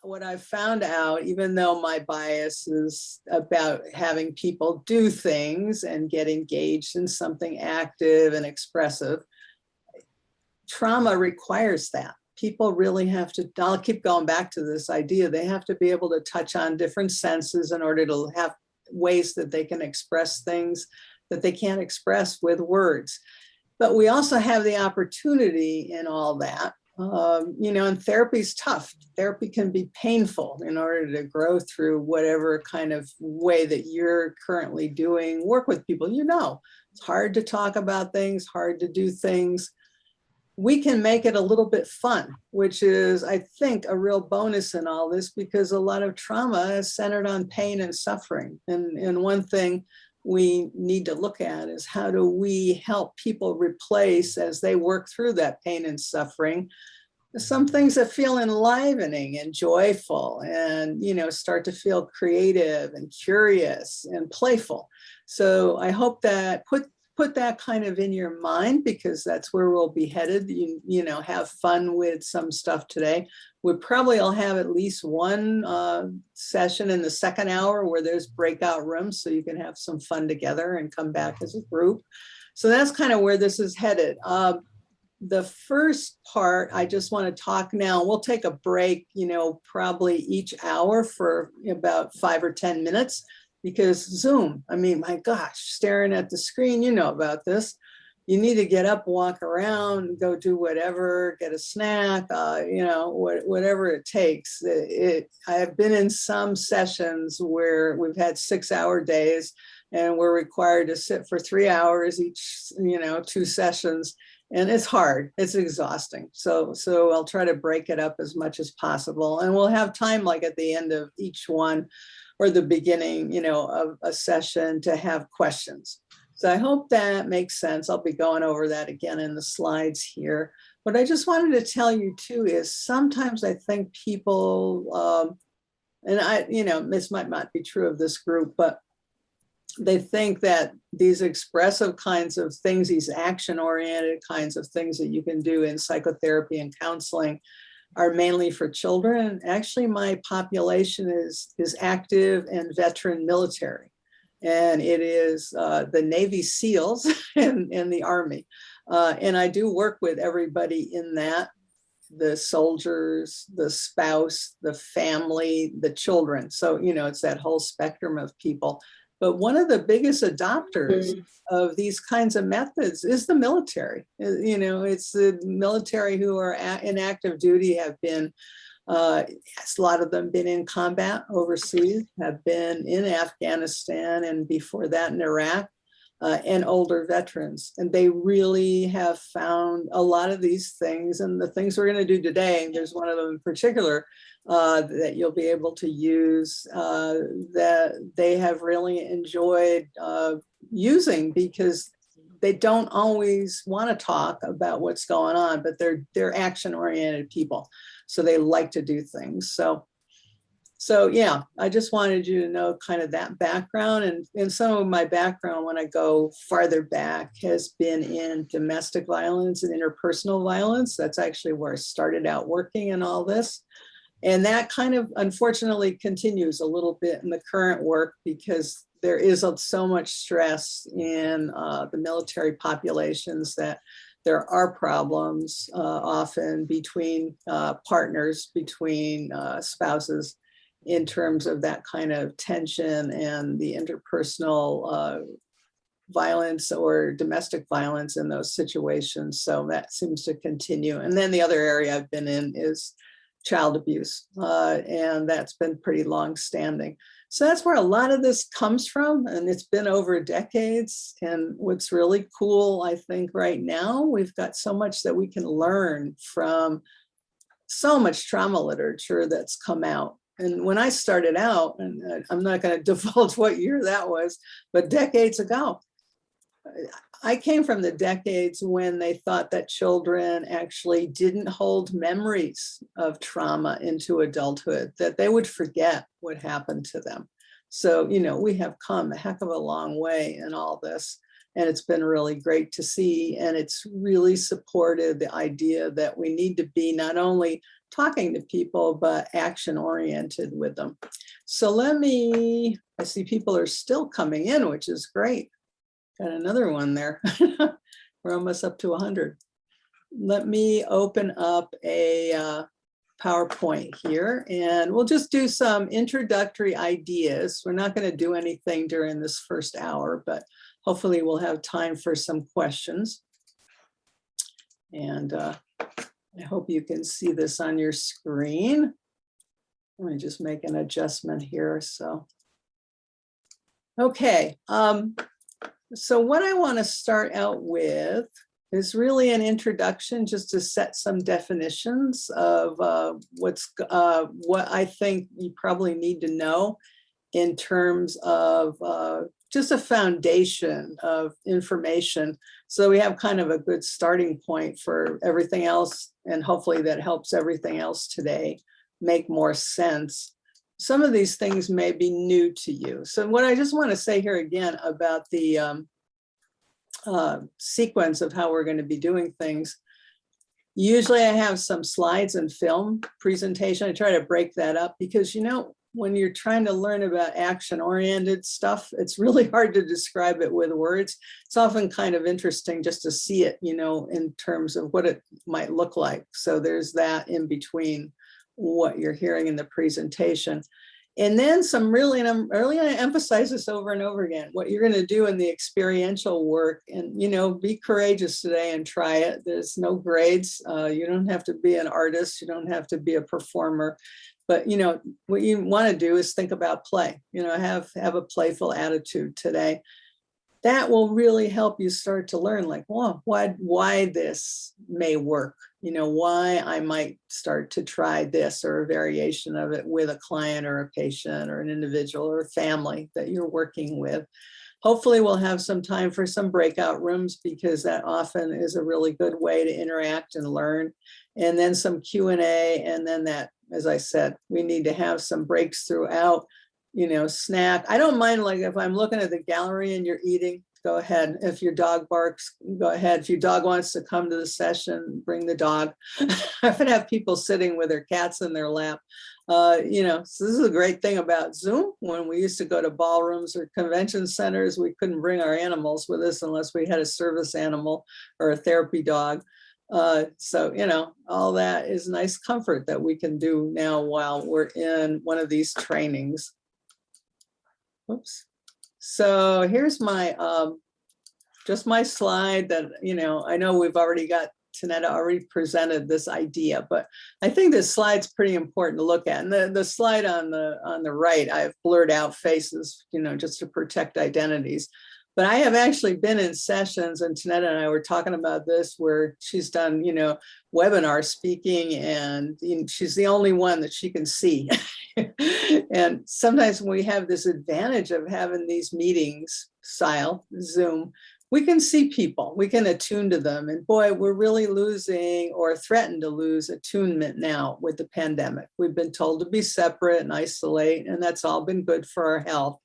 what I've found out, even though my bias is about having people do things and get engaged in something active and expressive, trauma requires that. People really have to, I'll keep going back to this idea, they have to be able to touch on different senses in order to have ways that they can express things that they can't express with words. But we also have the opportunity in all that. And therapy is tough. Therapy can be painful in order to grow through whatever kind of way that you're currently doing work with people. It's hard to talk about things, hard to do things. We can make it a little bit fun, which is, I think, a real bonus in all this, because a lot of trauma is centered on pain and suffering. And one thing we need to look at is, how do we help people replace, as they work through that pain and suffering, some things that feel enlivening and joyful, and start to feel creative and curious and playful. So I hope that put that kind of in your mind, because that's where we'll be headed. Have fun with some stuff today. We probably will have at least one session in the second hour where there's breakout rooms, so you can have some fun together and come back as a group. So that's kind of where this is headed. The first part, I just want to talk now. We'll take a break, probably each hour for about 5 or 10 minutes. Because Zoom, my gosh, staring at the screen, about this. You need to get up, walk around, go do whatever, get a snack, whatever it takes. I have been in some sessions where we've had 6-hour days and we're required to sit for 3 hours each, 2 sessions. And it's hard, it's exhausting. So I'll try to break it up as much as possible. And we'll have time, like at the end of each one, or the beginning, of a session, to have questions. So I hope that makes sense. I'll be going over that again in the slides here. What I just wanted to tell you too is, sometimes I think people, and this might not be true of this group, but they think that these expressive kinds of things, these action-oriented kinds of things that you can do in psychotherapy and counseling, are mainly for children. Actually, my population is active and veteran military. And it is the Navy SEALs and the Army. And I do work with everybody in that: the soldiers, the spouse, the family, the children. So, it's that whole spectrum of people. But one of the biggest adopters of these kinds of methods is the military. It's the military who are in active duty, have been, a lot of them been in combat overseas, have been in Afghanistan, and before that in Iraq, and older veterans. And they really have found a lot of these things. And the things we're going to do today, there's one of them in particular, that you'll be able to use, that they have really enjoyed using, because they don't always want to talk about what's going on, but they're action-oriented people. So they like to do things. So yeah, I just wanted you to know kind of that background. And some of my background, when I go farther back, has been in domestic violence and interpersonal violence. That's actually where I started out working in all this. And that kind of, unfortunately, continues a little bit in the current work, because there is so much stress in the military populations that there are problems often between partners, between spouses, in terms of that kind of tension and the interpersonal violence or domestic violence in those situations. So that seems to continue. And then the other area I've been in is child abuse, and that's been pretty long-standing. So that's where a lot of this comes from, and it's been over decades. And what's really cool, I think, right now, we've got so much that we can learn from so much trauma literature that's come out. And when I started out, and I'm not going to divulge what year that was, but decades ago, I came from the decades when they thought that children actually didn't hold memories of trauma into adulthood, that they would forget what happened to them. So, we have come a heck of a long way in all this, and it's been really great to see. And it's really supported the idea that we need to be not only talking to people, but action oriented with them. So I see people are still coming in, which is great. Got another one there. We're almost up to 100. Let me open up a PowerPoint here, and we'll just do some introductory ideas. We're not going to do anything during this first hour, but hopefully we'll have time for some questions. And I hope you can see this on your screen. Let me just make an adjustment here. So, okay. So what I want to start out with is really an introduction, just to set some definitions of what I think you probably need to know in terms of just a foundation of information. So we have kind of a good starting point for everything else, and hopefully that helps everything else today make more sense. Some of these things may be new to you. So what I just want to say here again about the sequence of how we're going to be doing things. Usually I have some slides and film presentation. I try to break that up because, you know, when you're trying to learn about action-oriented stuff, it's really hard to describe it with words. It's often kind of interesting just to see it, you know, in terms of what it might look like. So there's that in between what you're hearing in the presentation. And then some really, and I'm really going to emphasize this over and over again, what you're going to do in the experiential work. And, you know, be courageous today and try it. There's no grades. You don't have to be an artist. You don't have to be a performer. But, you know, what you want to do is think about play. You know, have a playful attitude today. That will really help you start to learn, like, well, why this may work, you know, why I might start to try this or a variation of it with a client or a patient or an individual or a family that you're working with. Hopefully we'll have some time for some breakout rooms, because that often is a really good way to interact and learn. And then some Q&A, and then that, as I said, we need to have some breaks throughout. You know, snack. I don't mind, like, if I'm looking at the gallery and you're eating, go ahead. If your dog barks, go ahead. If your dog wants to come to the session, bring the dog. I often have people sitting with their cats in their lap. You know, so this is a great thing about Zoom. When we used to go to ballrooms or convention centers, we couldn't bring our animals with us unless we had a service animal or a therapy dog. So, you know, all that is nice comfort that we can do now while we're in one of these trainings. Oops. So here's my, just my slide that, you know we've already got, Tanetta already presented this idea, but I think this slide's pretty important to look at. And the slide on the right, I've blurred out faces, you know, just to protect identities. But I have actually been in sessions, and Tanetta and I were talking about this, where she's done, you know, webinar speaking, and you know, she's the only one that she can see. And sometimes when we have this advantage of having these meetings style Zoom, we can see people, we can attune to them. And boy, we're really losing, or threatened to lose, attunement now with the pandemic. We've been told to be separate and isolate, and that's all been good for our health.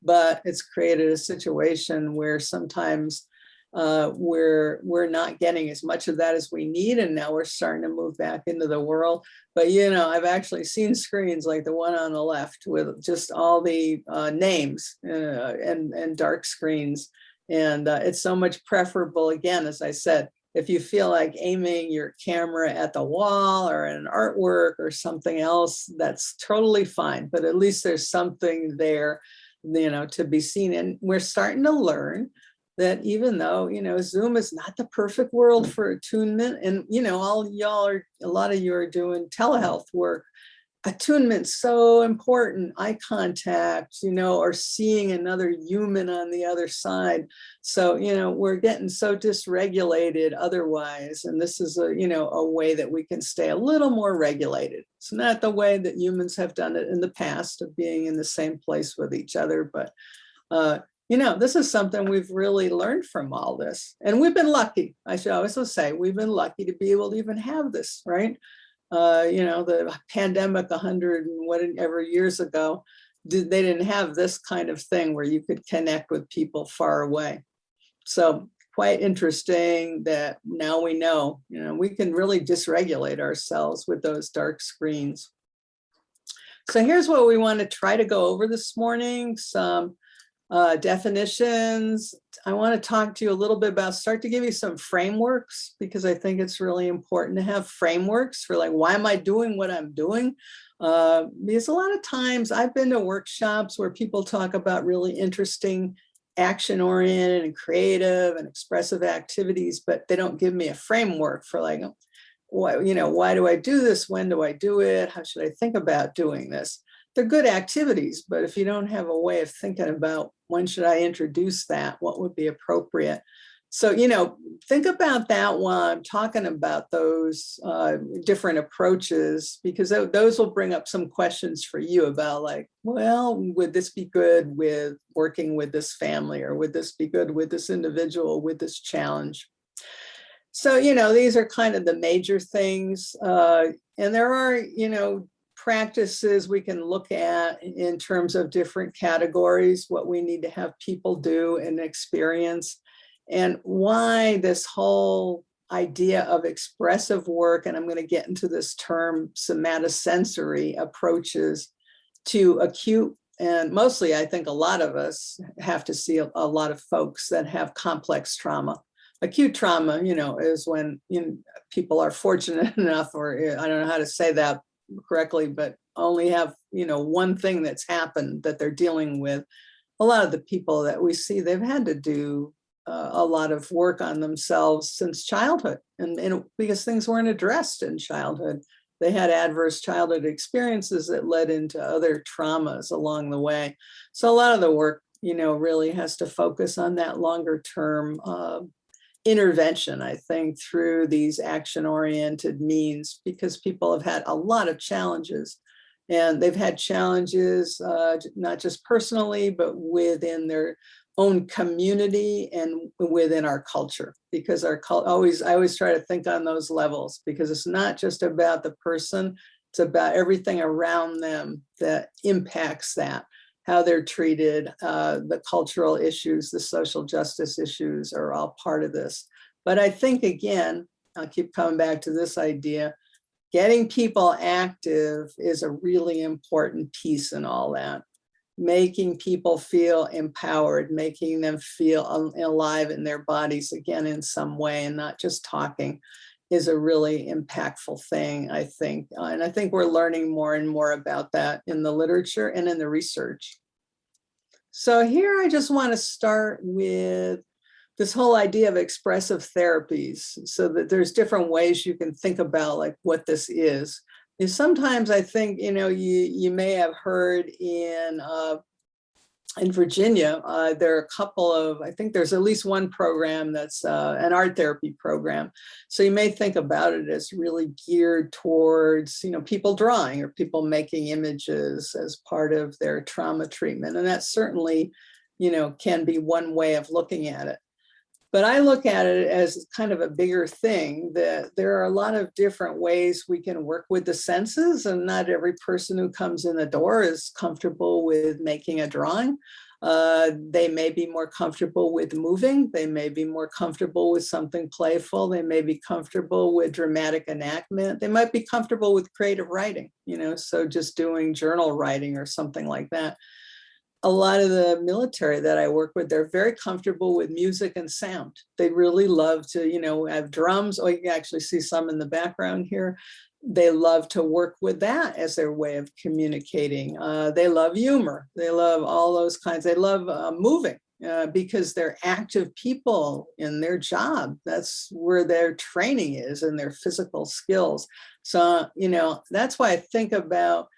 But it's created a situation where sometimes we're not getting as much of that as we need, and now we're starting to move back into the world. But you know, I've actually seen screens like the one on the left with just all the names and dark screens, and it's so much preferable. Again, as I said, if you feel like aiming your camera at the wall or at an artwork or something else, that's totally fine. But at least there's something there, you know, to be seen. And we're starting to learn that even though, you know, Zoom is not the perfect world for attunement, and, you know, a lot of you are doing telehealth work, attunement's so important, eye contact, you know, or seeing another human on the other side. So, you know, we're getting so dysregulated otherwise. And this is a, you know, a way that we can stay a little more regulated. It's not the way that humans have done it in the past, of being in the same place with each other. But, you know, this is something we've really learned from all this. And we've been lucky. I should also say, we've been lucky to be able to even have this, right? You know, the pandemic 100 and whatever years ago, they didn't have this kind of thing where you could connect with people far away. So quite interesting that now we know, we can really dysregulate ourselves with those dark screens. So here's what we want to try to go over this morning, some definitions. I want to talk to you a little bit about, start to give you some frameworks, because I think it's really important to have frameworks for like, why am I doing what I'm doing? Because a lot of times I've been to workshops where people talk about really interesting action-oriented and creative and expressive activities, but they don't give me a framework for like, why do I do this? When do I do it? How should I think about doing this? They're good activities, but if you don't have a way of thinking about when should I introduce that, what would be appropriate? So, think about that while I'm talking about those different approaches, because those will bring up some questions for you about like, well, would this be good with working with this family, or would this be good with this individual, with this challenge? So, these are kind of the major things. And there are, practices we can look at in terms of different categories, what we need to have people do and experience, and why this whole idea of expressive work, and I'm going to get into this term, somatosensory approaches to acute, and mostly I think a lot of us have to see a lot of folks that have complex trauma. Acute trauma, is when people are fortunate enough, or I don't know how to say that correctly, but only have, one thing that's happened that they're dealing with. A lot of the people that we see, they've had to do a lot of work on themselves since childhood, and because things weren't addressed in childhood. They had adverse childhood experiences that led into other traumas along the way. So a lot of the work, really has to focus on that longer term intervention, I think, through these action-oriented means, because people have had a lot of challenges, and they've had challenges not just personally, but within their own community and within our culture, because I always try to think on those levels, because it's not just about the person, it's about everything around them that impacts that. How they're treated, the cultural issues, the social justice issues are all part of this. But I think, again, I'll keep coming back to this idea, getting people active is a really important piece in all that. Making people feel empowered, making them feel alive in their bodies, again, in some way, and not just talking, is a really impactful thing, I think. And I think we're learning more and more about that in the literature and in the research. So here I just want to start with this whole idea of expressive therapies, so that there's different ways you can think about like what this is. Because sometimes I think, you may have heard in Virginia, there are a couple of, I think there's at least one program that's an art therapy program. So you may think about it as really geared towards, people drawing or people making images as part of their trauma treatment. And that certainly, can be one way of looking at it. But I look at it as kind of a bigger thing, that there are a lot of different ways we can work with the senses, and not every person who comes in the door is comfortable with making a drawing. They may be more comfortable with moving. They may be more comfortable with something playful. They may be comfortable with dramatic enactment. They might be comfortable with creative writing, so just doing journal writing or something like that. A lot of the military that I work with, they're very comfortable with music and sound. They really love to, have drums. Oh, you can actually see some in the background here. They love to work with that as their way of communicating. They love humor. They love all those kinds. They love moving because they're active people in their job. That's where their training is and their physical skills. So, that's why I think about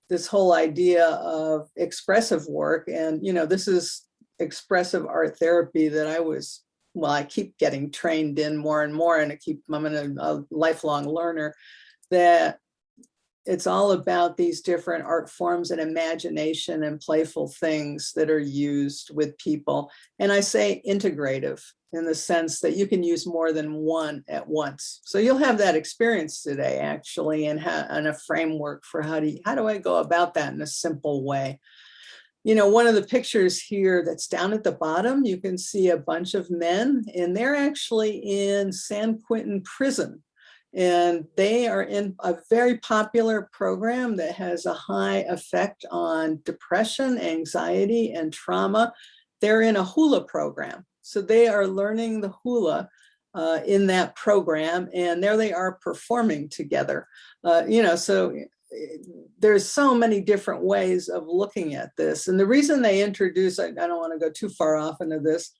this whole idea of expressive work. And, this is expressive art therapy that I keep getting trained in more and more, and I'm a lifelong learner, that it's all about these different art forms and imagination and playful things that are used with people. And I say integrative in the sense that you can use more than one at once. So you'll have that experience today, actually, and a framework for how do I go about that in a simple way. one of the pictures here that's down at the bottom, you can see a bunch of men, and they're actually in San Quentin prison. And they are in a very popular program that has a high effect on depression, anxiety, and trauma. They're in a hula program. So they are learning the hula in that program, and there they are performing together. So there's so many different ways of looking at this. And the reason they introduce, I don't want to go too far off into this,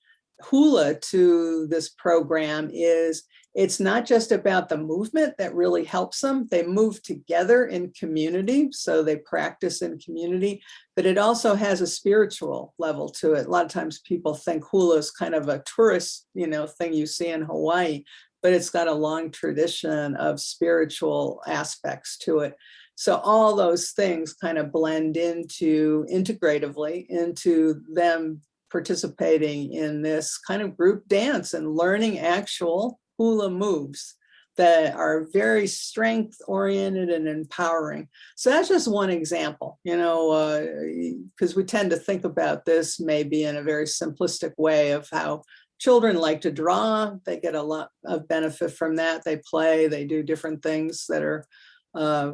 hula to this program is it's not just about the movement that really helps them. They move together in community, so they practice in community, but it also has a spiritual level to it. A lot of times people think hula is kind of a tourist, thing you see in Hawaii, but it's got a long tradition of spiritual aspects to it. So all those things kind of blend integratively into them participating in this kind of group dance and learning actual hula moves that are very strength oriented and empowering. So that's just one example, because we tend to think about this maybe in a very simplistic way of how children like to draw. They get a lot of benefit from that. They play, they do different things that are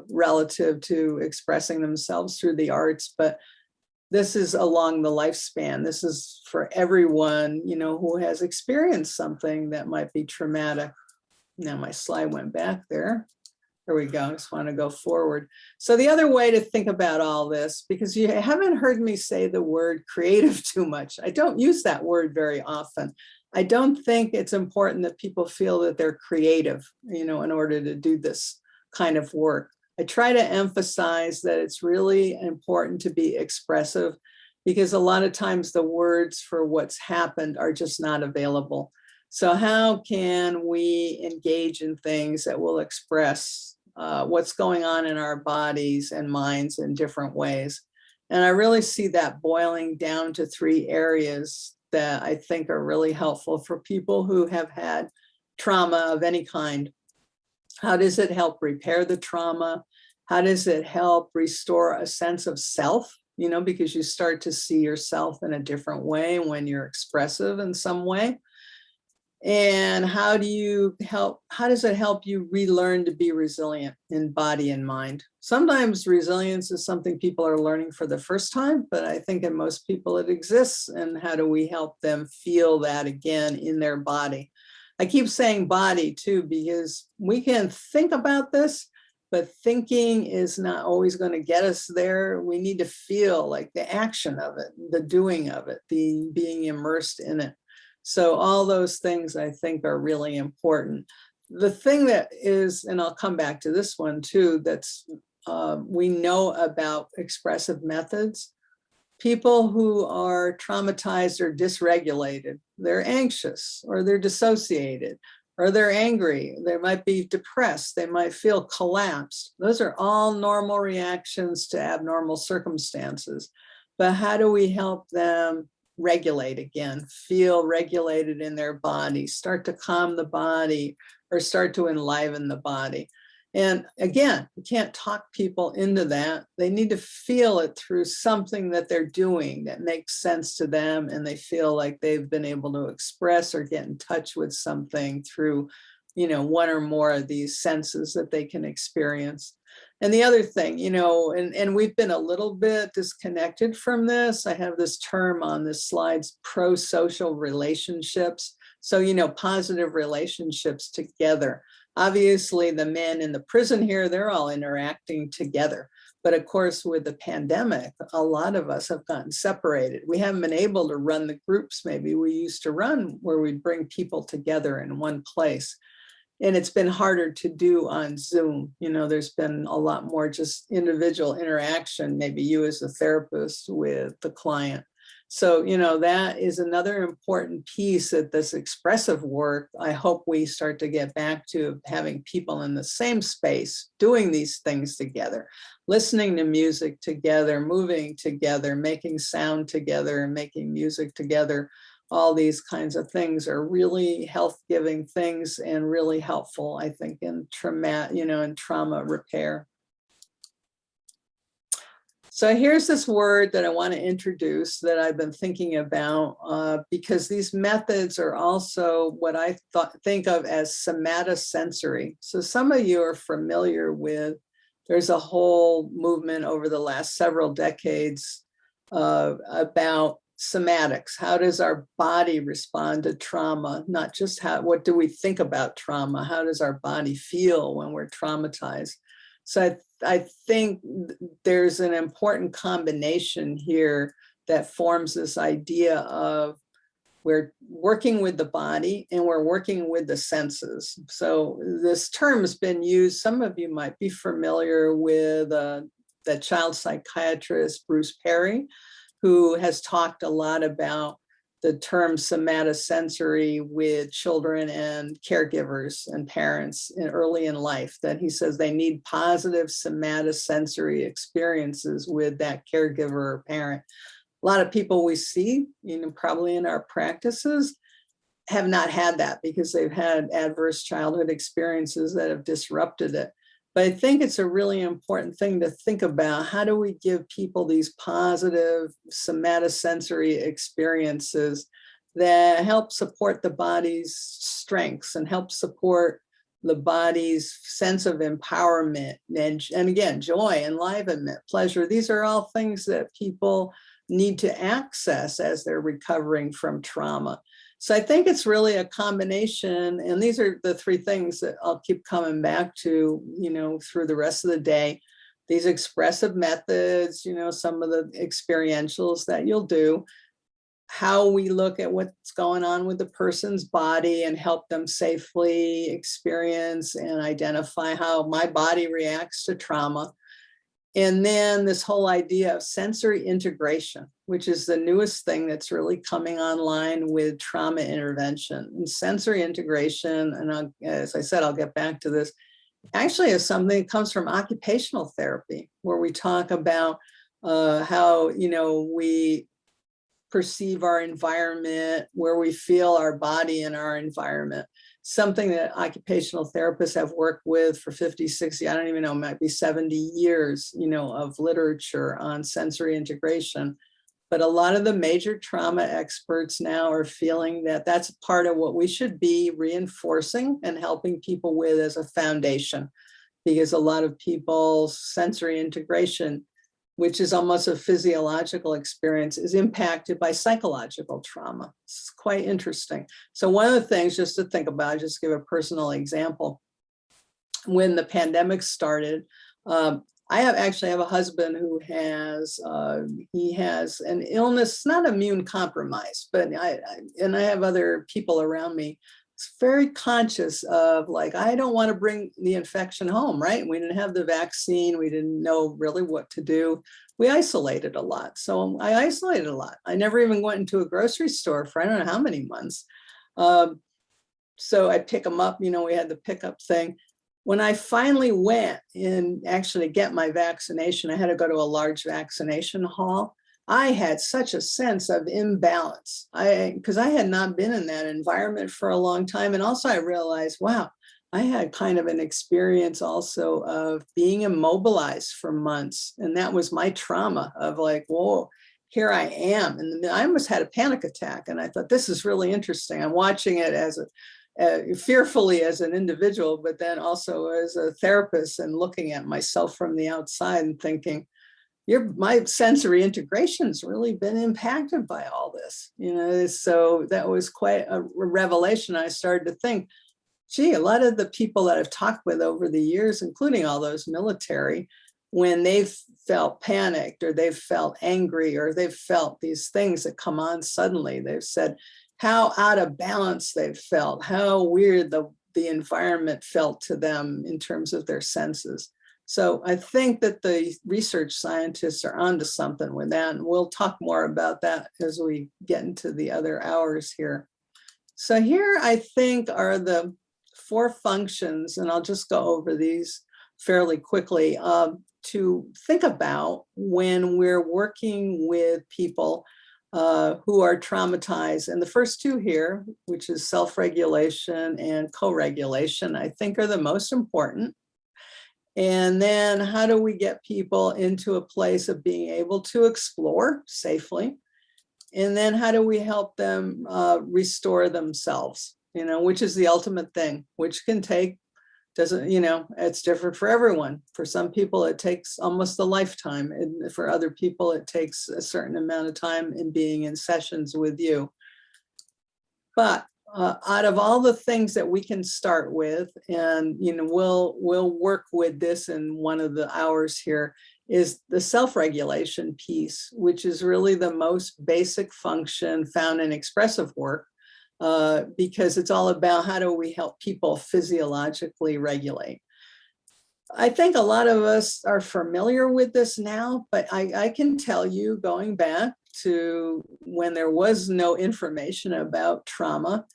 relative to expressing themselves through the arts. But this is along the lifespan. This is for everyone, who has experienced something that might be traumatic. Now my slide went back there. There we go. I just want to go forward. So the other way to think about all this, because you haven't heard me say the word creative too much. I don't use that word very often. I don't think it's important that people feel that they're creative, in order to do this kind of work. I try to emphasize that it's really important to be expressive, because a lot of times the words for what's happened are just not available. So how can we engage in things that will express what's going on in our bodies and minds in different ways? And I really see that boiling down to 3 areas that I think are really helpful for people who have had trauma of any kind. How does it help repair the trauma? How does it help restore a sense of self? Because you start to see yourself in a different way when you're expressive in some way. And how does it help you relearn to be resilient in body and mind? Sometimes resilience is something people are learning for the first time, but I think in most people it exists. And how do we help them feel that again in their body? I keep saying body too, because we can think about this, but thinking is not always going to get us there. We need to feel like the action of it, the doing of it, the being immersed in it. So all those things I think are really important. The thing that is, and I'll come back to this one too, that's we know about expressive methods. People who are traumatized or dysregulated, they're anxious or they're dissociated or they're angry, they might be depressed, they might feel collapsed. Those are all normal reactions to abnormal circumstances. But how do we help them regulate again, feel regulated in their body, start to calm the body or start to enliven the body? And again, you can't talk people into that. They need to feel it through something that they're doing that makes sense to them, and they feel like they've been able to express or get in touch with something through, one or more of these senses that they can experience. And the other thing, and we've been a little bit disconnected from this. I have this term on this slides, pro-social relationships. So, positive relationships together. Obviously, the men in the prison here, they're all interacting together. But of course, with the pandemic, a lot of us have gotten separated. We haven't been able to run the groups maybe we used to run, where we'd bring people together in one place. And it's been harder to do on Zoom. There's been a lot more just individual interaction, maybe you as a therapist with the client. So, that is another important piece of this expressive work. I hope we start to get back to having people in the same space, doing these things together, listening to music together, moving together, making sound together, making music together. All these kinds of things are really health-giving things and really helpful, I think, in trauma repair. So here's this word that I want to introduce that I've been thinking about because these methods are also what I think of as somatosensory. So some of you are familiar with, there's a whole movement over the last several decades about somatics. How does our body respond to trauma? Not just what do we think about trauma? How does our body feel when we're traumatized? So I think there's an important combination here that forms this idea of we're working with the body and we're working with the senses. So this term has been used, some of you might be familiar with the child psychiatrist, Bruce Perry, who has talked a lot about the term somatosensory with children and caregivers and parents early in life, that he says they need positive somatosensory experiences with that caregiver or parent. A lot of people we see, probably in our practices, have not had that because they've had adverse childhood experiences that have disrupted it. But I think it's a really important thing to think about. How do we give people these positive somatosensory experiences that help support the body's strengths and help support the body's sense of empowerment and again, joy, enlivenment, pleasure? These are all things that people need to access as they're recovering from trauma. So I think it's really a combination, and these are the three things that I'll keep coming back to, through the rest of the day. These expressive methods, some of the experientials that you'll do, how we look at what's going on with the person's body and help them safely experience and identify how my body reacts to trauma. And then this whole idea of sensory integration, which is the newest thing that's really coming online with trauma intervention. And sensory integration, and as I said, I'll get back to this, actually is something that comes from occupational therapy, where we talk about how, we perceive our environment, where we feel our body in our environment. Something that occupational therapists have worked with for 50, 60, I don't even know, it might be 70 years, of literature on sensory integration. But a lot of the major trauma experts now are feeling that that's part of what we should be reinforcing and helping people with as a foundation, because a lot of people's sensory integration, which is almost a physiological experience, is impacted by psychological trauma. It's quite interesting. So one of the things just to think about, just give a personal example. When the pandemic started, I actually have a husband who has, he has an illness, not immune compromised, but I have other people around me very conscious of, like, I don't want to bring the infection home, right? We didn't have the vaccine. We didn't know really what to do. We isolated a lot. So I isolated a lot. I never even went into a grocery store for I don't know how many months. So I pick them up, we had the pickup thing. When I finally went and actually get my vaccination, I had to go to a large vaccination hall. I had such a sense of imbalance because I had not been in that environment for a long time. And also I realized, wow, I had kind of an experience also of being immobilized for months. And that was my trauma of like, whoa, here I am. And I almost had a panic attack. And I thought, this is really interesting. I'm watching it as fearfully as an individual, but then also as a therapist and looking at myself from the outside and thinking, my sensory integration's really been impacted by all this, so that was quite a revelation. I started to think, gee, a lot of the people that I've talked with over the years, including all those military, when they've felt panicked or they've felt angry or they've felt these things that come on suddenly, they've said how out of balance they've felt, how weird the environment felt to them in terms of their senses. So I think that the research scientists are onto something with that, and we'll talk more about that as we get into the other hours here. So here I think are the 4 functions, and I'll just go over these fairly quickly, to think about when we're working with people who are traumatized. And the first 2 here, which is self-regulation and co-regulation, I think are the most important. And then how do we get people into a place of being able to explore safely? And then how do we help them restore themselves, which is the ultimate thing, which can take, it's different for everyone. For some people, it takes almost a lifetime. And for other people, it takes a certain amount of time in being in sessions with you. But out of all the things that we can start with, and we'll work with this in one of the hours here, is the self-regulation piece, which is really the most basic function found in expressive work, because it's all about how do we help people physiologically regulate. I think a lot of us are familiar with this now, but I can tell you, going back to when there was no information about trauma,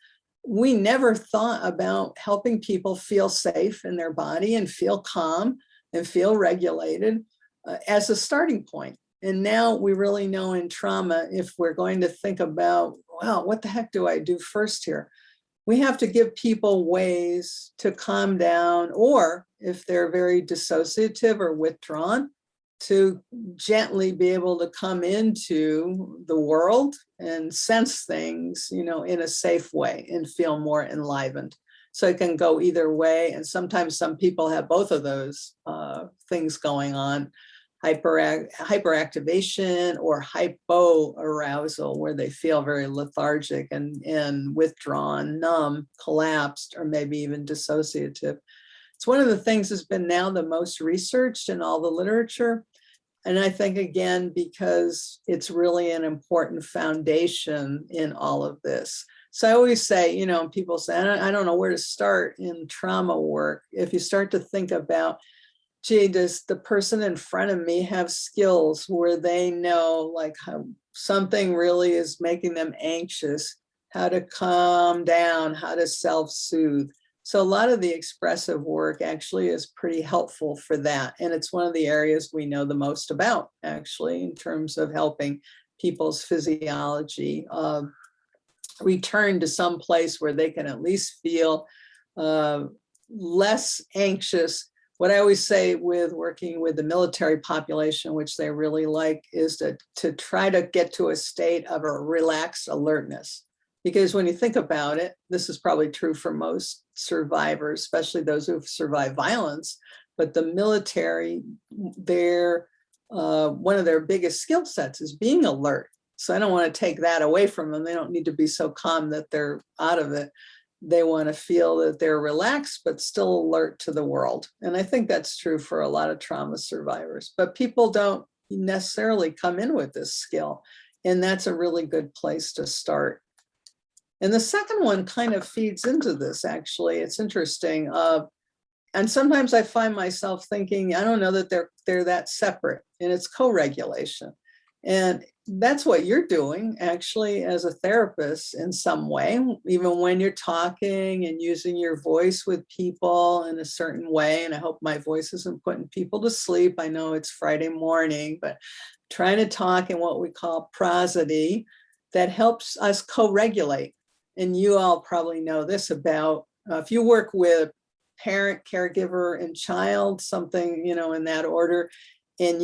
we never thought about helping people feel safe in their body and feel calm and feel regulated as a starting point. And now we really know in trauma, if we're going to think about, wow, what the heck do I do first here? We have to give people ways to calm down, or if they're very dissociative or withdrawn, to gently be able to come into the world and sense things, in a safe way and feel more enlivened. So it can go either way. And sometimes some people have both of those things going on. Hyperactivation or hypoarousal, where they feel very lethargic and withdrawn, numb, collapsed, or maybe even dissociative. It's one of the things that's been now the most researched in all the literature. And I think, again, because it's really an important foundation in all of this. So I always say, people say, I don't know where to start in trauma work. If you start to think about, gee, does the person in front of me have skills where they know like how something really is making them anxious, how to calm down, how to self-soothe. So a lot of the expressive work actually is pretty helpful for that. And it's one of the areas we know the most about, actually, in terms of helping people's physiology return to some place where they can at least feel less anxious. What I always say with working with the military population, which they really like, is to try to get to a state of a relaxed alertness. Because when you think about it, this is probably true for most survivors, especially those who've survived violence, but the military, one of their biggest skill sets is being alert. So I don't want to take that away from them. They don't need to be so calm that they're out of it. They want to feel that they're relaxed, but still alert to the world. And I think that's true for a lot of trauma survivors, but people don't necessarily come in with this skill. And that's a really good place to start. And the second one kind of feeds into this, actually. It's interesting. And sometimes I find myself thinking, I don't know that they're that separate, and it's co-regulation. And that's what you're doing, actually, as a therapist in some way, even when you're talking and using your voice with people in a certain way. And I hope my voice isn't putting people to sleep. I know it's Friday morning, but trying to talk in what we call prosody that helps us co-regulate. And you all probably know this about, if you work with parent, caregiver, and child, something, in that order, and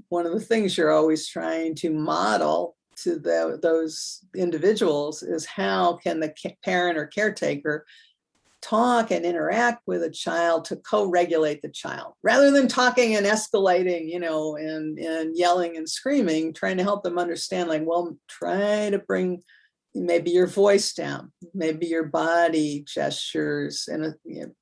one of the things you're always trying to model to those individuals is how can the parent or caretaker talk and interact with a child to co-regulate the child, rather than talking and escalating, and yelling and screaming, trying to help them understand, like, well, try to bring maybe your voice down, maybe your body gestures and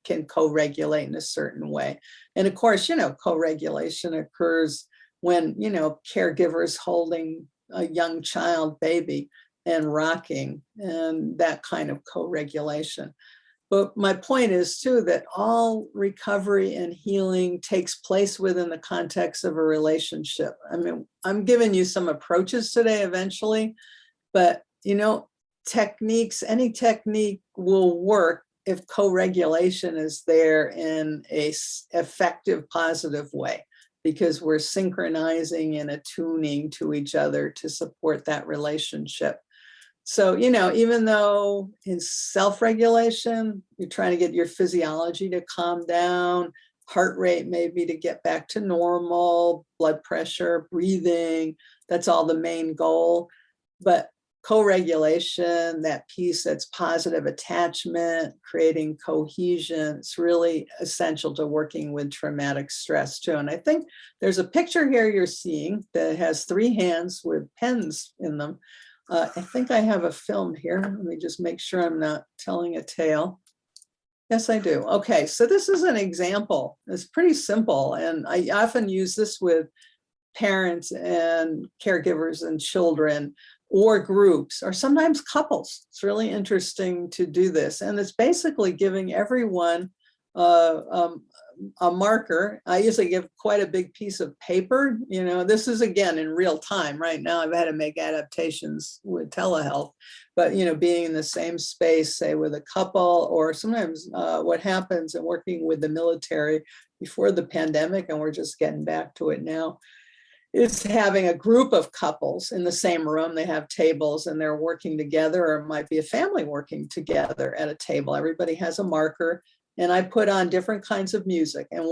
can co-regulate in a certain way. And of course, co-regulation occurs when, caregivers holding a young child, baby, and rocking, and that kind of co-regulation. But my point is too, that all recovery and healing takes place within the context of a relationship. I mean, I'm giving you some approaches today eventually, but techniques, any technique will work if co-regulation is there in a effective, positive way, because we're synchronizing and attuning to each other to support that relationship. So, even though in self-regulation, you're trying to get your physiology to calm down, heart rate maybe to get back to normal, blood pressure, breathing. That's all the main goal. But co-regulation, that piece that's positive attachment, creating cohesion, it's really essential to working with traumatic stress too. And I think there's a picture here you're seeing that has 3 hands with pens in them. I think I have a film here. Let me just make sure I'm not telling a tale. Yes, I do. Okay, so this is an example. It's pretty simple, and I often use this with parents and caregivers and children, or groups, or sometimes couples. It's really interesting to do this. And it's basically giving everyone a marker. I usually give quite a big piece of paper. You know, this is again in real time. Right now, I've had to make adaptations with telehealth, but you know, being in the same space, say with a couple, or sometimes what happens in working with the military before the pandemic, and we're just getting back to it now, is having a group of couples in the same room. They have tables and they're working together, or it might be a family working together at a table. Everybody has a marker, and I put on different kinds of music. And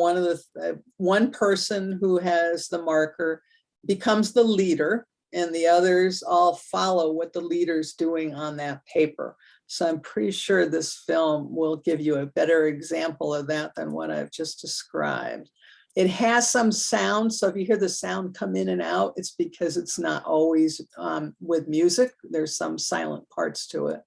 one person who has the marker becomes the leader, and the others all follow what the leader's doing on that paper. So I'm pretty sure this film will give you a better example of that than what I've just described. It has some sound, so if you hear the sound come in and out, it's because it's not always with music. There's some silent parts to it.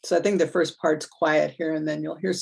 So I think the first part's quiet here, and then you'll hear.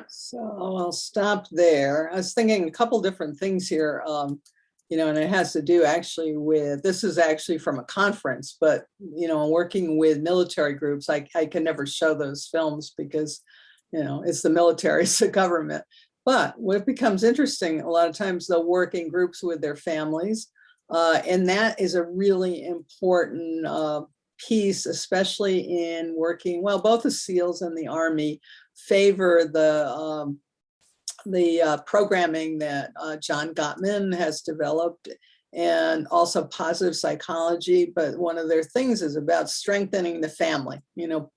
So I'll stop there. I was thinking a couple different things here, you know, and it has to do actually with, this is actually from a conference, but, you know, working with military groups, I can never show those films because, you know, it's the military, it's the government. But what becomes interesting, a lot of times they'll work in groups with their families, and that is a really important piece, especially in working, well, both the SEALs and the Army favor the programming that John Gottman has developed, and also positive psychology. But one of their things is about strengthening the family,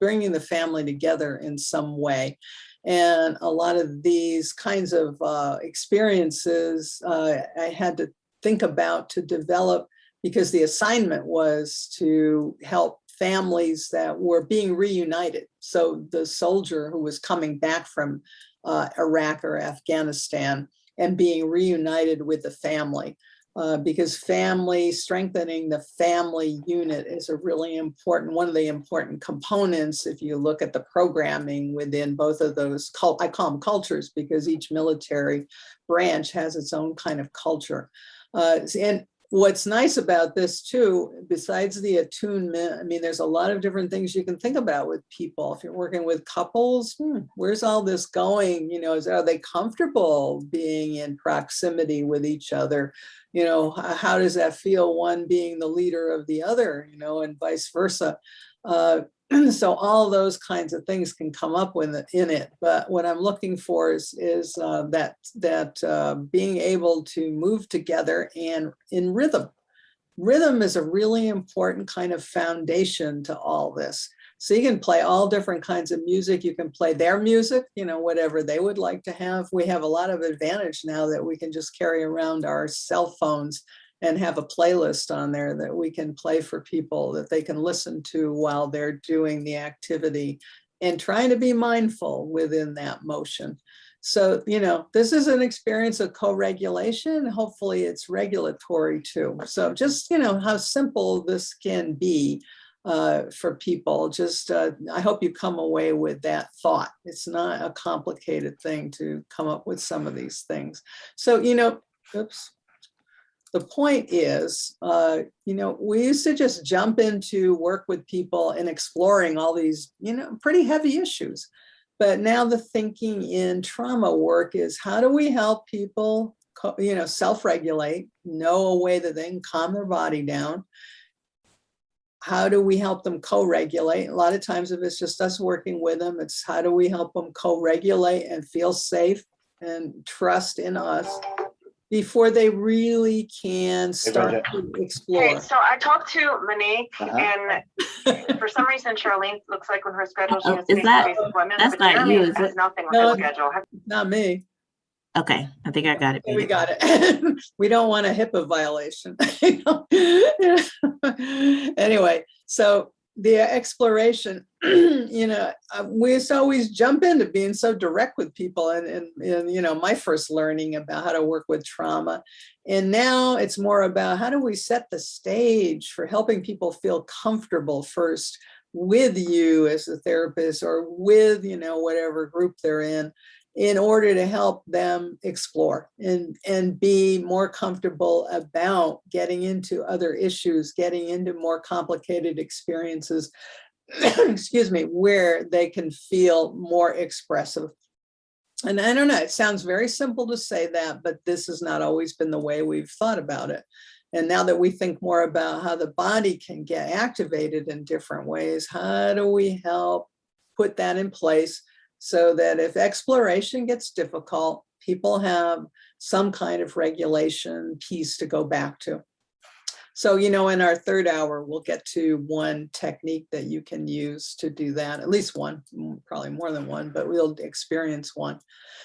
bringing the family together in some way. And a lot of these kinds of experiences I had to think about to develop, because the assignment was to help families that were being reunited. So the soldier who was coming back from Iraq or Afghanistan and being reunited with the family, because strengthening the family unit is a really important, one of the important components if you look at the programming within both of those, I call them cultures, because each military branch has its own kind of culture. And what's nice about this too, besides the attunement, I mean, there's a lot of different things you can think about with people. If you're working with couples, where's all this going? Are they comfortable being in proximity with each other? How does that feel, one being the leader of the other, and vice versa? So all those kinds of things can come up in it. But what I'm looking for is that being able to move together and in rhythm. Rhythm is a really important kind of foundation to all this. So you can play all different kinds of music. You can play their music, whatever they would like to have. We have a lot of advantage now that we can just carry around our cell phones and have a playlist on there that we can play for people that they can listen to while they're doing the activity, and trying to be mindful within that motion. So, this is an experience of co-regulation. Hopefully it's regulatory too. So just, how simple this can be for people. Just, I hope you come away with that thought. It's not a complicated thing to come up with some of these things. So, oops. The point is, we used to just jump into work with people and exploring all these, pretty heavy issues. But now the thinking in trauma work is, how do we help people, self-regulate, know a way that they can calm their body down? How do we help them co-regulate? A lot of times if it's just us working with them, it's how do we help them co-regulate and feel safe and trust in us before they really can start to explore. Hey, so I talked to Monique, and for some reason, Charlene looks like with her schedule, she has face-to-face appointments, that's but not Jeremy you, is has it? nothing with No, his schedule. not me. Okay, I think I got it. We got it. We don't want a HIPAA violation. Anyway, so the exploration, we used to always jump into being so direct with people, and my first learning about how to work with trauma. And now it's more about how do we set the stage for helping people feel comfortable first with you as a therapist, or with, whatever group they're in order to help them explore and be more comfortable about getting into other issues, getting into more complicated experiences, excuse me, where they can feel more expressive. And I don't know, it sounds very simple to say that, but this has not always been the way we've thought about it. And now that we think more about how the body can get activated in different ways, how do we help put that in place so that if exploration gets difficult, people have some kind of regulation piece to go back to. So, in our third hour, we'll get to one technique that you can use to do that, at least one, probably more than one, but we'll experience one.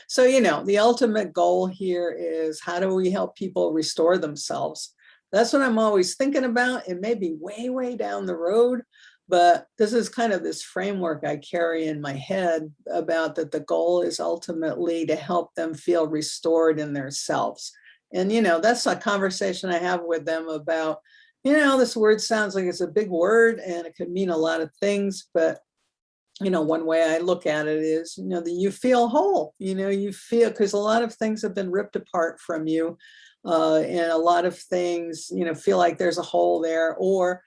So, the ultimate goal here is, how do we help people restore themselves? That's what I'm always thinking about. It may be way, way down the road, but this is kind of this framework I carry in my head about that the goal is ultimately to help them feel restored in their selves. And, that's a conversation I have with them about, this word sounds like it's a big word and it could mean a lot of things, but, one way I look at it is, that you feel whole, you feel, because a lot of things have been ripped apart from you, and a lot of things, feel like there's a hole there, or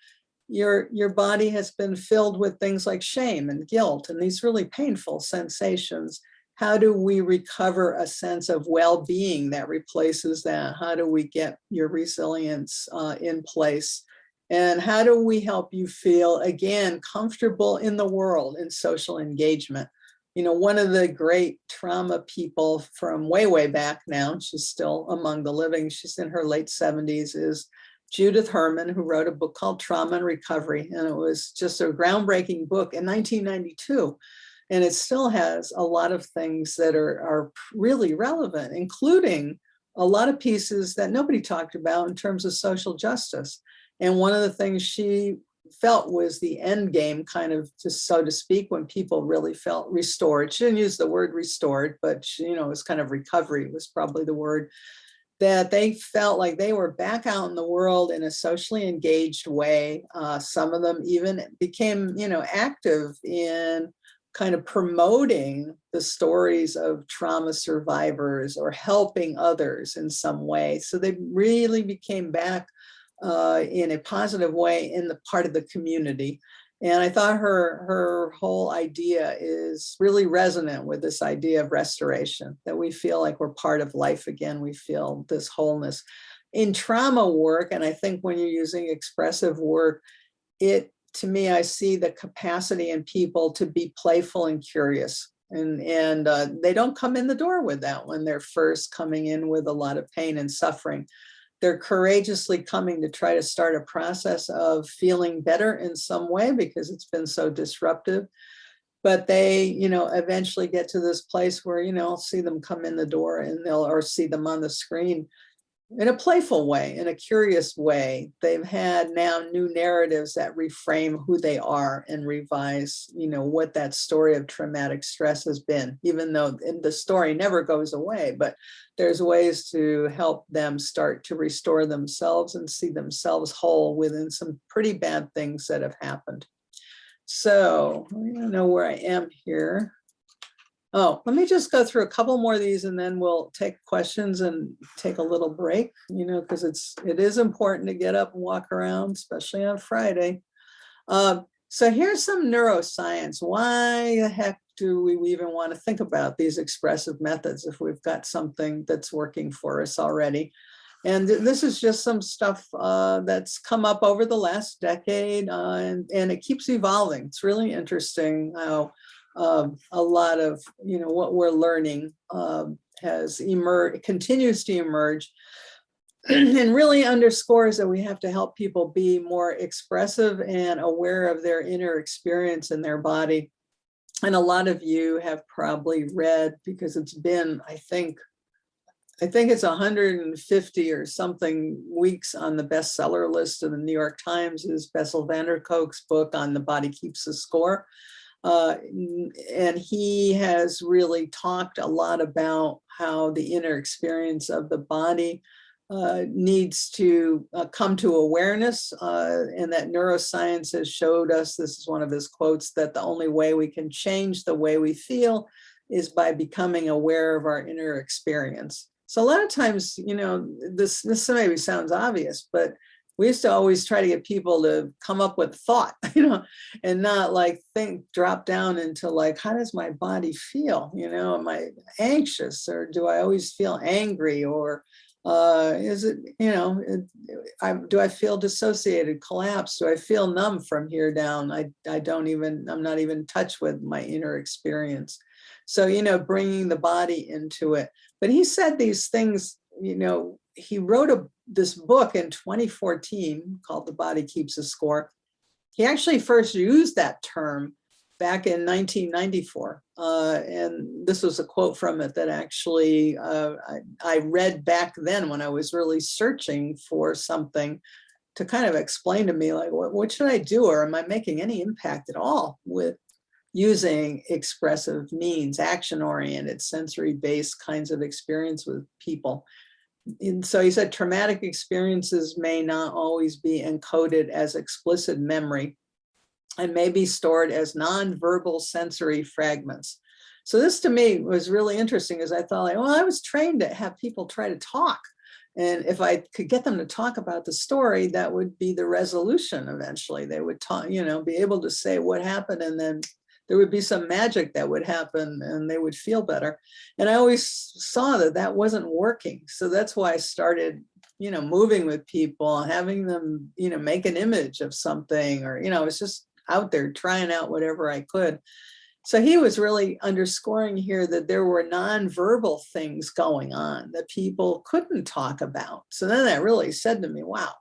your body has been filled with things like shame and guilt and these really painful sensations. How do we recover a sense of well-being that replaces that? How do we get your resilience in place And how do we help you feel, again, comfortable in the world, in social engagement? You know, one of the great trauma people from way, way back now, she's still among the living, she's in her late 70s, is Judith Herman, who wrote a book called Trauma and Recovery. And it was just a groundbreaking book in 1992. And it still has a lot of things that are really relevant, including a lot of pieces that nobody talked about in terms of social justice. And one of the things she felt was the end game, kind of, just so to speak, when people really felt restored. She didn't use the word restored, but she, you know, it was kind of recovery was probably the word, that they felt like they were back out in the world in a socially engaged way. Some of them even became, you know, active in kind of promoting the stories of trauma survivors or helping others in some way. So they really became back in a positive way in the part of the community. And I thought her whole idea is really resonant with this idea of restoration, that we feel like we're part of life again. We feel this wholeness. In trauma work, and I think when you're using expressive work, to me, I see the capacity in people to be playful and curious. And they don't come in the door with that when they're first coming in with a lot of pain and suffering. They're courageously coming to try to start a process of feeling better in some way because it's been so disruptive. But they, you know, eventually get to this place where, you know, I'll see them come in the door and or see them on the screen in a playful way, in a curious way. They've had now new narratives that reframe who they are and revise, you know, what that story of traumatic stress has been, even though the story never goes away, but there's ways to help them start to restore themselves and see themselves whole within some pretty bad things that have happened. So I don't know where I am here. Oh, let me just go through a couple more of these and then we'll take questions and take a little break, you know, because it is important to get up and walk around, especially on Friday. So here's some neuroscience. Why the heck do we even want to think about these expressive methods if we've got something that's working for us already? And this is just some stuff that's come up over the last decade, and it keeps evolving. It's really interesting how a lot of, you know, what we're learning has emerged, continues to emerge, and really underscores that we have to help people be more expressive and aware of their inner experience in their body. And a lot of you have probably read, because it's been, I think it's 150 or something weeks on the bestseller list of the New York Times, is Bessel van der Kolk's book on The Body Keeps the Score. And he has really talked a lot about how the inner experience of the body needs to come to awareness, and that neuroscience has showed us, this is one of his quotes, that the only way we can change the way we feel is by becoming aware of our inner experience. So a lot of times, you know, this maybe sounds obvious, but we used to always try to get people to come up with thought, you know, and not like drop down into like, how does my body feel? You know, am I anxious, or do I always feel angry, or is it, you know, do I feel dissociated, collapsed? Do I feel numb from here down? I'm not even in touch with my inner experience. So, you know, bringing the body into it. But he said these things, you know, he wrote this book in 2014 called The Body Keeps a Score. He actually first used that term back in 1994. And this was a quote from it that actually I read back then when I was really searching for something to kind of explain to me, like, what should I do? Or am I making any impact at all with using expressive means, action-oriented, sensory-based kinds of experience with people? And so he said, traumatic experiences may not always be encoded as explicit memory and may be stored as non-verbal sensory fragments. So this to me was really interesting, as I thought, like, well, I was trained to have people try to talk. And if I could get them to talk about the story, that would be the resolution eventually. They would talk, you know, be able to say what happened, and then there would be some magic that would happen and they would feel better. And I always saw that wasn't working. So that's why I started moving with people, having them, make an image of something, or, I was just out there trying out whatever I could. So he was really underscoring here that there were nonverbal things going on that people couldn't talk about. So then that really said to me, wow,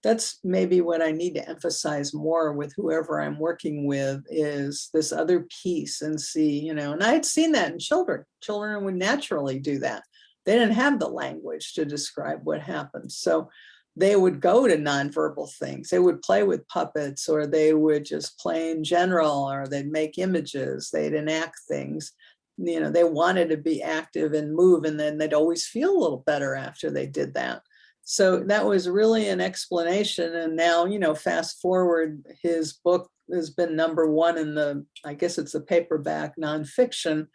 that's maybe what I need to emphasize more with whoever I'm working with, is this other piece, and see, and I had seen that in children. Children would naturally do that. They didn't have the language to describe what happened. So they would go to nonverbal things. They would play with puppets, or they would just play in general, or they'd make images, they'd enact things. They wanted to be active and move, and then they'd always feel a little better after they did that. So that was really an explanation. And now, fast forward, his book has been #1 in the, I guess it's the paperback nonfiction,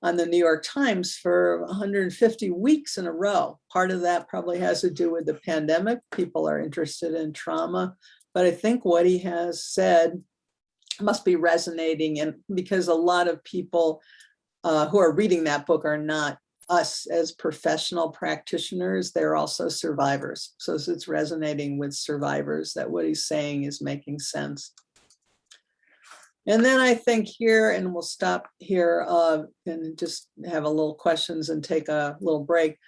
on the New York Times for 150 weeks in a row. Part of that probably has to do with the pandemic. People are interested in trauma, but I think what he has said must be resonating, and because a lot of people who are reading that book are not us as professional practitioners, they're also survivors. So it's resonating with survivors, that what he's saying is making sense. And then I think here, and we'll stop here and just have a little questions and take a little break,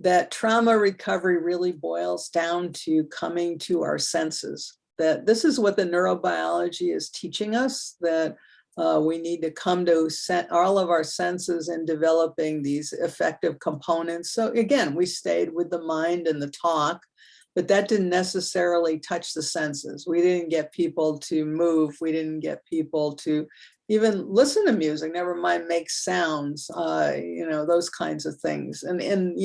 that trauma recovery really boils down to coming to our senses. That this is what the neurobiology is teaching us, that we need to come to all of our senses in developing these effective components. So again, we stayed with the mind and the talk, but that didn't necessarily touch the senses. We didn't get people to move. We didn't get people to even listen to music, never mind make sounds, those kinds of things. And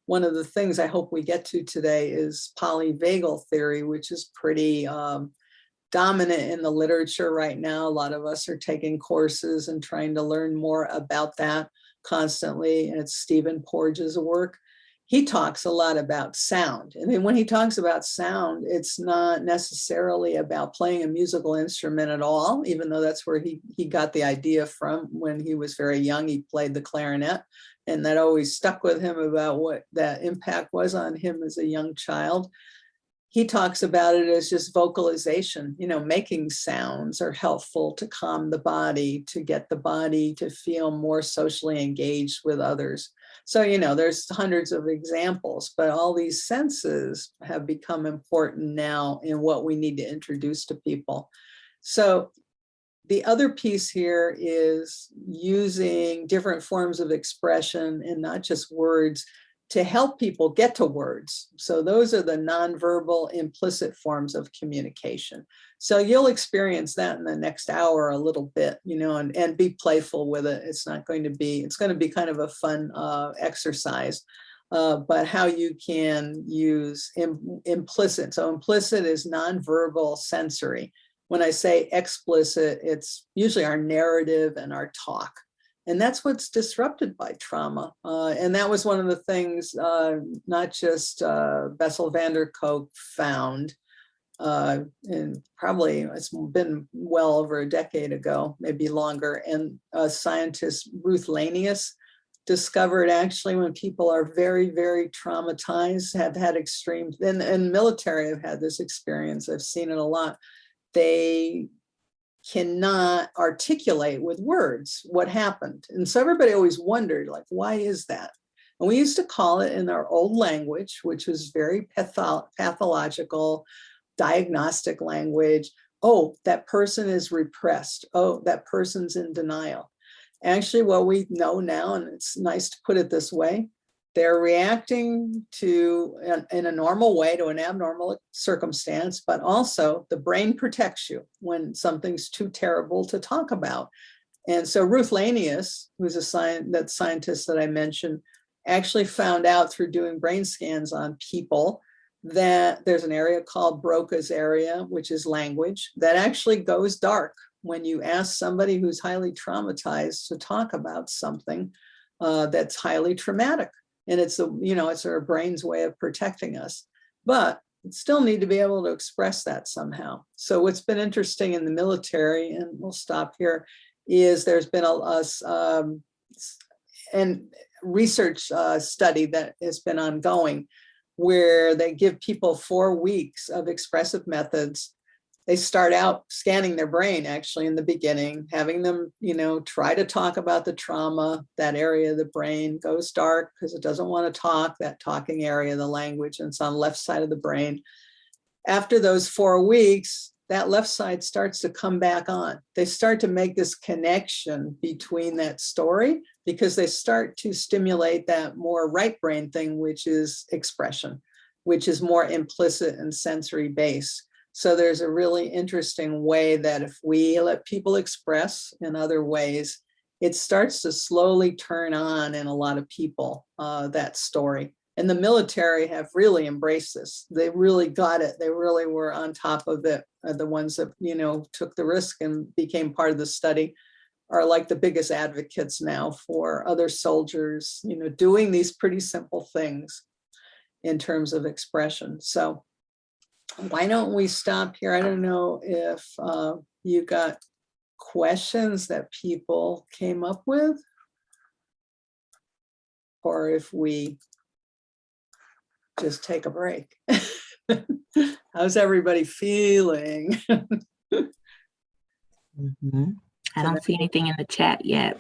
one of the things I hope we get to today is polyvagal theory, which is pretty dominant in the literature right now. A lot of us are taking courses and trying to learn more about that constantly. And it's Stephen Porges' work. He talks a lot about sound. And then when he talks about sound, it's not necessarily about playing a musical instrument at all, even though that's where he got the idea from. When he was very young, he played the clarinet, and that always stuck with him about what that impact was on him as a young child. He talks about it as just vocalization, making sounds are helpful to calm the body, to get the body to feel more socially engaged with others. So, there's hundreds of examples, but all these senses have become important now in what we need to introduce to people. So the other piece here is using different forms of expression and not just words to help people get to words. So those are the nonverbal implicit forms of communication. So you'll experience that in the next hour a little bit, and be playful with it. It's going to be kind of a fun exercise, but how you can use implicit. So implicit is nonverbal sensory. When I say explicit, it's usually our narrative and our talk. And that's what's disrupted by trauma. And that was one of the things, not just Bessel van der Kolk found, and probably it's been well over a decade ago, maybe longer. And scientist Ruth Lanius discovered actually when people are very, very traumatized, have had extreme, and military have had this experience, I've seen it a lot, they cannot articulate with words what happened. And so everybody always wondered, like, why is that? And we used to call it in our old language, which was very pathological, diagnostic language. Oh, that person is repressed. Oh, that person's in denial. Actually, what we know now, and it's nice to put it this way, they're reacting to, in a normal way, to an abnormal circumstance, but also the brain protects you when something's too terrible to talk about. And so Ruth Lanius, who's that scientist that I mentioned, actually found out through doing brain scans on people that there's an area called Broca's area, which is language, that actually goes dark when you ask somebody who's highly traumatized to talk about something that's highly traumatic. And it's our brain's way of protecting us, but still need to be able to express that somehow. So what's been interesting in the military, and we'll stop here, is there's been a research study that has been ongoing, where they give people 4 weeks of expressive methods. They start out scanning their brain actually in the beginning, having them, try to talk about the trauma. That area of the brain goes dark because it doesn't want to talk, that talking area, the language, and it's on the left side of the brain. After those 4 weeks, that left side starts to come back on. They start to make this connection between that story because they start to stimulate that more right brain thing, which is expression, which is more implicit and sensory based. So there's a really interesting way that if we let people express in other ways, it starts to slowly turn on in a lot of people, that story. And the military have really embraced this. They really got it. They really were on top of it. The ones that, took the risk and became part of the study are like the biggest advocates now for other soldiers, doing these pretty simple things in terms of expression. So why don't we stop here? I don't know if you got questions that people came up with, or if we just take a break. How's everybody feeling? I don't see anything in the chat yet.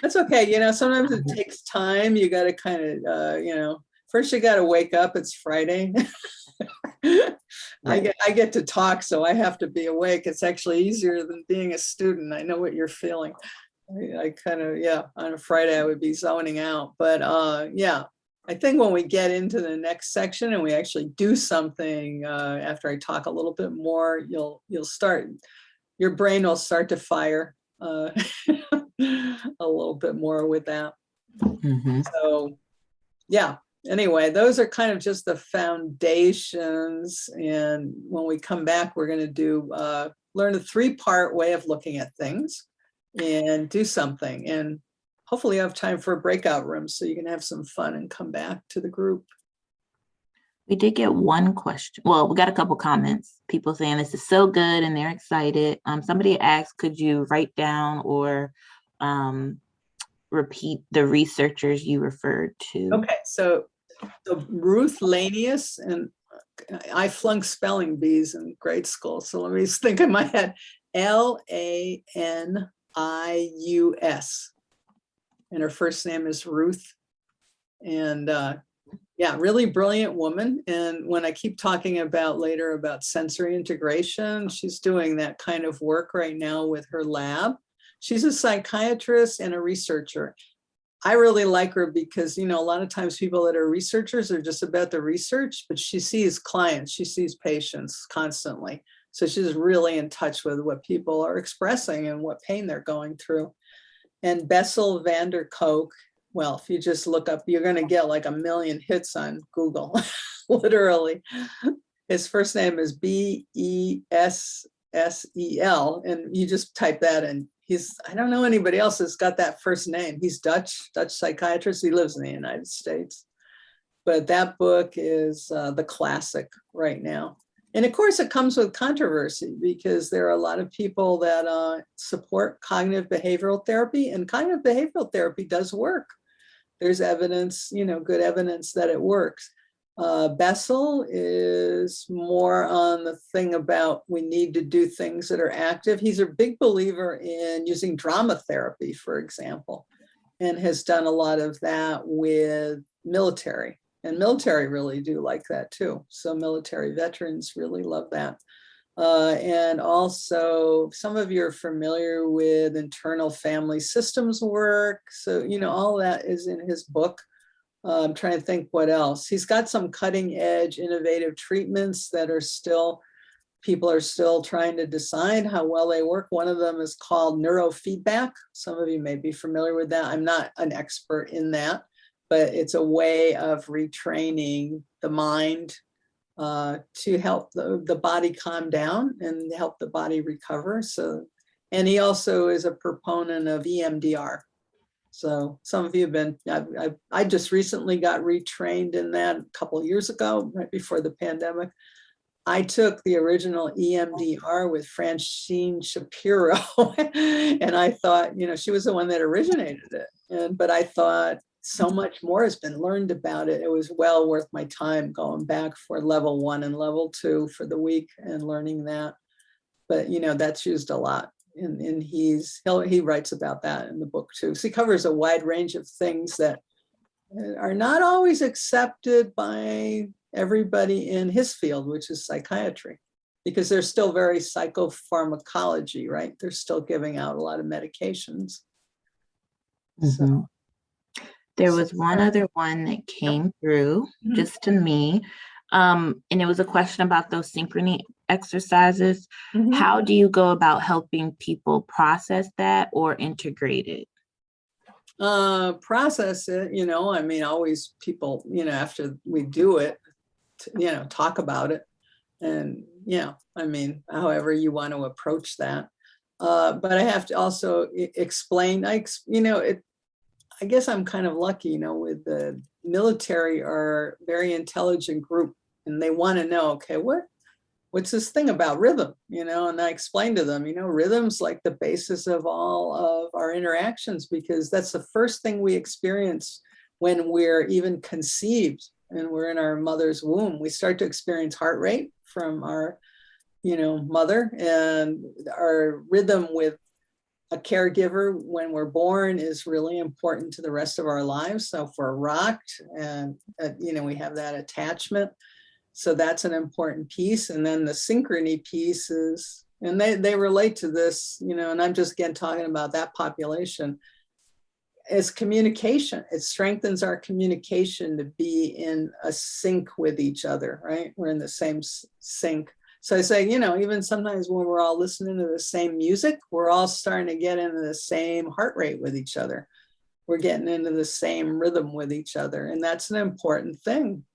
That's okay. Sometimes it takes time. You got to kind of, first you got to wake up. It's Friday. I get to talk, so I have to be awake. It's actually easier than being a student. I know what you're feeling. I kind of, on a Friday I would be zoning out. But I think when we get into the next section and we actually do something, after I talk a little bit more, you'll start, your brain will start to fire a little bit more with that. So anyway, those are kind of just the foundations. And when we come back, we're going to do learn a 3-part way of looking at things and do something. And hopefully you have time for a breakout room so you can have some fun and come back to the group. We did get one question. Well, we got a couple comments. People saying this is so good and they're excited. Somebody asked, could you write down or repeat the researchers you referred to? Okay, so Ruth Lanius, and I flunked spelling bees in grade school, so let me just think in my head. Lanius, and her first name is Ruth. And really brilliant woman. And when I keep talking about later about sensory integration, she's doing that kind of work right now with her lab. She's a psychiatrist and a researcher. I really like her because, a lot of times people that are researchers are just about the research, but she sees clients, she sees patients constantly. So she's really in touch with what people are expressing and what pain they're going through. And Bessel van der Kolk, well, if you just look up, you're going to get like 1 million hits on Google, literally. His first name is Bessel, and you just type that in. I don't know anybody else that's got that first name. He's Dutch psychiatrist. He lives in the United States. But that book is the classic right now. And of course, it comes with controversy because there are a lot of people that support cognitive behavioral therapy, and cognitive behavioral therapy does work. There's evidence, good evidence that it works. Bessel is more on the thing about we need to do things that are active. He's a big believer in using drama therapy, for example, and has done a lot of that with military. And military really do like that too. So military veterans really love that. And also, some of you are familiar with internal family systems work. So, all that is in his book. I'm trying to think what else. He's got some cutting edge innovative treatments that are still, people are still trying to decide how well they work. One of them is called neurofeedback. Some of you may be familiar with that. I'm not an expert in that, but it's a way of retraining the mind to help the body calm down and help the body recover. So, and he also is a proponent of EMDR. So some of you have been, I just recently got retrained in that a couple of years ago, right before the pandemic. I took the original EMDR with Francine Shapiro, and I thought, she was the one that originated it. But I thought, so much more has been learned about it. It was well worth my time going back for level 1 and level 2 for the week and learning that. But, you know, that's used a lot. And he writes about that in the book too. So he covers a wide range of things that are not always accepted by everybody in his field, which is psychiatry, because they're still very psychopharmacology, right? They're still giving out a lot of medications. So, there was one other one that came through just to me. And it was a question about those synchrony exercises. How do you go about helping people process that or integrate it? Process it, you know, I mean, always people, you know, after we do it, you know, talk about it. And, you know, I mean, however you want to approach that. But I have to also explain, you know, I guess I'm kind of lucky, you know, with the military are a very intelligent group and they want to know, okay, what's this thing about rhythm, you know? And I explained to them, you know, rhythm's like the basis of all of our interactions, because that's the first thing we experience when we're even conceived and we're in our mother's womb. We start to experience heart rate from our, you know, mother, and our rhythm with a caregiver when we're born is really important to the rest of our lives. So if we're rocked and, you know, we have that attachment. So that's an important piece. And then the synchrony piece is, and they relate to this, you know, and I'm just again talking about that population, is communication. It strengthens our communication to be in a sync with each other, right? We're in the same sync. So I say, you know, even sometimes when we're all listening to the same music, we're all starting to get into the same heart rate with each other. We're getting into the same rhythm with each other. And that's an important thing.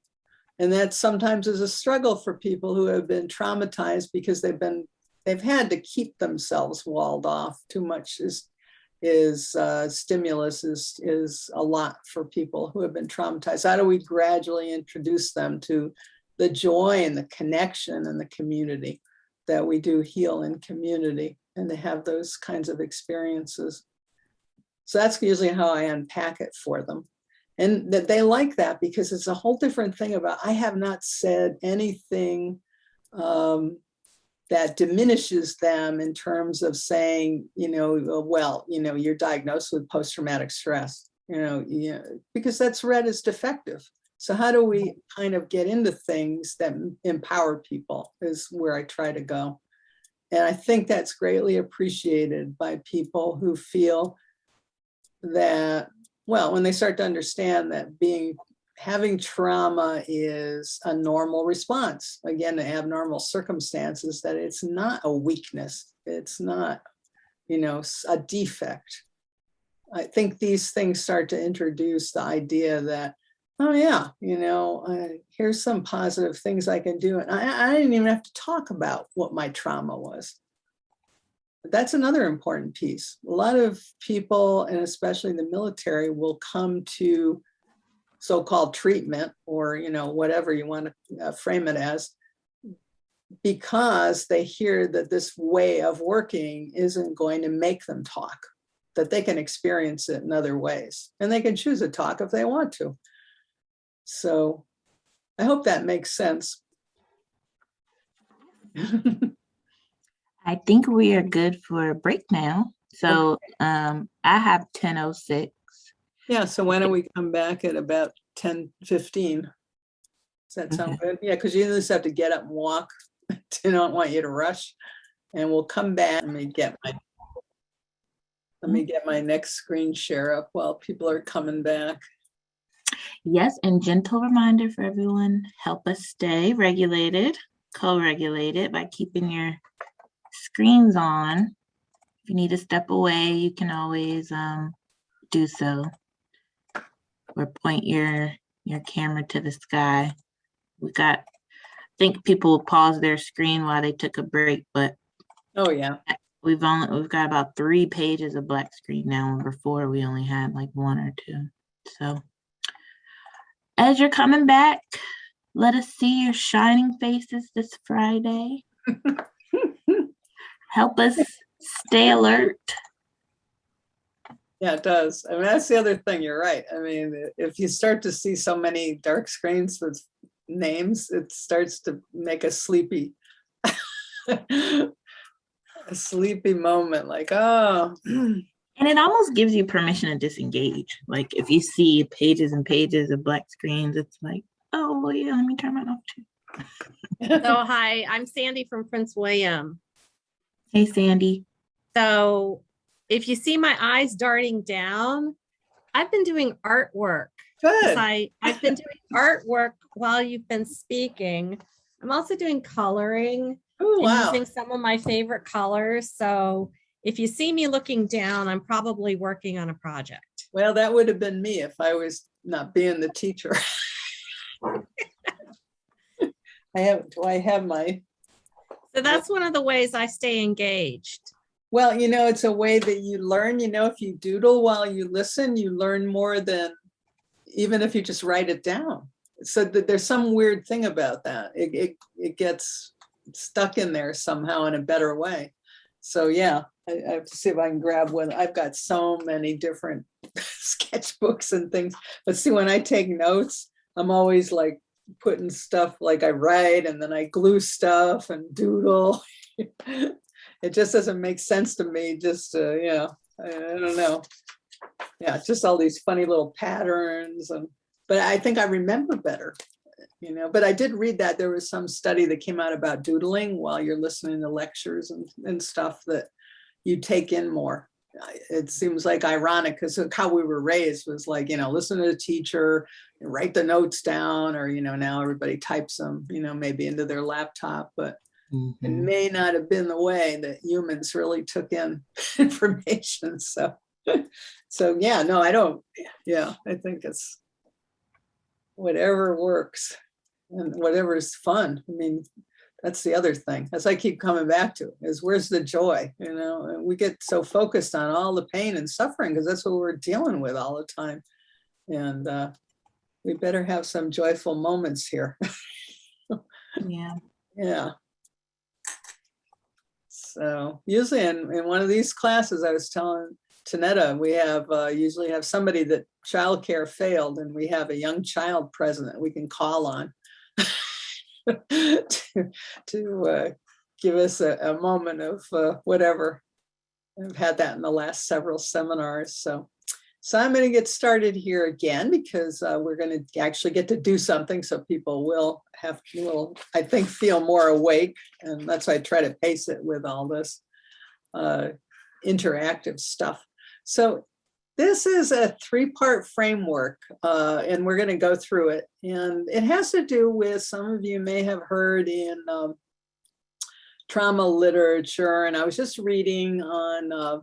And that sometimes is a struggle for people who have been traumatized because they've had to keep themselves walled off. Too much stimulus is a lot for people who have been traumatized. How do we gradually introduce them to the joy and the connection and the community that we do heal in community, and to have those kinds of experiences? So that's usually how I unpack it for them. And that they like that because it's a whole different thing about, I have not said anything that diminishes them in terms of saying, you know, well, you know, you're diagnosed with post-traumatic stress, you know, because that's read as defective. So how do we kind of get into things that empower people is where I try to go. And I think that's greatly appreciated by people who feel that, well, when they start to understand that having trauma is a normal response, again, to abnormal circumstances, that it's not a weakness. It's not, you know, a defect. I think these things start to introduce the idea that, oh yeah, you know, here's some positive things I can do. And I didn't even have to talk about what my trauma was. But that's another important piece. A lot of people, and especially the military, will come to so-called treatment, or, you know, whatever you want to frame it as, because they hear that this way of working isn't going to make them talk, that they can experience it in other ways, and they can choose to talk if they want to. So I hope that makes sense. I think we are good for a break now. So I have 10:06. Yeah, so why don't we come back at about 10:15? Does that sound good? Yeah, because you just have to get up and walk. I don't want you to rush. And we'll come back. Let me get my next screen share up while people are coming back. Yes, and gentle reminder for everyone, help us stay regulated, co-regulated by keeping your screens on. If you need to step away, you can always do so, or point your camera to the sky. I think people pause their screen while they took a break, but oh yeah, we've got about 3 pages of black screen now, and before we only had like 1 or 2. So as you're coming back, let us see your shining faces this Friday. Help us stay alert. Yeah, it does. I mean, that's the other thing. You're right. I mean, if you start to see so many dark screens with names, it starts to make a sleepy, a sleepy moment. Like, oh. And it almost gives you permission to disengage. Like if you see pages and pages of black screens, it's like, oh, well, yeah, let me turn mine off too. So, hi, I'm Sandy from Prince William. Hey, Sandy. So if you see my eyes darting down, I've been doing artwork. Good. I've been doing artwork while you've been speaking. I'm also doing coloring Oh, and wow. using some of my favorite colors. So if you see me looking down, I'm probably working on a project. Well, that would have been me if I was not being the teacher. I have my. So that's one of the ways I stay engaged. Well, you know, it's a way that you learn. You know, if you doodle while you listen, you learn more than even if you just write it down. So there's some weird thing about that. It gets stuck in there somehow in a better way. So yeah, I have to see if I can grab one. I've got so many different sketchbooks and things. But see, when I take notes, I'm always like putting stuff, like I write and then I glue stuff and doodle. It just doesn't make sense to me. Just, I don't know. Yeah, just all these funny little patterns. But I think I remember better, you know. But I did read that there was some study that came out about doodling while you're listening to lectures and stuff, that you take in more. It seems like ironic because how we were raised was like, you know, listen to the teacher, write the notes down, or, you know, now everybody types them, you know, maybe into their laptop. But it may not have been the way that humans really took in information. So yeah, no, I don't. Yeah, I think it's whatever works and whatever is fun. I mean, that's the other thing, as I keep coming back to, is where's the joy? You know, and we get so focused on all the pain and suffering because that's what we're dealing with all the time. And we better have some joyful moments here. Yeah. Yeah. So usually in one of these classes, I was telling Tanetta, we have usually have somebody that childcare failed, and we have a young child present that we can call on to give us a moment of whatever. I've had that in the last several seminars. So I'm going to get started here again because we're going to actually get to do something, so people will I think, feel more awake. And that's why I try to pace it with all this interactive stuff. So this is a 3-part framework, and we're going to go through it. And it has to do with, some of you may have heard in trauma literature, and I was just reading on,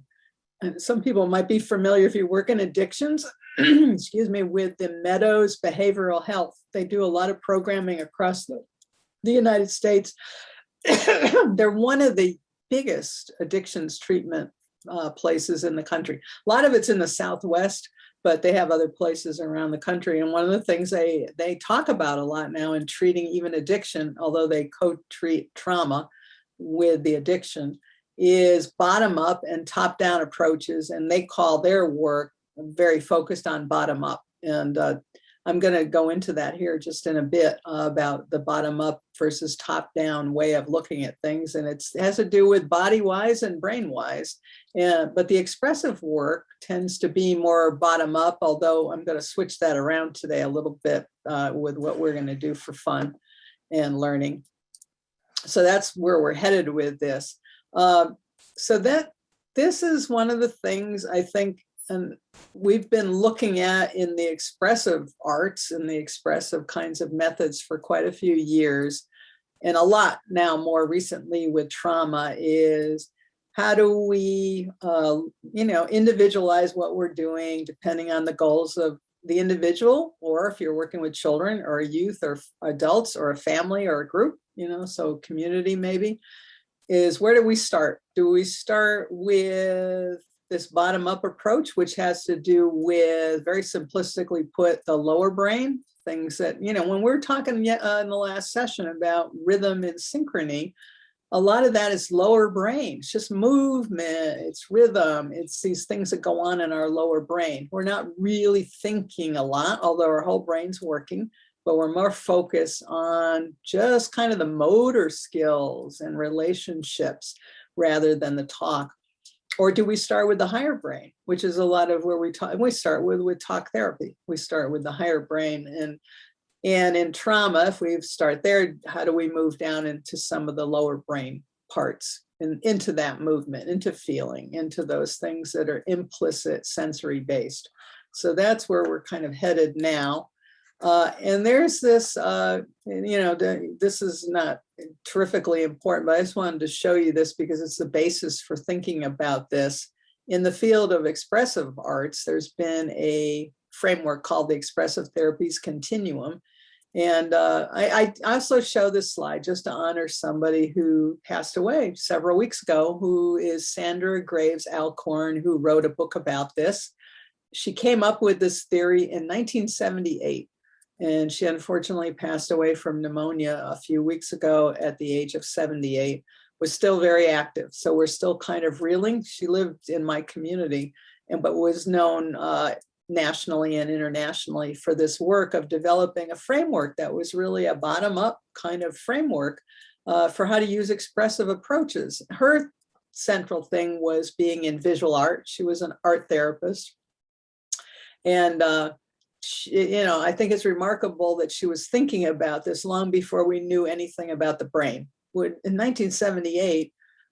and some people might be familiar if you work in addictions, excuse me, with the Meadows Behavioral Health. They do a lot of programming across the United States. They're one of the biggest addictions treatment places in the country. A lot of it's in the Southwest, but they have other places around the country. And one of the things they talk about a lot now in treating even addiction, although they co-treat trauma with the addiction, is bottom up and top down approaches. And they call their work very focused on bottom up. And I'm going to go into that here just in a bit about the bottom up versus top down way of looking at things. And it has to do with body wise and brain wise. But the expressive work tends to be more bottom up, although I'm going to switch that around today a little bit with what we're going to do for fun and learning. So that's where we're headed with this. So this is one of the things I think, and we've been looking at in the expressive arts and the expressive kinds of methods for quite a few years. And a lot now more recently with trauma is, how do we, individualize what we're doing depending on the goals of the individual, or if you're working with children or youth or adults or a family or a group, so community maybe, is where do we start? Do we start with this bottom-up approach, which has to do with, very simplistically put, the lower brain, things that, when we're talking in the last session about rhythm and synchrony, a lot of that is lower brain. It's just movement, it's rhythm, it's these things that go on in our lower brain. We're not really thinking a lot, although our whole brain's working, but we're more focused on just kind of the motor skills and relationships rather than the talk. Or do we start with the higher brain, which is a lot of where we talk, and we start with talk therapy. We start with the higher brain. And in trauma, if we start there, how do we move down into some of the lower brain parts and into that movement, into feeling, into those things that are implicit sensory based. So that's where we're kind of headed now. And there's this, this is not terrifically important, but I just wanted to show you this because it's the basis for thinking about this. In the field of expressive arts, there's been a framework called the Expressive Therapies Continuum. And I also show this slide just to honor somebody who passed away several weeks ago, who is Sandra Graves Alcorn, who wrote a book about this. She came up with this theory in 1978. And she unfortunately passed away from pneumonia a few weeks ago at the age of 78, was still very active. So we're still kind of reeling. She lived in my community, but was known nationally and internationally for this work of developing a framework that was really a bottom-up kind of framework for how to use expressive approaches. Her central thing was being in visual art. She was an art therapist. And I think it's remarkable that she was thinking about this long before we knew anything about the brain. In 1978,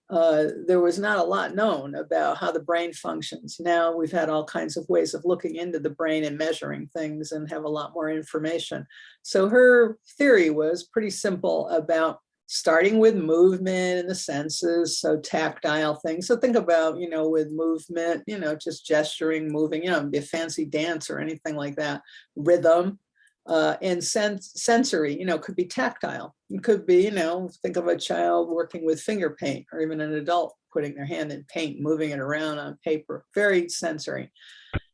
there was not a lot known about how the brain functions. Now we've had all kinds of ways of looking into the brain and measuring things and have a lot more information. So her theory was pretty simple about starting with movement and the senses, so tactile things. So think about, with movement, just gesturing, moving, be a fancy dance or anything like that. Rhythm and sensory, could be tactile. It could be, think of a child working with finger paint, or even an adult putting their hand in paint, moving it around on paper. Very sensory.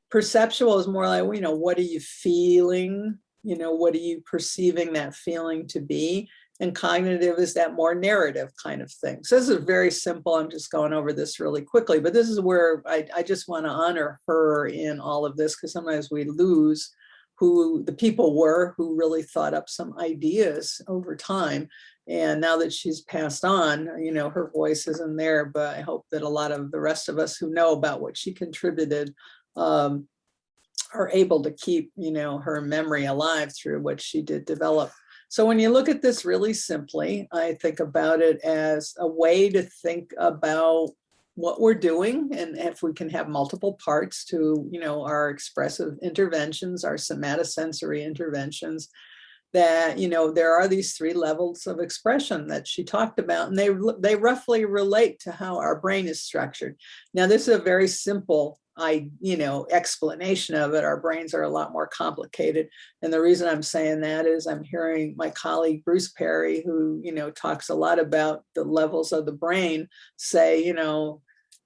Perceptual is more like, what are you feeling? What are you perceiving that feeling to be? And cognitive is that more narrative kind of thing. So this is very simple. I'm just going over this really quickly, but this is where I just want to honor her in all of this, because sometimes we lose who the people were who really thought up some ideas over time. And now that she's passed on, her voice isn't there, but I hope that a lot of the rest of us who know about what she contributed are able to keep, her memory alive through what she did develop. So when you look at this really simply, I think about it as a way to think about what we're doing, and if we can have multiple parts to, our expressive interventions, our somatosensory interventions, that, there are these 3 levels of expression that she talked about, and they roughly relate to how our brain is structured. Now, this is a very simple explanation of it. Our brains are a lot more complicated. And the reason I'm saying that is I'm hearing my colleague, Bruce Perry, who, talks a lot about the levels of the brain, say,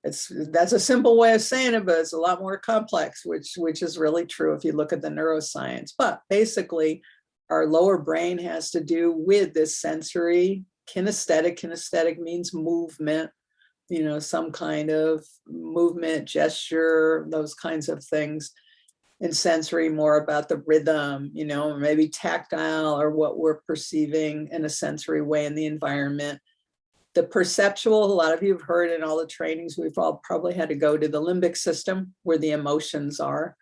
that's a simple way of saying it, but it's a lot more complex, which is really true if you look at the neuroscience. But basically, our lower brain has to do with this sensory kinesthetic. Kinesthetic means movement, some kind of movement, gesture, those kinds of things. And sensory, more about the rhythm, maybe tactile, or what we're perceiving in a sensory way in the environment. The perceptual, a lot of you have heard in all the trainings, we've all probably had to go to the limbic system where the emotions are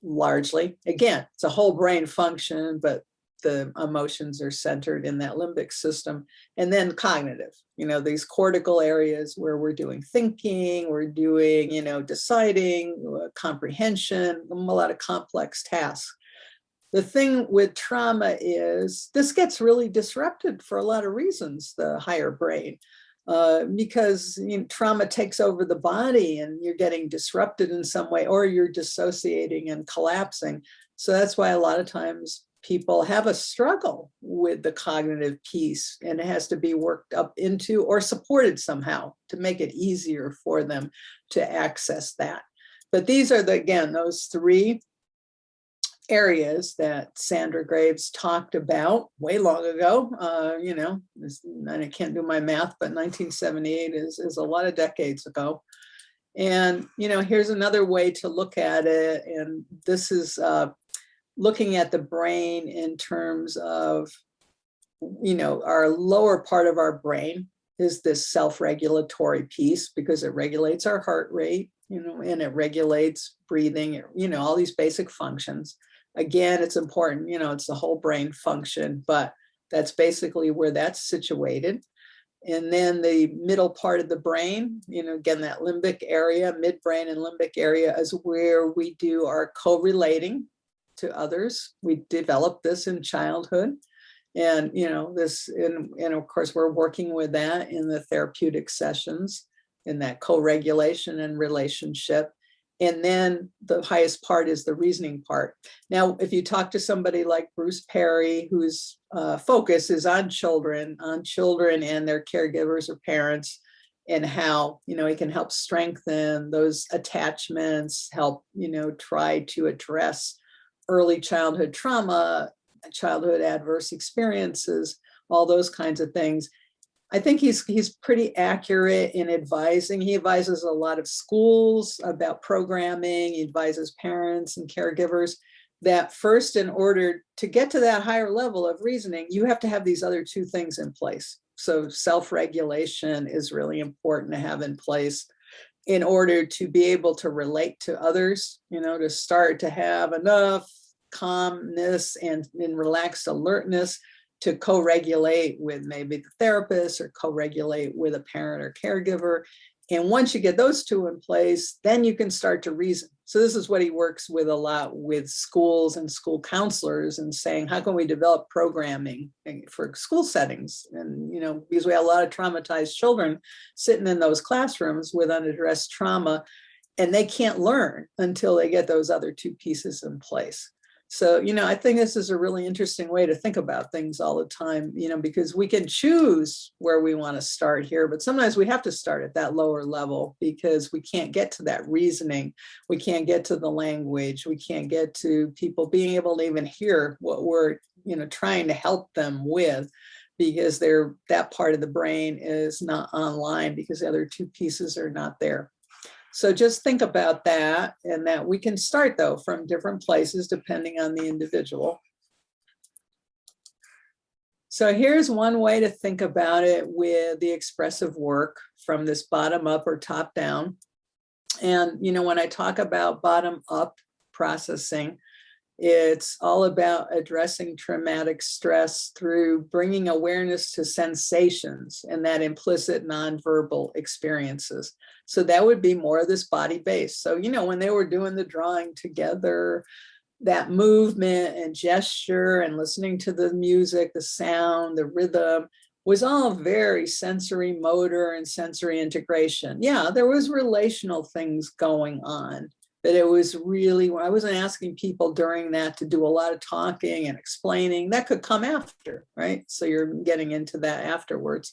largely. Again, it's a whole brain function, but the emotions are centered in that limbic system. And then cognitive, these cortical areas where we're doing thinking, we're doing, deciding, comprehension, a lot of complex tasks. The thing with trauma is this gets really disrupted for a lot of reasons, the higher brain, because trauma takes over the body and you're getting disrupted in some way, or you're dissociating and collapsing. So that's why a lot of times people have a struggle with the cognitive piece, and it has to be worked up into or supported somehow to make it easier for them to access that. But these are, again, those 3 areas that Sandra Graves talked about way long ago. I can't do my math, but 1978 is a lot of decades ago. And, here's another way to look at it. And this is looking at the brain in terms of, our lower part of our brain is this self-regulatory piece, because it regulates our heart rate, and it regulates breathing, all these basic functions. Again, it's important, it's the whole brain function, but that's basically where that's situated. And then the middle part of the brain, again, that limbic area, midbrain and limbic area, is where we do our co-relating to others. We develop this in childhood. And, and of course, we're working with that in the therapeutic sessions, in that co-regulation and relationship. And then the highest part is the reasoning part. Now, if you talk to somebody like Bruce Perry, whose focus is on children and their caregivers or parents, and how, he can help strengthen those attachments, help, try to address early childhood trauma, childhood adverse experiences, all those kinds of things. I think he's pretty accurate in advising. He advises a lot of schools about programming. He advises parents and caregivers that first, in order to get to that higher level of reasoning, you have to have these other two things in place. So self-regulation is really important to have in place in order to be able to relate to others, to start to have enough calmness and relaxed alertness to co-regulate with maybe the therapist, or co-regulate with a parent or caregiver. And once you get those two in place, then you can start to reason. So this is what he works with a lot with schools and school counselors, and saying, how can we develop programming for school settings? And, because we have a lot of traumatized children sitting in those classrooms with unaddressed trauma, and they can't learn until they get those other two pieces in place. So, I think this is a really interesting way to think about things all the time, because we can choose where we want to start here, but sometimes we have to start at that lower level, because we can't get to that reasoning. We can't get to the language. We can't get to people being able to even hear what we're, trying to help them with, because that part of the brain is not online, because the other two pieces are not there. So just think about that, and that we can start, though, from different places depending on the individual. So here's one way to think about it with the expressive work, from this bottom up or top down. And, when I talk about bottom up processing, it's all about addressing traumatic stress through bringing awareness to sensations and that implicit nonverbal experiences. So that would be more of this body base. So, when they were doing the drawing together, that movement and gesture and listening to the music, the sound, the rhythm was all very sensory motor and sensory integration. Yeah, there was relational things going on. But it was really, I wasn't asking people during that to do a lot of talking and explaining. That could come after, right? So you're getting into that afterwards.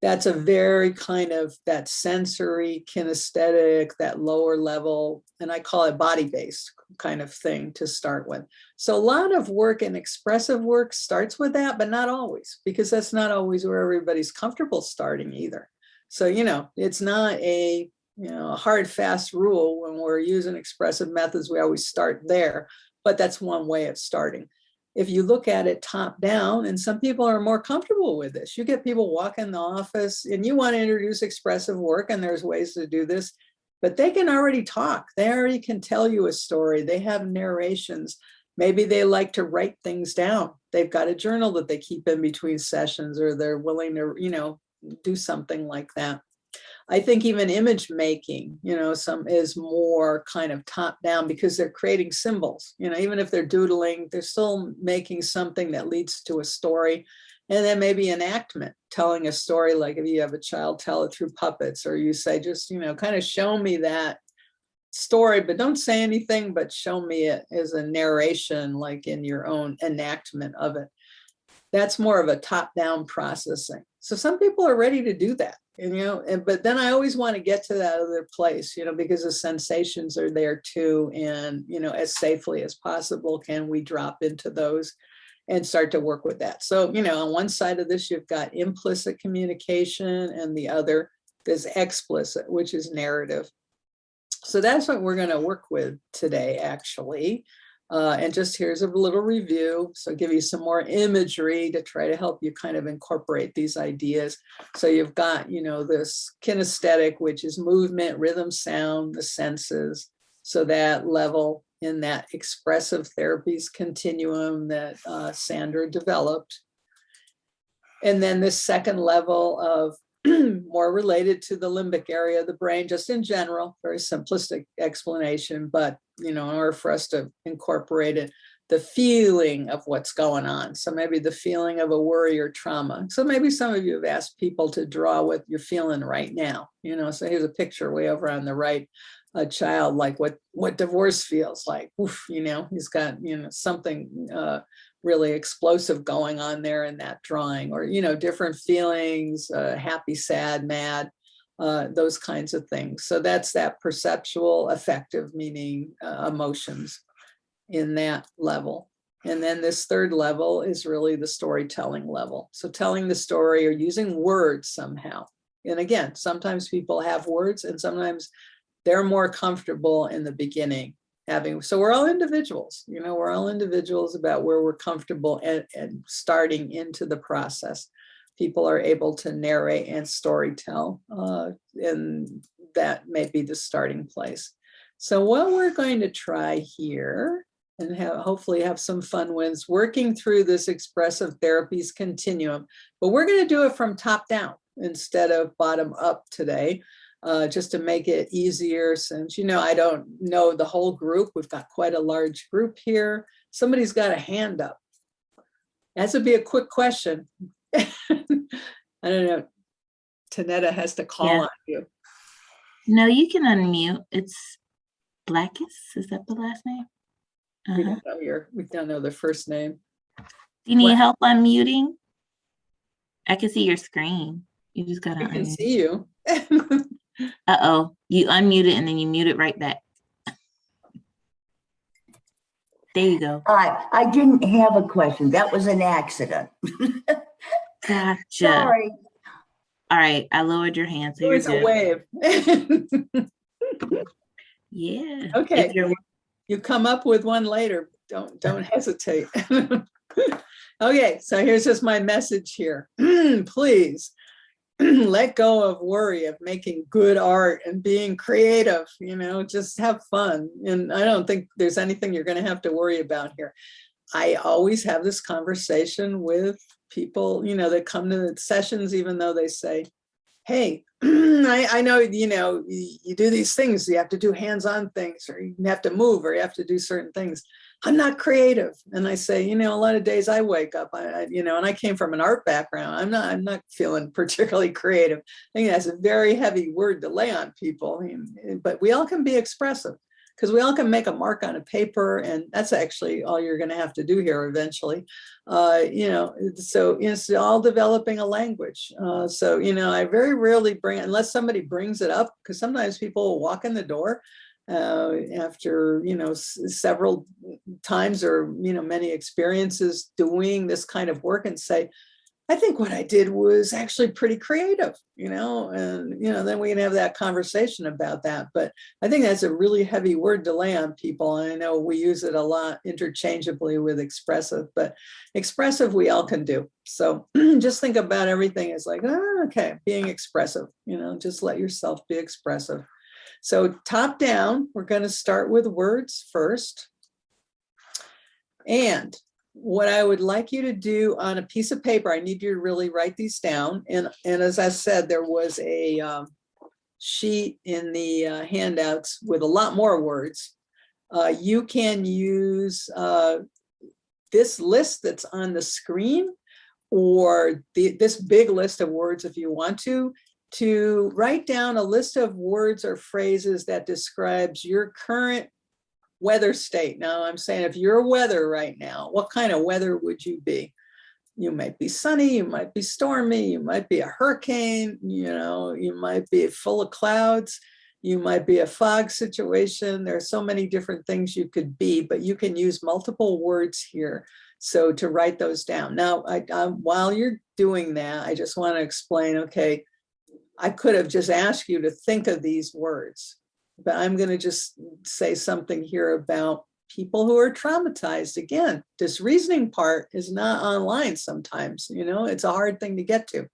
That's a very kind of that sensory, kinesthetic, that lower level, and I call it body-based kind of thing to start with. So a lot of work and expressive work starts with that, but not always, because that's not always where everybody's comfortable starting either. So, it's not a hard, fast rule. When we're using expressive methods, we always start there, but that's one way of starting. If you look at it top down, and some people are more comfortable with this, you get people walk in the office and you want to introduce expressive work, and there's ways to do this, but they can already talk. They already can tell you a story. They have narrations. Maybe they like to write things down. They've got a journal that they keep in between sessions, or they're willing to, do something like that. I think even image making, some is more kind of top down, because they're creating symbols, even if they're doodling, they're still making something that leads to a story. And then maybe enactment, telling a story, like if you have a child, tell it through puppets, or you say, just, kind of show me that story, but don't say anything, but show me it as a narration, like in your own enactment of it. That's more of a top-down processing. So some people are ready to do that, but then I always want to get to that other place, because the sensations are there too. And, as safely as possible, can we drop into those and start to work with that? So, on one side of this, you've got implicit communication, and the other is explicit, which is narrative. So that's what we're going to work with today, actually. And just here's a little review. So give you some more imagery to try to help you kind of incorporate these ideas. So you've got, this kinesthetic, which is movement, rhythm, sound, the senses. So that level in that expressive therapies continuum that Sandra developed. And then this second level of more related to the limbic area of the brain, just in general, very simplistic explanation, but in order for us to incorporate it, the feeling of what's going on. So maybe the feeling of a worry or trauma. So maybe some of you have asked people to draw what you're feeling right now. So here's a picture way over on the right, a child, like what divorce feels like. Oof, he's got, something really explosive going on there in that drawing, or, different feelings, happy, sad, mad, those kinds of things. So that's that perceptual, affective, meaning emotions in that level. And then this third level is really the storytelling level. So telling the story or using words somehow. And again, sometimes people have words and sometimes they're more comfortable in the beginning so we're all individuals, we're all individuals about where we're comfortable and starting into the process. People are able to narrate and storytell, and that may be the starting place. So what we're going to try here and hopefully have some fun with working through this expressive therapies continuum, but we're going to do it from top down instead of bottom up today. Just to make it easier, since, I don't know the whole group. We've got quite a large group here. Somebody's got a hand up. That would be a quick question. I don't know. Tanetta has to call on you. No, you can unmute. It's Blackus. Is that the last name? We don't know the first name. Do you need help unmuting? I can see your screen. You just gotta I can see you. Uh-oh, you unmute it and then you mute it right back. There you go. I didn't have a question. That was an accident. Gotcha. Sorry. All right, I lowered your hand, so It's a wave. Yeah. Okay. You come up with one later. Don't hesitate. Okay, so here's just my message here. Please. Let go of worry of making good art and being creative, just have fun. And I don't think there's anything you're going to have to worry about here. I always have this conversation with people, that come to the sessions, even though they say, hey, I know, you do these things, you have to do hands-on things, or you have to move, or you have to do certain things. I'm not creative. And I say, a lot of days I wake up, and I came from an art background. I'm not feeling particularly creative. I think that's a very heavy word to lay on people, but we all can be expressive because we all can make a mark on a paper. And that's actually all you're going to have to do here eventually. So it's all developing a language. So, I very rarely unless somebody brings it up, because sometimes people will walk in the door after, several times or, many experiences doing this kind of work and say, I think what I did was actually pretty creative, and, then we can have that conversation about that. But I think that's a really heavy word to lay on people. And I know we use it a lot interchangeably with expressive, but expressive we all can do. So just think about everything as like, okay, being expressive, just let yourself be expressive. So top down, we're going to start with words first. And what I would like you to do on a piece of paper, I need you to really write these down. And as I said, there was a sheet in the handouts with a lot more words. You can use this list that's on the screen, or this big list of words if you want to write down a list of words or phrases that describes your current weather state. Now I'm saying if you're weather right now, what kind of weather would you be? You might be sunny, you might be stormy, you might be a hurricane, you might be full of clouds, you might be a fog situation. There are so many different things you could be, but you can use multiple words here. So to write those down. Now, while you're doing that, I just want to explain, okay, I could have just asked you to think of these words, but I'm going to just say something here about people who are traumatized. Again, this reasoning part is not online sometimes, it's a hard thing to get to.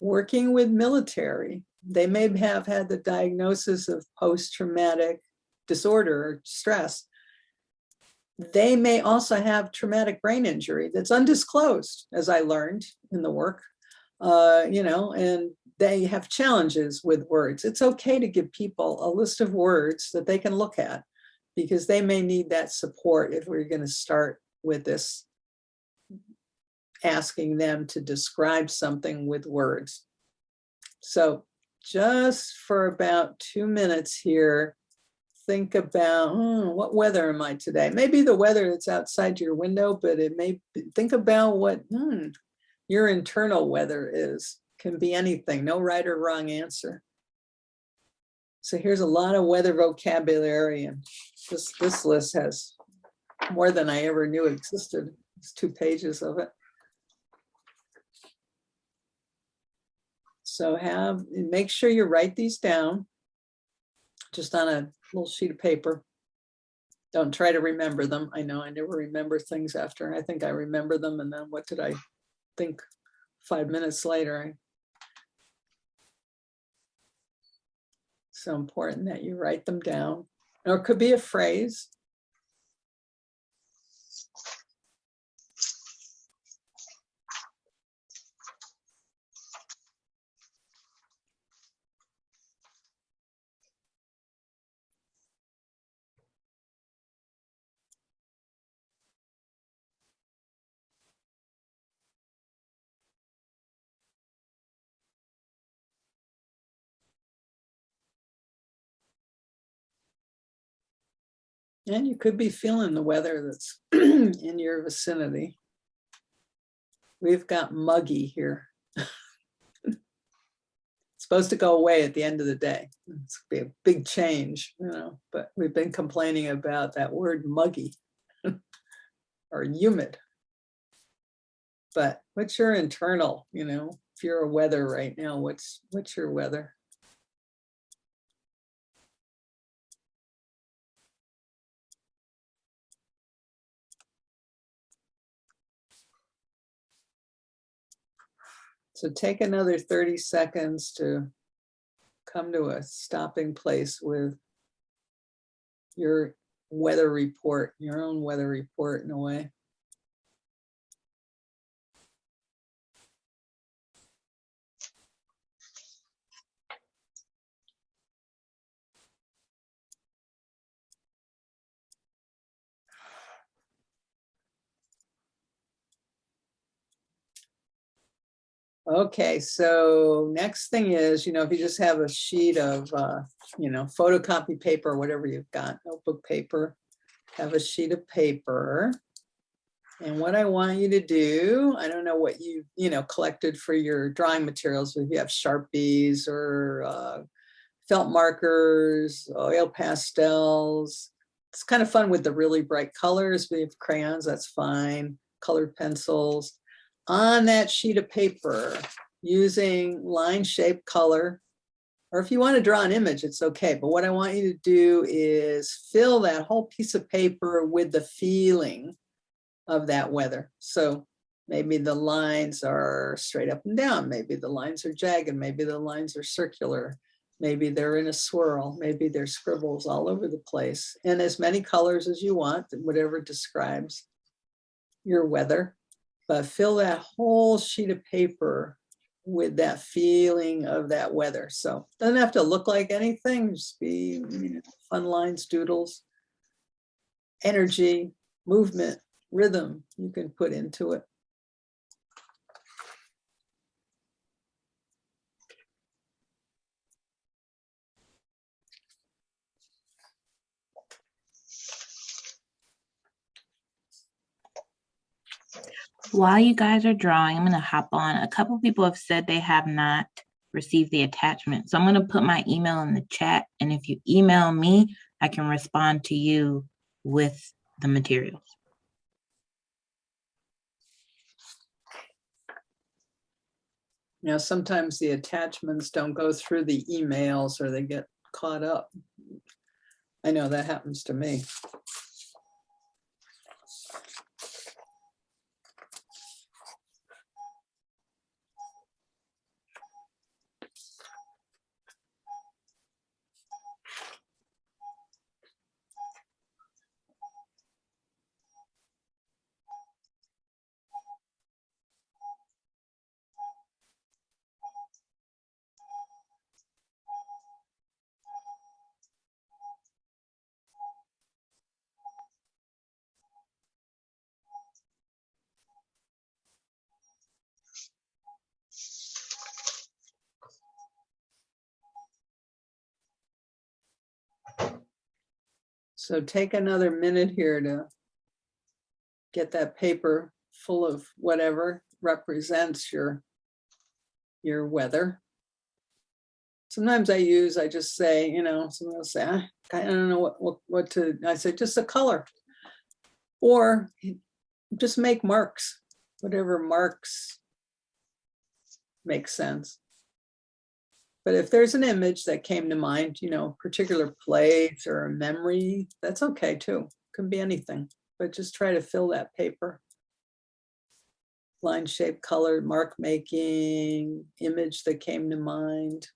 Working with military, they may have had the diagnosis of post-traumatic disorder or stress. They may also have traumatic brain injury that's undisclosed, as I learned in the work, and they have challenges with words. It's okay to give people a list of words that they can look at, because they may need that support if we're going to start with this, asking them to describe something with words. So just for about 2 minutes here, think about what weather am I today? Maybe the weather that's outside your window, but it may think about what your internal weather is. Can be anything, no right or wrong answer. So here's a lot of weather vocabulary, and this list has more than I ever knew existed. It's 2 pages of it. So make sure you write these down just on a little sheet of paper. Don't try to remember them. I know I never remember things after. I think I remember them, and then what did I think 5 minutes later? So important that you write them down. Or it could be a phrase. And you could be feeling the weather that's in your vicinity. We've got muggy here. It's supposed to go away at the end of the day. It's gonna be a big change, but we've been complaining about that word muggy or humid. But what's your internal, if you're a weather right now, what's your weather? So take another 30 seconds to come to a stopping place with your weather report, your own weather report in a way. Okay, so next thing is, if you just have a sheet of, photocopy paper, whatever you've got, notebook paper, have a sheet of paper. And what I want you to do, I don't know what you, collected for your drawing materials, if you have Sharpies or felt markers, oil pastels. It's kind of fun with the really bright colors. We have crayons, that's fine, colored pencils. On that sheet of paper, using line, shape, color, or if you want to draw an image, it's okay. But what I want you to do is fill that whole piece of paper with the feeling of that weather. So maybe the lines are straight up and down. Maybe the lines are jagged. Maybe the lines are circular. Maybe they're in a swirl. Maybe they're scribbles all over the place. And as many colors as you want, whatever describes your weather. But fill that whole sheet of paper with that feeling of that weather. So it doesn't have to look like anything, just be fun lines, doodles, energy, movement, rhythm you can put into it. While you guys are drawing, I'm going to hop on. A couple people have said they have not received the attachment. So I'm going to put my email in the chat. And if you email me, I can respond to you with the materials. You know, sometimes the attachments don't go through the emails or they get caught up. I know that happens to me. So take another minute here to get that paper full of whatever represents your weather. Sometimes I just say, you know, someone will say, I don't know what to, I say, just a color. Or just make marks, whatever marks make sense. But if there's an image that came to mind, you know, particular place or a memory, that's okay too. Can be anything, but just try to fill that paper. Line shape, color, mark making, image that came to mind.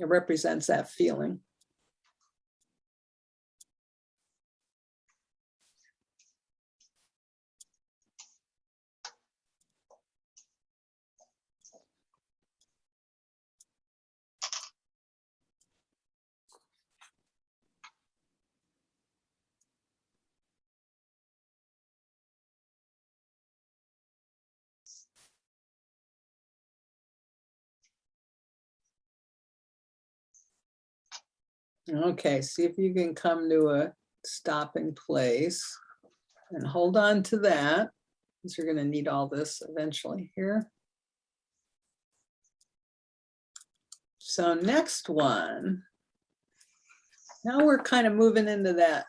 It represents that feeling. Okay, see if you can come to a stopping place and hold on to that, because you're going to need all this eventually here. So next one, now we're kind of moving into that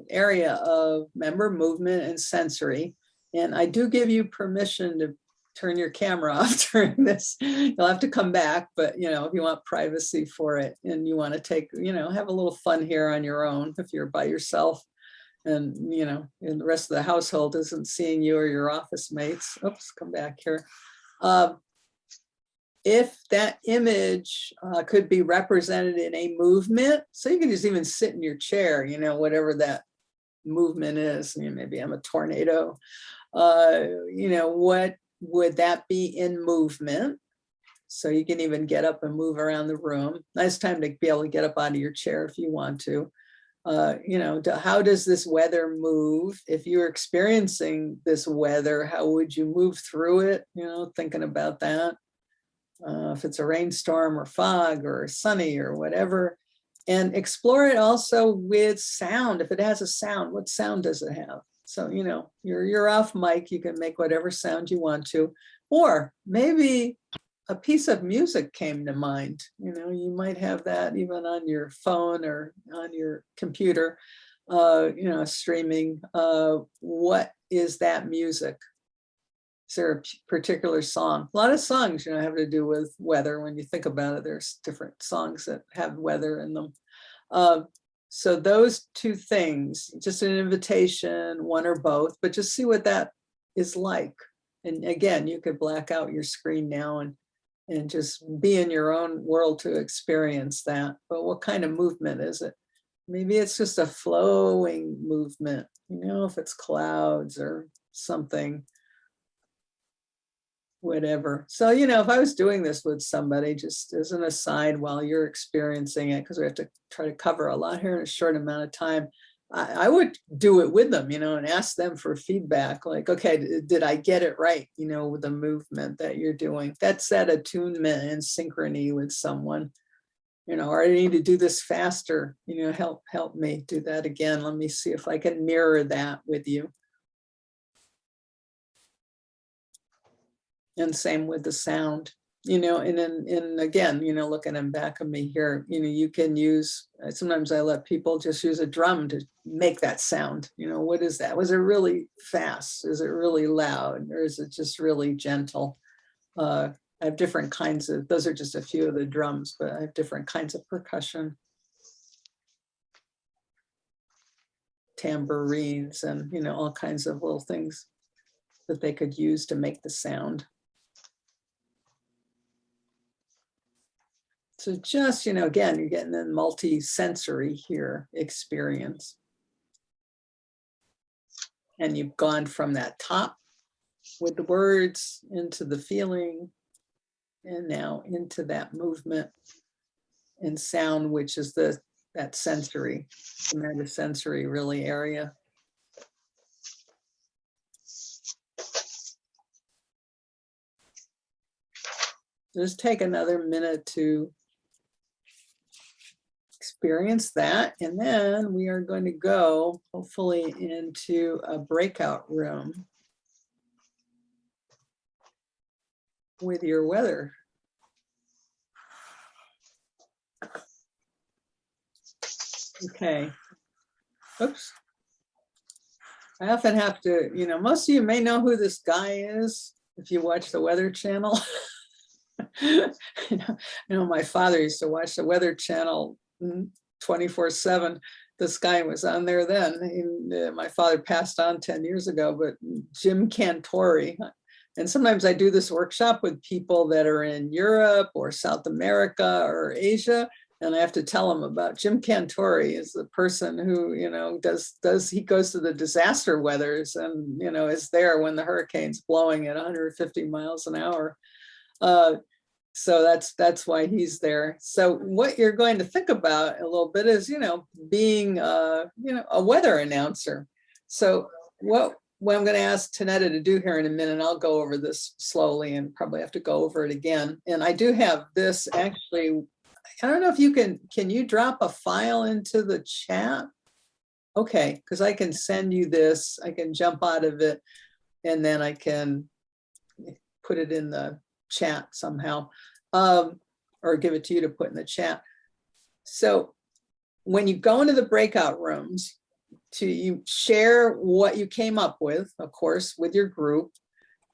area of member movement and sensory. And I do give you permission to turn your camera off during this. You'll have to come back, but you know, if you want privacy for it and you want to take, you know, have a little fun here on your own, if you're by yourself and, you know, and the rest of the household isn't seeing you or your office mates. Oops, come back here. If that image could be represented in a movement, so you can just even sit in your chair, you know, whatever that movement is. You know, maybe I'm a tornado. You know, what would that be in movement? So you can even get up and move around the room. Nice time to be able to get up out of your chair if you want to. You know, how does this weather move? If you're experiencing this weather, how would you move through it? You know, thinking about that. If it's a rainstorm or fog or sunny or whatever. And explore it also with sound. If it has a sound, what sound does it have? So, you know, you're off mic, you can make whatever sound you want to, or maybe a piece of music came to mind. You know, you might have that even on your phone or on your computer, you know, streaming. What is that music? Is there a particular song? A lot of songs, you know, have to do with weather. When you think about it, there's different songs that have weather in them. So those two things, just an invitation, one or both, but just see what that is like. And again, you could black out your screen now and just be in your own world to experience that. But what kind of movement is it? Maybe it's just a flowing movement, you know, if it's clouds or something, whatever. So, you know, if I was doing this with somebody, just as an aside while you're experiencing it, because we have to try to cover a lot here in a short amount of time, I would do it with them, you know, and ask them for feedback. Like, okay, did I get it right? You know, with the movement that you're doing. That's that attunement and synchrony with someone. You know, or I need to do this faster. You know, help me do that again. Let me see if I can mirror that with you. And same with the sound, you know, and then again, you know, looking in back of me here, you know, you can use, sometimes I let people just use a drum to make that sound. You know, what is that? Was it really fast? Is it really loud? Or is it just really gentle? I have different kinds of, those are just a few of the drums, but I have different kinds of percussion. Tambourines and, you know, all kinds of little things that they could use to make the sound. So just, you know, again, you're getting a multi-sensory here experience. And you've gone from that top with the words into the feeling, and now into that movement and sound, which is that sensory, the metasensory really area. Just take another minute to experience that. And then we are going to go hopefully into a breakout room with your weather. Okay. Oops. I often have to, you know, most of you may know who this guy is if you watch the Weather Channel. You know, my father used to watch the Weather Channel 24/7. This guy was on there then. My father passed on 10 years ago, but Jim Cantori. And sometimes I do this workshop with people that are in Europe or South America or Asia, and I have to tell them about Jim Cantori is the person who, you know, he goes to the disaster weathers and, you know, is there when the hurricane's blowing at 150 miles an hour. So that's why he's there. So what you're going to think about a little bit is, you know, being, you know, a weather announcer. So what I'm going to ask Tanetta to do here in a minute, I'll go over this slowly and probably have to go over it again. And I do have this actually, I don't know if you can you drop a file into the chat? Okay, because I can send you this, I can jump out of it and then I can put it in the chat somehow, or give it to you to put in the chat. So when you go into the breakout rooms, you share what you came up with, of course, with your group.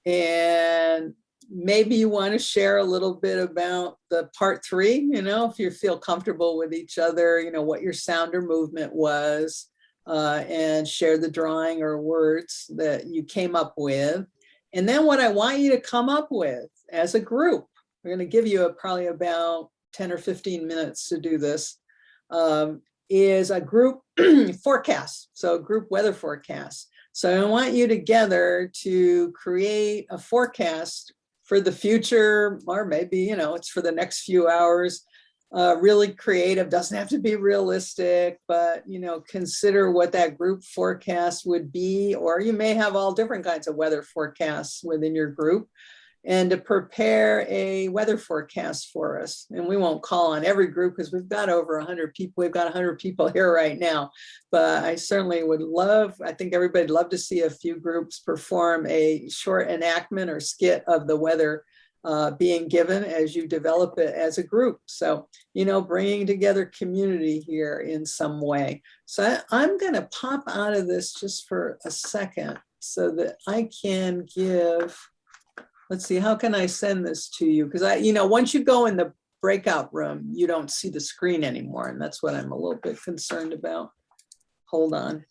And maybe you want to share a little bit about the part 3, you know, if you feel comfortable with each other, you know, what your sound or movement was, and share the drawing or words that you came up with. And then what I want you to come up with as a group, we're going to give you probably about 10 or 15 minutes to do this, is a group forecast. So a group weather forecast. So I want you together to create a forecast for the future, or maybe, you know, it's for the next few hours. Really creative, doesn't have to be realistic, but, you know, consider what that group forecast would be, or you may have all different kinds of weather forecasts within your group, and to prepare a weather forecast for us. And we won't call on every group because we've got over 100 people. We've got 100 people here right now, but I certainly would love, I think everybody'd love to see a few groups perform a short enactment or skit of the weather being given as you develop it as a group. So, you know, bringing together community here in some way. So I'm going to pop out of this just for a second so that I can give, let's see, how can I send this to you? Because you know, once you go in the breakout room, you don't see the screen anymore. And that's what I'm a little bit concerned about. Hold on.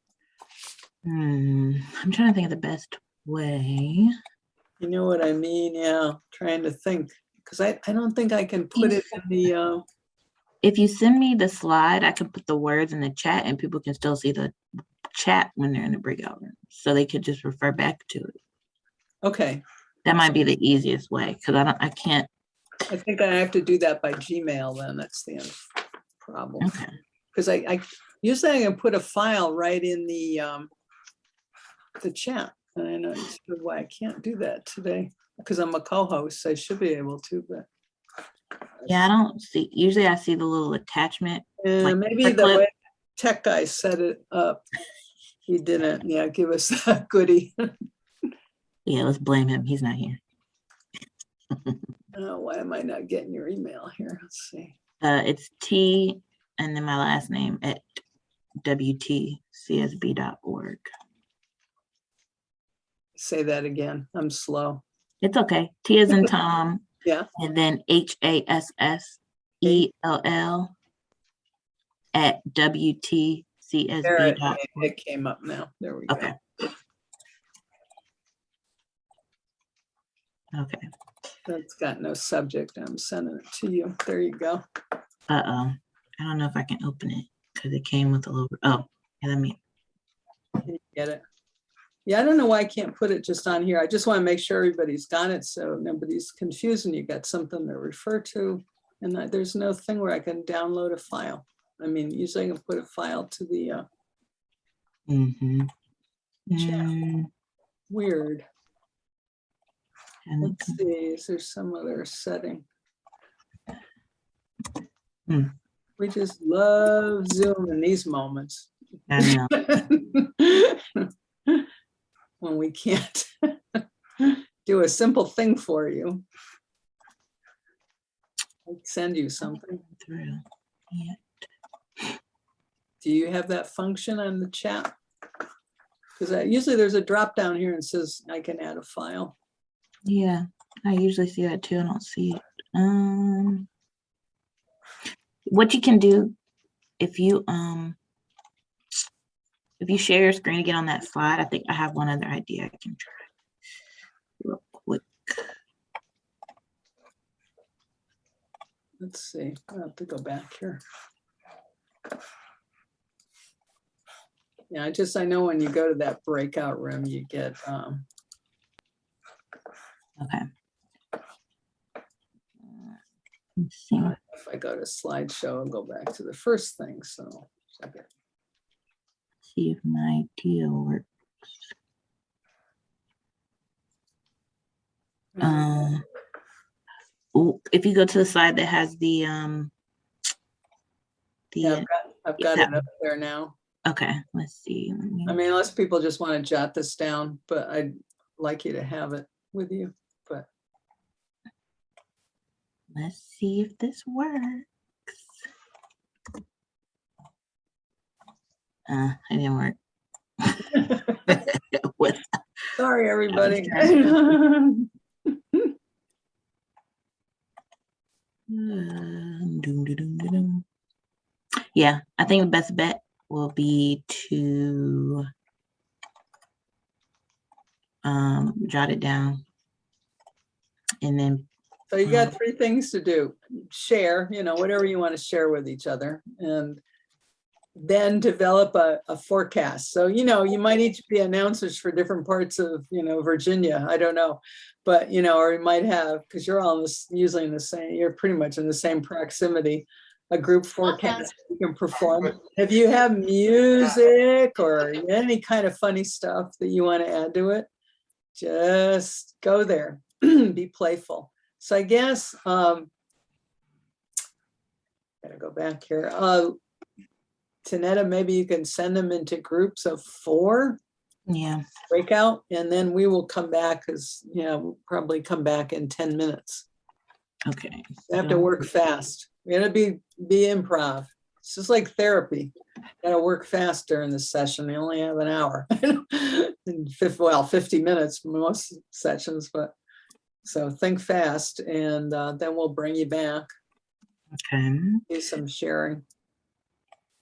I'm trying to think of the best way. You know what I mean? Yeah, trying to think, because I don't think I can put it in the... If you send me the slide, I can put the words in the chat and people can still see the chat when they're in the breakout room. So they could just refer back to it. Okay. That might be the easiest way, because I can't. I think I have to do that by Gmail then. That's the problem. Okay. Because I usually I can put a file right in the chat. And I know why I can't do that today, because I'm a co-host. I should be able to, but Yeah, I don't see. Usually I see the little attachment. Like maybe the way tech guy set it up, he didn't. Yeah, give us a goodie. Yeah, let's blame him. He's not here. Oh, why am I not getting your email here? Let's see. It's T and then my last name at wtcsb.org. Say that again. I'm slow. It's okay. T as in Tom. Yeah. And then HASSELL at There wtcsb.org. it came up now. There we go. Okay. Okay. That's got no subject. I'm sending it to you. There you go. I don't know if I can open it because it came with a little. Oh, yeah, let me. You get it? Yeah, I don't know why I can't put it just on here. I just want to make sure everybody's got it so nobody's confused and you got something to refer to. And there's no thing where I can download a file. I mean, usually I can put a file to the chat. Weird. Let's see, is there some other setting? We just love Zoom in these moments. I know. When we can't do a simple thing for you. I'll send you something. Yeah. Do you have that function on the chat? Because usually there's a drop down here and says I can add a file. Yeah, I usually see that too. I don't see it. What you can do if you share your screen again on that slide, I think I have one other idea I can try real quick. Let's see. I'll have to go back here. Yeah, I know when you go to that breakout room, you get okay. Let's see. If I go to slideshow and go back to the first thing, so second. See if my idea works. If you go to the slide that has the yeah, I've got it up there now. Okay, let's see. I mean, unless people just want to jot this down, but I'd like you to have it with you. But let's see if this works. It didn't work. Sorry, everybody. Yeah, I think the best bet will be to jot it down and then. So you got three things to do. Share, whatever you want to share with each other, and then develop a forecast. So, you might each be announcers for different parts of, Virginia. I don't know, but, or you might have, because you're all usually in the same, you're pretty much in the same proximity, a group forecast you can perform. If you have music or any kind of funny stuff that you want to add to it, just go there, be playful. So I guess, gotta go back here. Tanetta, maybe you can send them into groups of 4. Yeah. Breakout, and then we will come back because, we'll probably come back in 10 minutes. Okay. We have to work fast. We're gonna be improv. It's just like therapy. Gotta work fast during the session. They only have an hour. 50 minutes for most sessions, but so think fast, and then we'll bring you back. Okay. Do some sharing.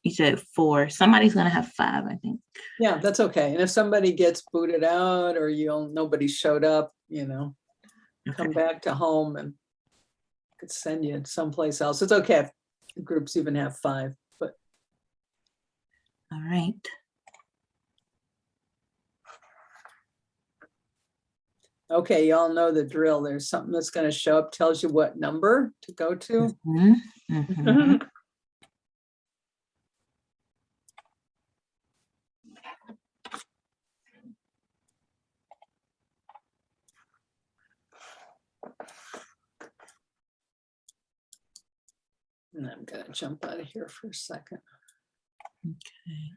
You said 4. Somebody's gonna have 5, I think. Yeah, that's okay. And if somebody gets booted out or nobody showed up, come back to home and could send you someplace else. It's okay if the groups even have 5, but. All right. Okay, y'all know the drill. There's something that's going to show up, tells you what number to go to. And I'm going to jump out of here for a second. Okay.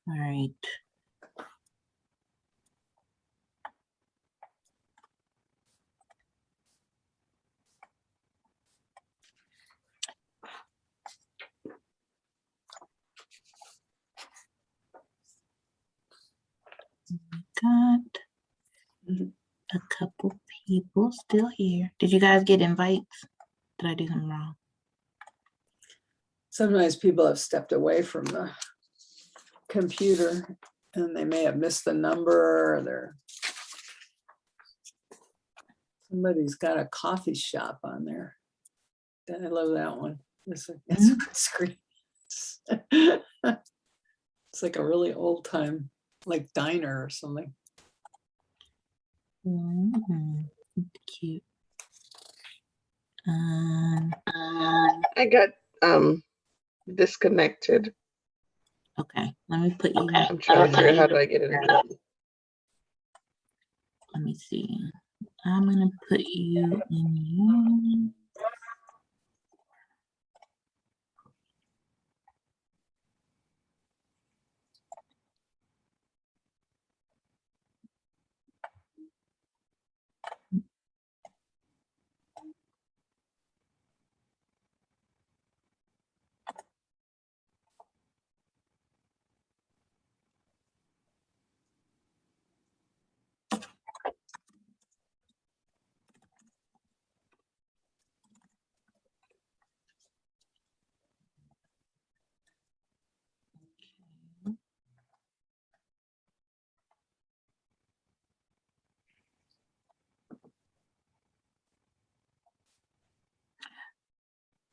All right. Got a couple people still here. Did you guys get invites? Did I do something wrong? Sometimes people have stepped away from the computer and they may have missed the number, or somebody's got a coffee shop on there. I love that one. It's a good screen. It's like a really old time, like diner or something. Cute. I got disconnected. Okay, let me put you. I'm trying to figure out how do I get it. Let me see. I'm gonna put you in.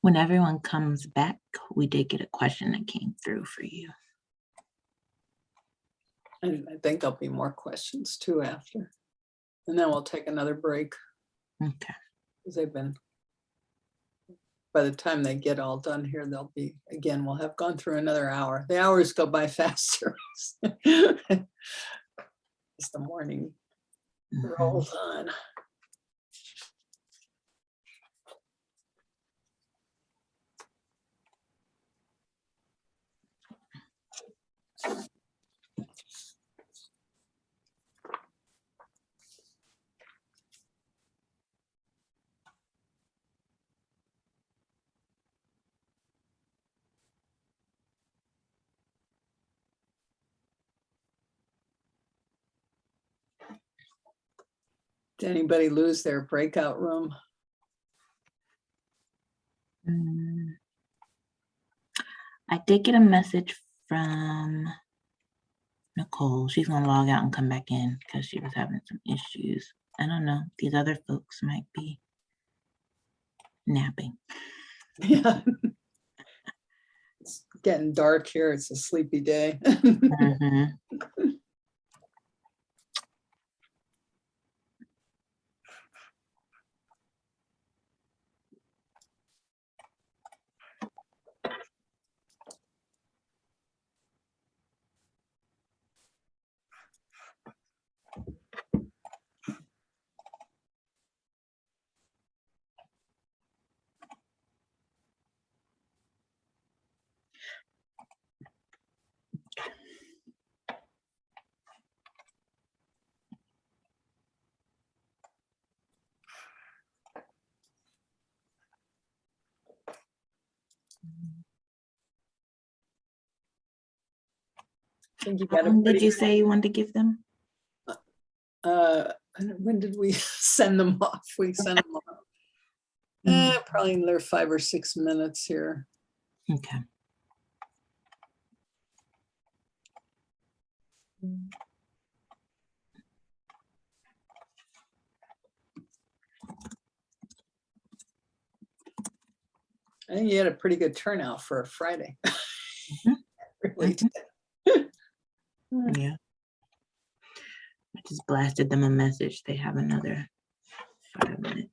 When everyone comes back, we did get a question that came through for you. And I think there'll be more questions too after. And then we'll take another break. Okay. Because they've been, by the time they get all done here, they'll be, again, we'll have gone through another hour. The hours go by faster. As the morning rolls on. Did anybody lose their breakout room? I did get a message from Nicole. She's gonna log out and come back in because she was having some issues. I don't know. These other folks might be napping. Yeah. It's getting dark here. It's a sleepy day. How long did you say you wanted to give them? When did we send them off? We sent them off. Probably in their 5 or 6 minutes here. Okay. I think you had a pretty good turnout for a Friday. Really did. Yeah. I just blasted them a message. They have another 5 minutes.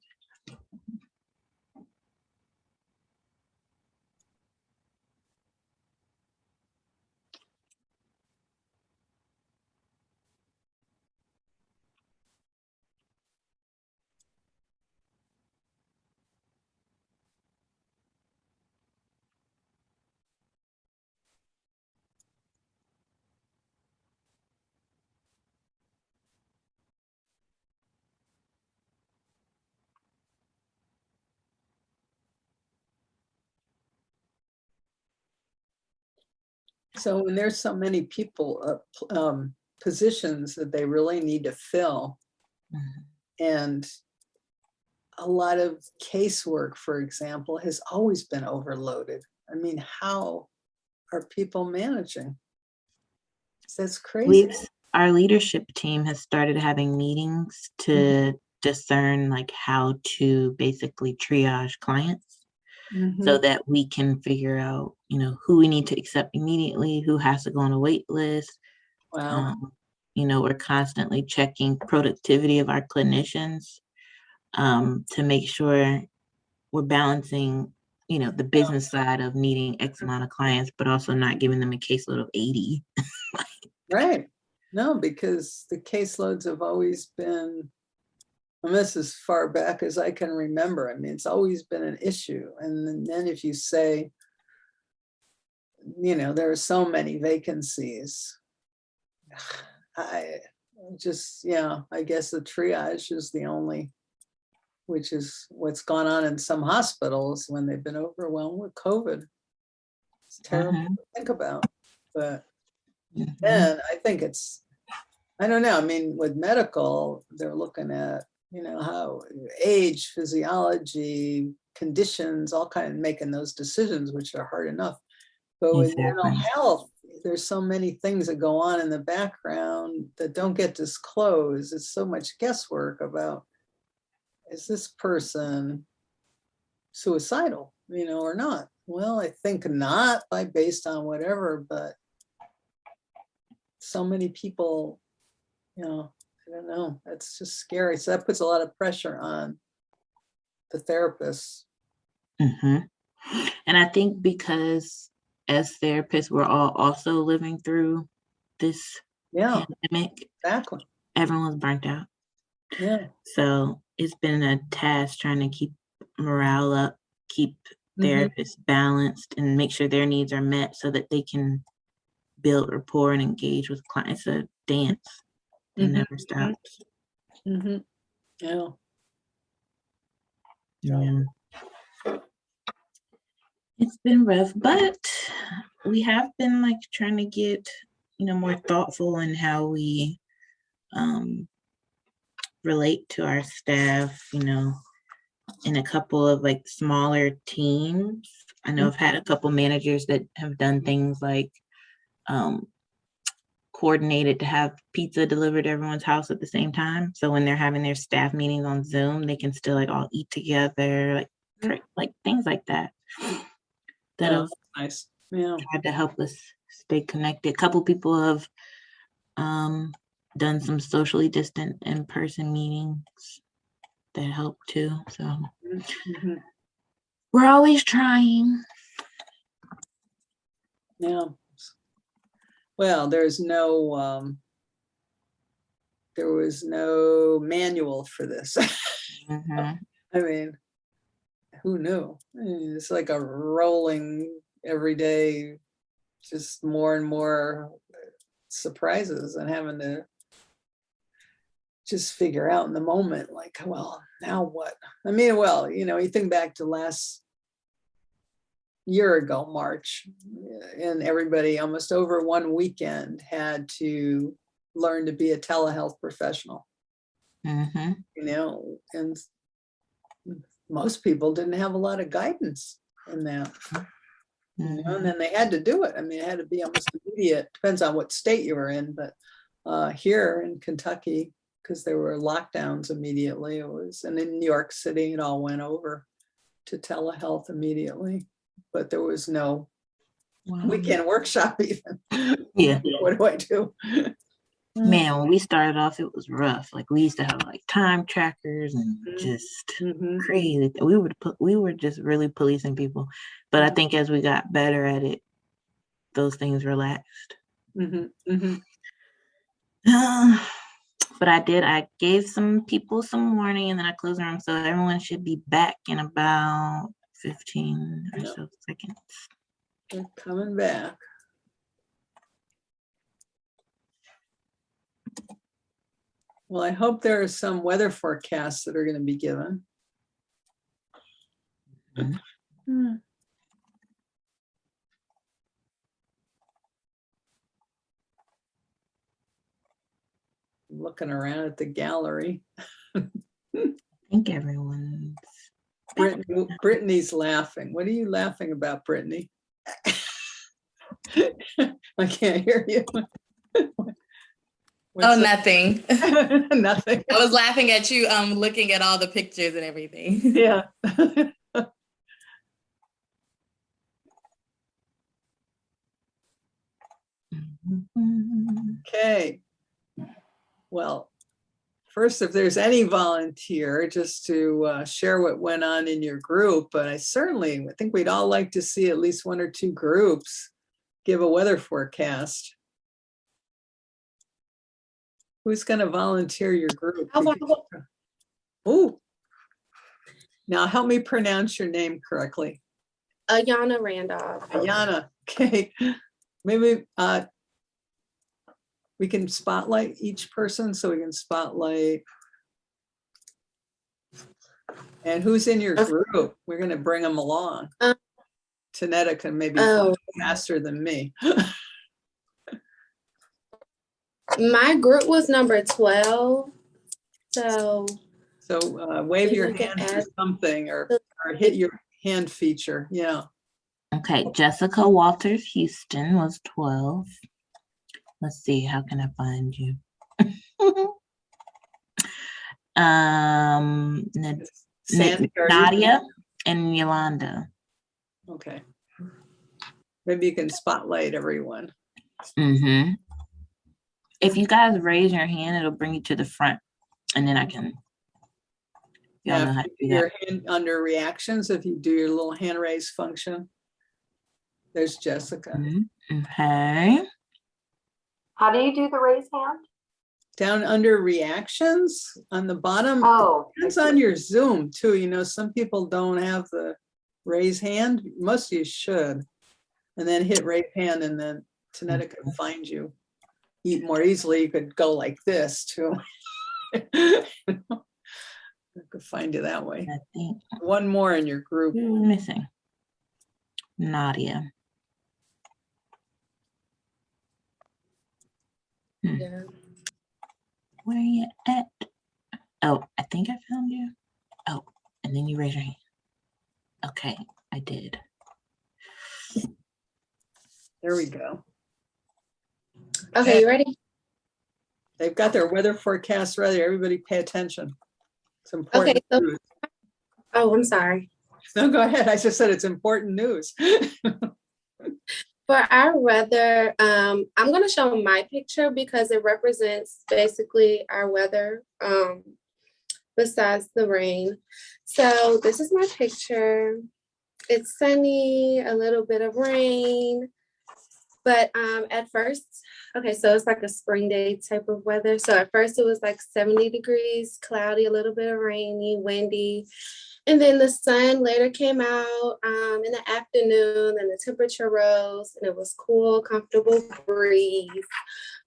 So when there's so many people, positions that they really need to fill, and a lot of casework, for example, has always been overloaded. I mean, how are people managing? That's crazy. Our leadership team has started having meetings to discern like how to basically triage clients so that we can figure out, who we need to accept immediately, who has to go on a wait list. Wow. We're constantly checking productivity of our clinicians to make sure we're balancing, the business side of needing X amount of clients, but also not giving them a caseload of 80. Right. No, because the caseloads have always been, and this as far back as I can remember. I mean, it's always been an issue. And then if you say, there are so many vacancies, I guess the triage is the only, which is what's gone on in some hospitals when they've been overwhelmed with COVID. It's terrible to think about, but then I think I don't know. I mean, with medical, they're looking at, how age, physiology, conditions, all kind of making those decisions, which are hard enough. But with mental health, there's so many things that go on in the background that don't get disclosed. It's so much guesswork about, is this person suicidal, or not? Well, I think not, based on whatever, but so many people, I don't know. That's just scary. So that puts a lot of pressure on the therapists. And I think because as therapists, we're all also living through this pandemic. Exactly. Everyone's burnt out. Yeah. So it's been a task trying to keep morale up, keep therapists balanced, and make sure their needs are met so that they can build rapport and engage with clients. It's a dance that never stops. Yeah. Yeah. It's been rough, but we have been trying to get, more thoughtful in how we relate to our staff, in a couple of smaller teams. I know I've had a couple managers that have done things like coordinated to have pizza delivered to everyone's house at the same time. So when they're having their staff meetings on Zoom, they can still all eat together, things like that. That have nice. Yeah. tried to help us stay connected. A couple people have done some socially distant in-person meetings that help too. So we're always trying. Yeah. Well, there was no manual for this. I mean, who knew? I mean, it's like a rolling every day, just more and more surprises, and having to just figure out in the moment, well, now what? I mean, well, you think back to last year ago, March, and everybody almost over one weekend had to learn to be a telehealth professional. And most people didn't have a lot of guidance in that. And then they had to do it. I mean, it had to be almost immediate. Depends on what state you were in, but here in Kentucky, because there were lockdowns immediately, and in New York City, it all went over to telehealth immediately. But there was no weekend workshop even. Yeah. What do I do? Man, when we started off, it was rough. We used to have time trackers and just crazy. We were just really policing people. But I think as we got better at it, those things relaxed. But I gave some people some warning, and then I closed the room. So everyone should be back in about 15 or so seconds. They're coming back. Well, I hope there are some weather forecasts that are going to be given. Looking around at the gallery. I think everyone's. Brittany's laughing. What are you laughing about, Brittany? I can't hear you. Oh, nothing. Nothing. I was laughing at you looking at all the pictures and everything. Yeah. Okay. Well, first, if there's any volunteer, just to share what went on in your group, but I think we'd all like to see at least 1 or 2 groups give a weather forecast. Who's going to volunteer your group? Oh, now help me pronounce your name correctly. Ayana Randolph. Ayana. Okay. Maybe we can spotlight each person, so we can spotlight. And who's in your group? We're going to bring them along. Tanetta can maybe find faster than me. My group was number 12. So wave your hand or something, or hit your hand feature. Yeah. Okay, Jessica Walters Houston was 12. Let's see, how can I find you? Nadia and Yolanda. Okay. Maybe you can spotlight everyone. Mm-hmm. If you guys raise your hand, it'll bring you to the front, and then I can. Y'all know how to do your hand under reactions. If you do your little hand raise function, there's Jessica. Mm-hmm. Okay. How do you do the raise hand? Down under reactions on the bottom. Oh, It's on your Zoom too. You know, some people don't have the raise hand. Most of you should. And then hit raise hand, and then Tanetta can find you more easily. You could go like this too. I could find you that way. I think 1 more in your group. missing Nadia. Yeah. Where are you at? Oh, I think I found you. Oh, and then you raise your hand. Okay, I did. There we go. Okay, you ready? They've got their weather forecast ready. Everybody pay attention. It's important news. Oh, I'm sorry. No, go ahead. I just said it's important news. For our weather, I'm going to show my picture because it represents basically our weather besides the rain. So this is my picture. It's sunny, a little bit of rain. But at first, okay, so it's like a spring day type of weather. So at first it was like 70 degrees, cloudy, a little bit of rainy, windy. And then the sun later came out in the afternoon, and the temperature rose, and it was cool, comfortable breeze,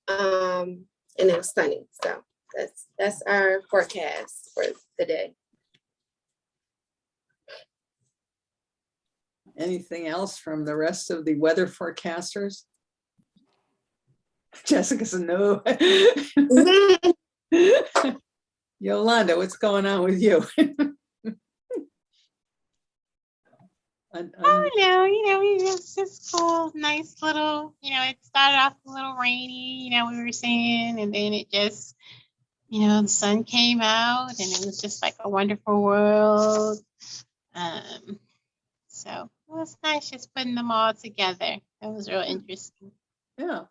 and it was sunny. So that's our forecast for the day. Anything else from the rest of the weather forecasters? Jessica's a no. Yolanda, what's going on with you? Oh no, it's just cool, nice little, it started off a little rainy, we were saying, and then it just, the sun came out, and it was just like a wonderful world. So it was nice just putting them all together. It was real interesting. Yeah.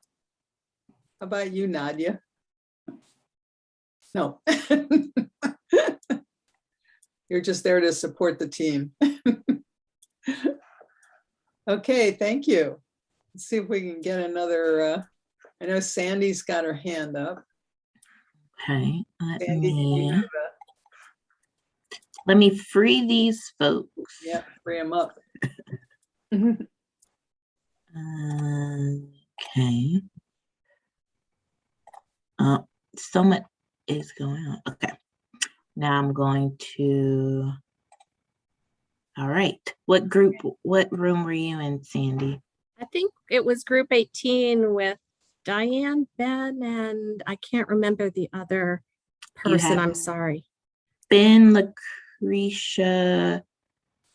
How about you, Nadia? No. You're just there to support the team. Okay, thank you. Let's see if we can get another, I know Sandy's got her hand up. Okay, Sandy, let me free these folks. Yeah, free them up. Okay. So much is going on. Okay. Now I'm going to. All right. What room were you in, Sandy? I think it was group 18 with Diane, Ben, and I can't remember the other You person. have I'm sorry. Ben, Lucretia,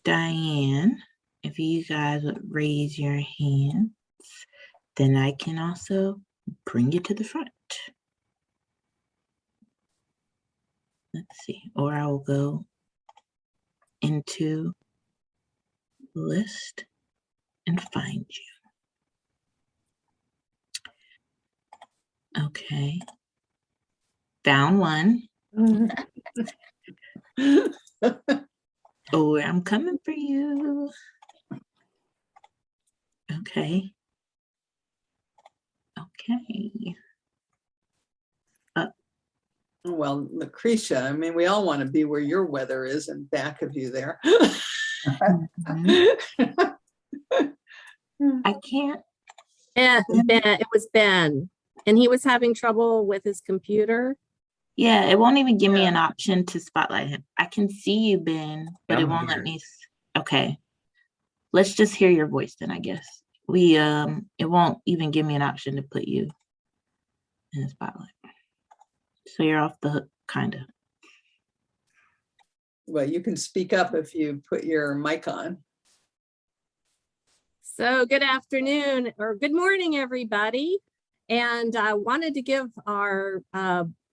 Diane. If you guys would raise your hands, then I can also bring you to the front. Let's see, or I will go into the list and find you. Okay. Found one. Oh, I'm coming for you. Okay. Okay. Well, Lucretia, I mean, we all want to be where your weather is in back of you there. I can't. Ben, it was Ben, and he was having trouble with his computer. Yeah, it won't even give me an option to spotlight him. I can see you, Ben, but it won't let me. Okay. Let's just hear your voice then, I guess. It won't even give me an option to put you in the spotlight. So you're off the hook, kind of. Well, you can speak up if you put your mic on. So good afternoon or good morning, everybody. And I wanted to give our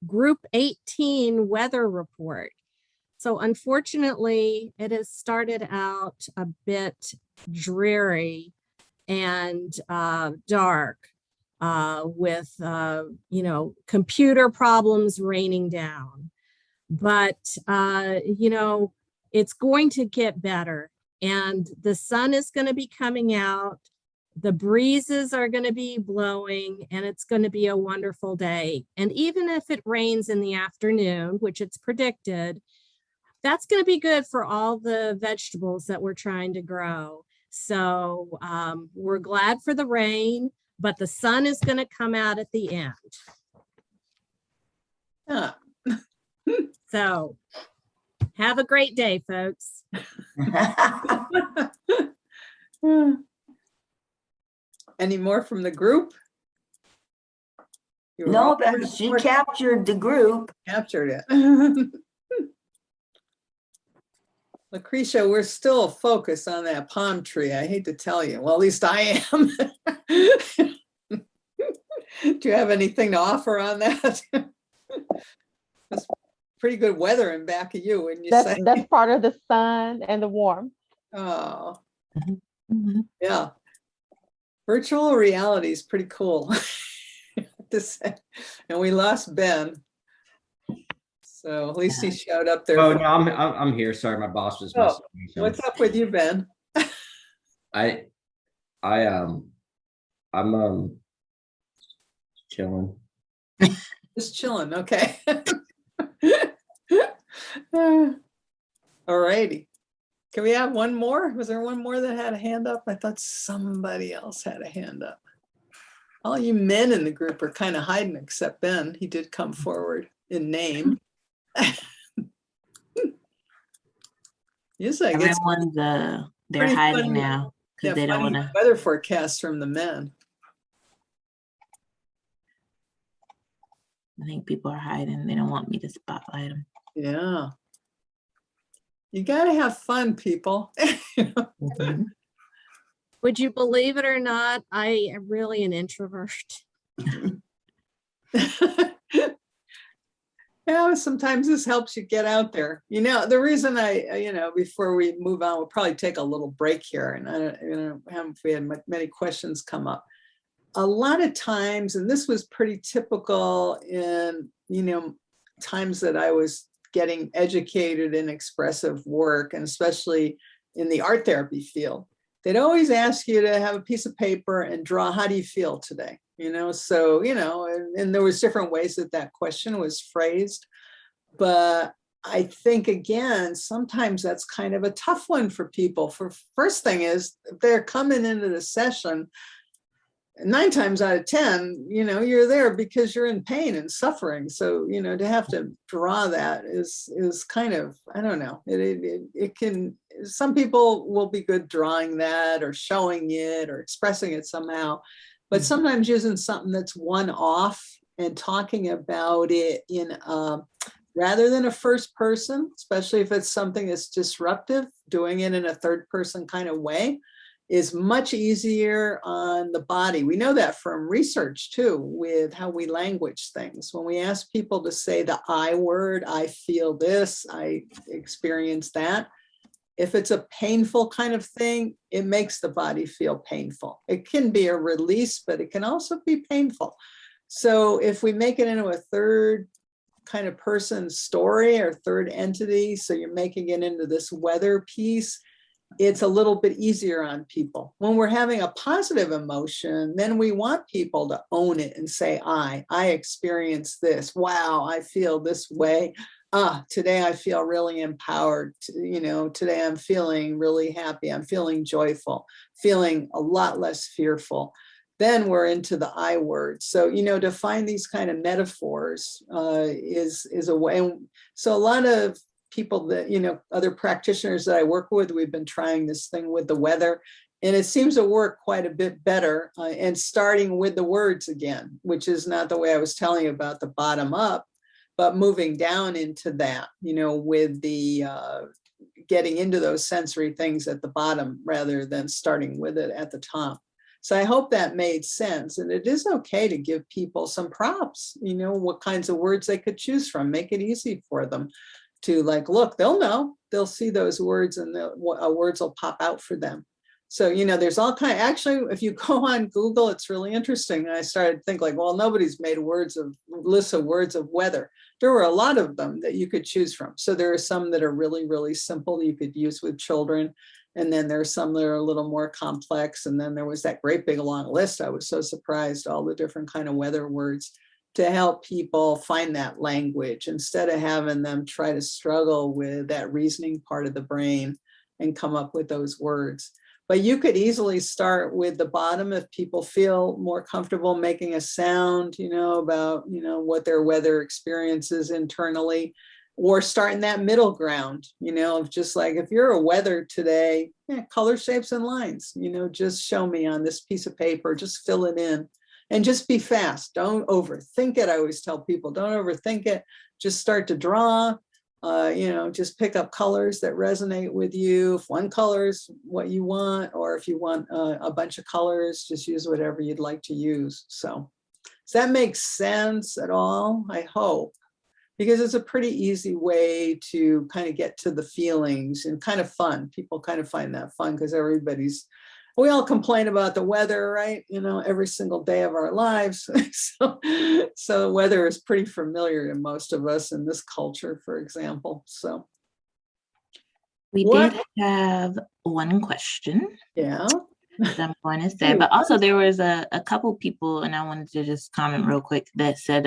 Group 18 weather report. So unfortunately, it has started out a bit dreary and dark with, computer problems raining down. But, it's going to get better. And the sun is going to be coming out. The breezes are going to be blowing, and it's going to be a wonderful day. And even if it rains in the afternoon, which it's predicted, that's going to be good for all the vegetables that we're trying to grow. So we're glad for the rain, but the sun is going to come out at the end. Huh. So have a great day, folks. Any more from the group? No, but she captured the group. Captured it. Lucretia, we're still focused on that palm tree. I hate to tell you. Well, at least I am. Do you have anything to offer on that? It's pretty good weather in back of you, wouldn't you say? That's part of the sun and the warmth. Oh, Mm-hmm. yeah. Virtual reality is pretty cool. To say. And we lost Ben. So at least he showed up there. Oh no, I'm here. Sorry, my boss was messaging me. So what's up with you, Ben? I'm chilling. Just chilling. Okay. All righty. Can we have one more? Was there one more that had a hand up? I thought somebody else had a hand up. All you men in the group are kind of hiding, except Ben. He did come forward in name. Yes, I guess everyone's they're hiding now because they don't want to. Weather forecasts from the men. I think people are hiding. They don't want me to spotlight them. Yeah. You got to have fun, people. Mm-hmm. Would you believe it or not, I am really an introvert. Yeah, sometimes this helps you get out there. You know, the reason before we move on, we'll probably take a little break here. And I don't know if we had many questions come up. A lot of times, and this was pretty typical in, times that I was getting educated in expressive work, and especially in the art therapy field, they'd always ask you to have a piece of paper and draw, how do you feel today? So, and there was different ways that question was phrased, but I think, again, sometimes that's kind of a tough one for people. First thing is, if they're coming into the session, 9 times out of 10, you're there because you're in pain and suffering. So, to have to draw that is kind of, I don't know, it can, some people will be good drawing that or showing it or expressing it somehow. but sometimes using something that's one off and talking about it in rather than a first person, especially if it's something that's disruptive, doing it in a third person kind of way is much easier on the body. We know that from research too, with how we language things. When we ask people to say the I word, I feel this, I experience that. If it's a painful kind of thing, it makes the body feel painful. It can be a release, but it can also be painful. So if we make it into a third kind of person story or third entity, so you're making it into this weather piece, it's a little bit easier on people. When we're having a positive emotion, then we want people to own it and say, I experience this. Wow, I feel this way. Today I feel really empowered. Today I'm feeling really happy. I'm feeling joyful, feeling a lot less fearful. Then we're into the I word. So, to find these kind of metaphors is a way. And so a lot of people that, other practitioners that I work with, we've been trying this thing with the weather, and it seems to work quite a bit better. And starting with the words again, which is not the way I was telling you about the bottom up, but moving down into that, with the getting into those sensory things at the bottom rather than starting with it at the top. So I hope that made sense. And it is okay to give people some props, what kinds of words they could choose from, make it easy for them to look, they'll know, they'll see those words and words will pop out for them. So, there's all kind of, actually, if you go on Google, it's really interesting. And I started to think well, nobody's made lists of words of weather. There were a lot of them that you could choose from. So there are some that are really, really simple that you could use with children. And then there are some that are a little more complex. And then there was that great big long list. I was so surprised, all the different kind of weather words to help people find that language instead of having them try to struggle with that reasoning part of the brain and come up with those words. But you could easily start with the bottom if people feel more comfortable making a sound, about, what their weather experience is internally, or start in that middle ground, of just if you're a weather today, color, shapes, and lines, just show me on this piece of paper, just fill it in. And just be fast. Don't overthink it. I always tell people, don't overthink it. Just start to draw. Just pick up colors that resonate with you. If one color is what you want, or if you want a bunch of colors, just use whatever you'd like to use. So does that make sense at all? I hope, because it's a pretty easy way to kind of get to the feelings and kind of fun. People kind of find that fun because we all complain about the weather, right? Every single day of our lives. So the weather is pretty familiar to most of us in this culture, for example. So we did have one question. Yeah. That I'm going to say, but also there was a couple people, and I wanted to just comment real quick, that said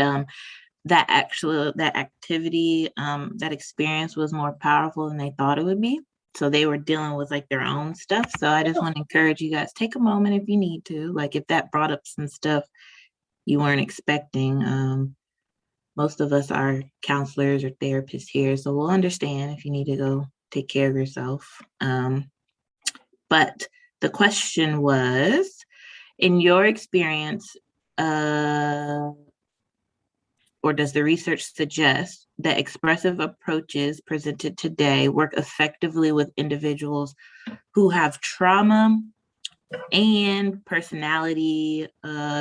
that activity, that experience was more powerful than they thought it would be. So they were dealing with their own stuff. So I just want to encourage you guys, take a moment if you need to, if that brought up some stuff you weren't expecting. Most of us are counselors or therapists here, so we'll understand if you need to go take care of yourself. But the question was, in your experience, or does the research suggest that expressive approaches presented today work effectively with individuals who have trauma and personality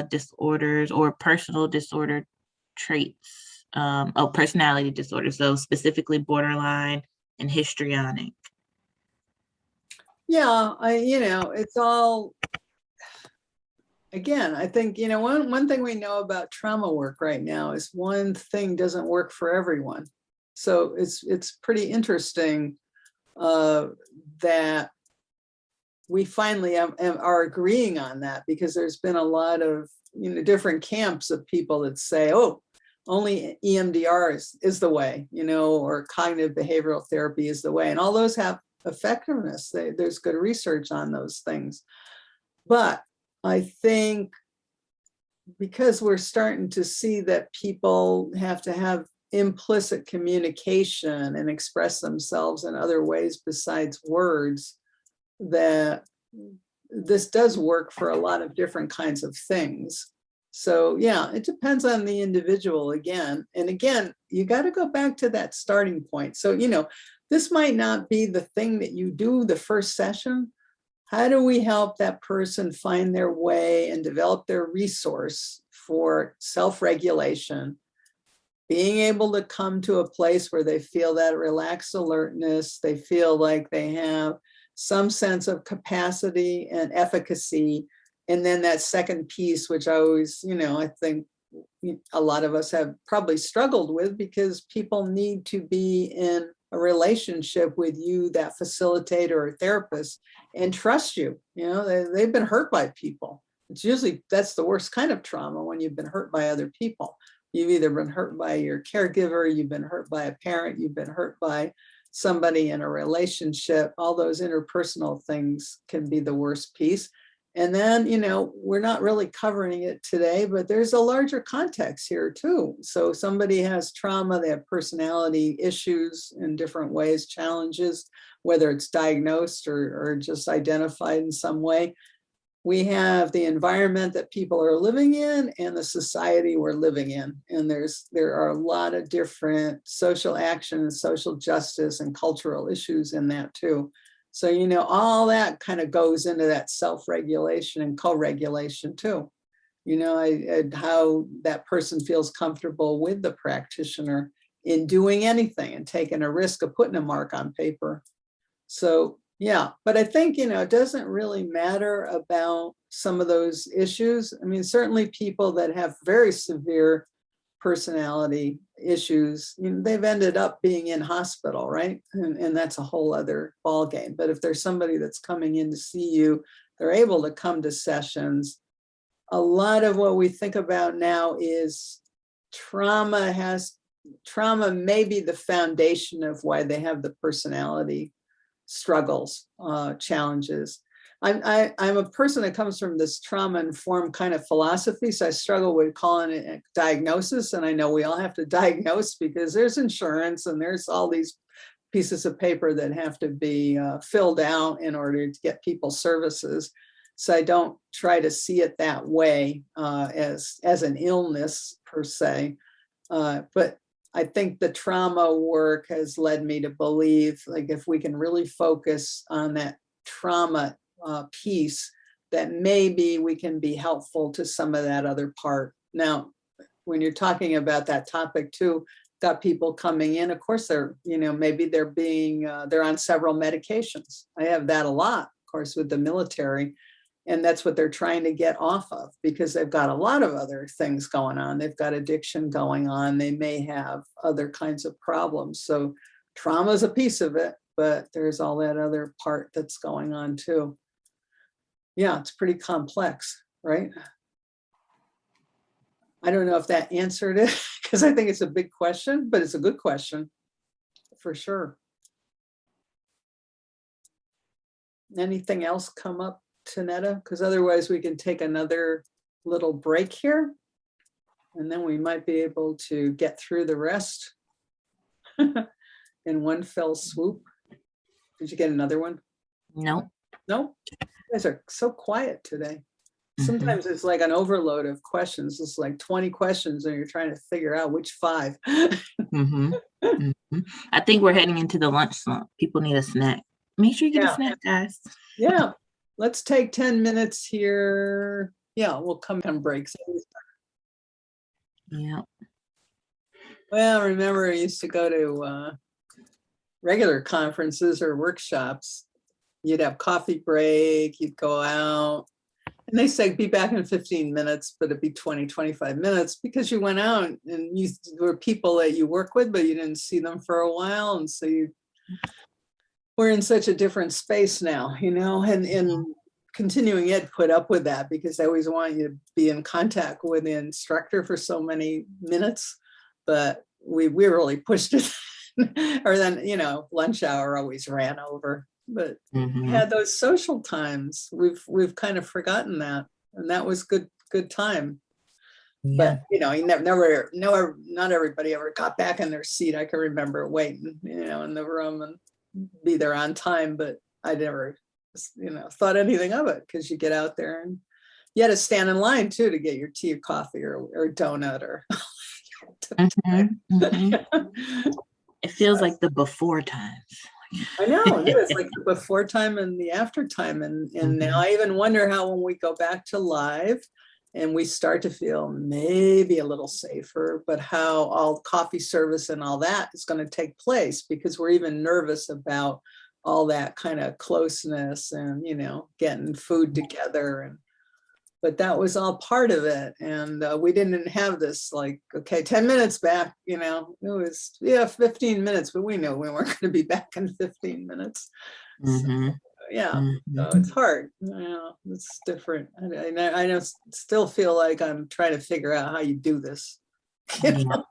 disorders or personal disorder traits? Personality disorders, so specifically borderline and histrionic. Yeah, it's all, again, I think, one thing we know about trauma work right now is one thing doesn't work for everyone. So it's pretty interesting that we finally are agreeing on that, because there's been a lot of, different camps of people that say, oh, only EMDR is the way, or cognitive behavioral therapy is the way. And all those have effectiveness. There's good research on those things. But I think because we're starting to see that people have to have implicit communication and express themselves in other ways besides words, that this does work for a lot of different kinds of things. So yeah, it depends on the individual again. And again, you got to go back to that starting point. So, this might not be the thing that you do the first session. How do we help that person find their way and develop their resource for self-regulation, being able to come to a place where they feel that relaxed alertness, they feel like they have some sense of capacity and efficacy. And then that second piece, which I always, I think a lot of us have probably struggled with, because people need to be in a relationship with you, that facilitator or therapist, and trust you. They've been hurt by people. It's usually, that's the worst kind of trauma, when you've been hurt by other people. You've either been hurt by your caregiver, you've been hurt by a parent, you've been hurt by somebody in a relationship. All those interpersonal things can be the worst piece. And then, we're not really covering it today, but there's a larger context here too. So somebody has trauma, they have personality issues in different ways, challenges, whether it's diagnosed or just identified in some way. We have the environment that people are living in and the society we're living in. And there are a lot of different social action, social justice, and cultural issues in that too. So, all that kind of goes into that self-regulation and co-regulation too. How that person feels comfortable with the practitioner in doing anything and taking a risk of putting a mark on paper. So, yeah, but I think, it doesn't really matter about some of those issues. I mean, certainly people that have very severe personality issues, they've ended up being in hospital, right? And that's a whole other ballgame. But if there's somebody that's coming in to see you, they're able to come to sessions. A lot of what we think about now is trauma may be the foundation of why they have the personality struggles, challenges. I'm a person that comes from this trauma-informed kind of philosophy, so I struggle with calling it a diagnosis. And I know we all have to diagnose because there's insurance and there's all these pieces of paper that have to be filled out in order to get people services. So I don't try to see it that way as an illness per se. But I think the trauma work has led me to believe, like, if we can really focus on that trauma piece, that maybe we can be helpful to some of that other part. Now, when you're talking about that topic too, got people coming in, of course, they're, maybe they're on several medications. I have that a lot, of course, with the military. And that's what they're trying to get off of, because they've got a lot of other things going on. They've got addiction going on. They may have other kinds of problems. So trauma is a piece of it, but there's all that other part that's going on too. Yeah, it's pretty complex, right? I don't know if that answered it, because I think it's a big question, but it's a good question for sure. Anything else come up, Tanetta? Because otherwise we can take another little break here, and then we might be able to get through the rest in one fell swoop. Did you get another one? No. No? You guys are so quiet today. Sometimes it's like an overload of questions. It's like 20 questions and you're trying to figure out which 5. I think we're heading into the lunch slump. People need a snack. Make sure you get a snack, guys. Yeah. Let's take 10 minutes here. Yeah, we'll come on breaks. Yeah. Well, remember, I used to go to regular conferences or workshops. You'd have coffee break, you'd go out, and they say be back in 15 minutes, but it'd be 20, 25 minutes because you went out and you were people that you work with, but you didn't see them for a while. And so we're in such a different space now, and continuing ed put up with that because they always want you to be in contact with the instructor for so many minutes, but we really pushed it. Or then, lunch hour always ran over. But we had those social times. We've kind of forgotten that, and that was good time. Yeah. But not everybody ever got back in their seat. I can remember waiting, in the room and be there on time, but I never thought anything of it, because you get out there and you had to stand in line too to get your tea or coffee or donut or. It feels like the before times. I know it is like the before time and the after time. And now I even wonder how when we go back to live and we start to feel maybe a little safer, but how all coffee service and all that is going to take place, because we're even nervous about all that kind of closeness and, getting food together. But that was all part of it. And we didn't have this like, okay, 10 minutes back, it was, 15 minutes, but we knew we weren't going to be back in 15 minutes. So, so it's hard. It's different. I still feel like I'm trying to figure out how you do this. So,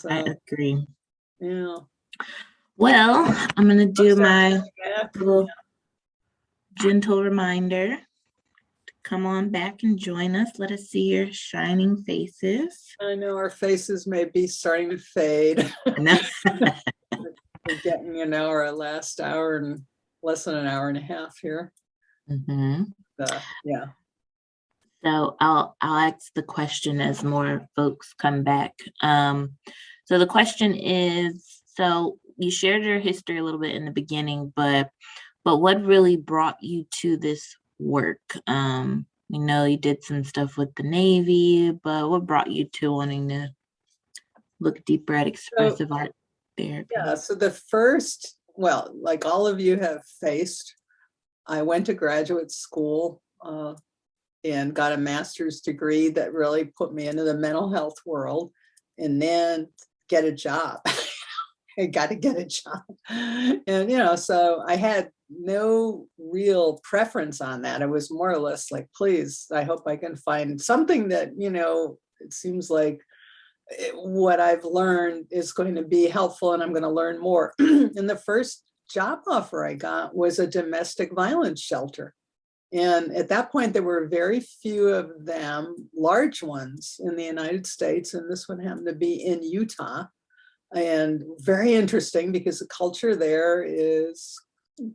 I agree. Yeah. Well, I'm going to do my little gentle reminder to come on back and join us. Let us see your shining faces. I know our faces may be starting to fade. We're getting, our last hour and less than an hour and a half here. Yeah. So I'll ask the question as more folks come back. So the question is, so you shared your history a little bit in the beginning, but what really brought you to this work? You did some stuff with the Navy, but what brought you to wanting to look deeper at expressive art therapy? Yeah, so the first, like all of you have faced, I went to graduate school and got a master's degree that really put me into the mental health world, and then get a job. I got to get a job. And, so I had no real preference on that. It was more or less like, please, I hope I can find something that, it seems like what I've learned is going to be helpful and I'm going to learn more. And the first job offer I got was a domestic violence shelter. And at that point, there were very few of them, large ones in the United States. And this one happened to be in Utah. And very interesting because the culture there is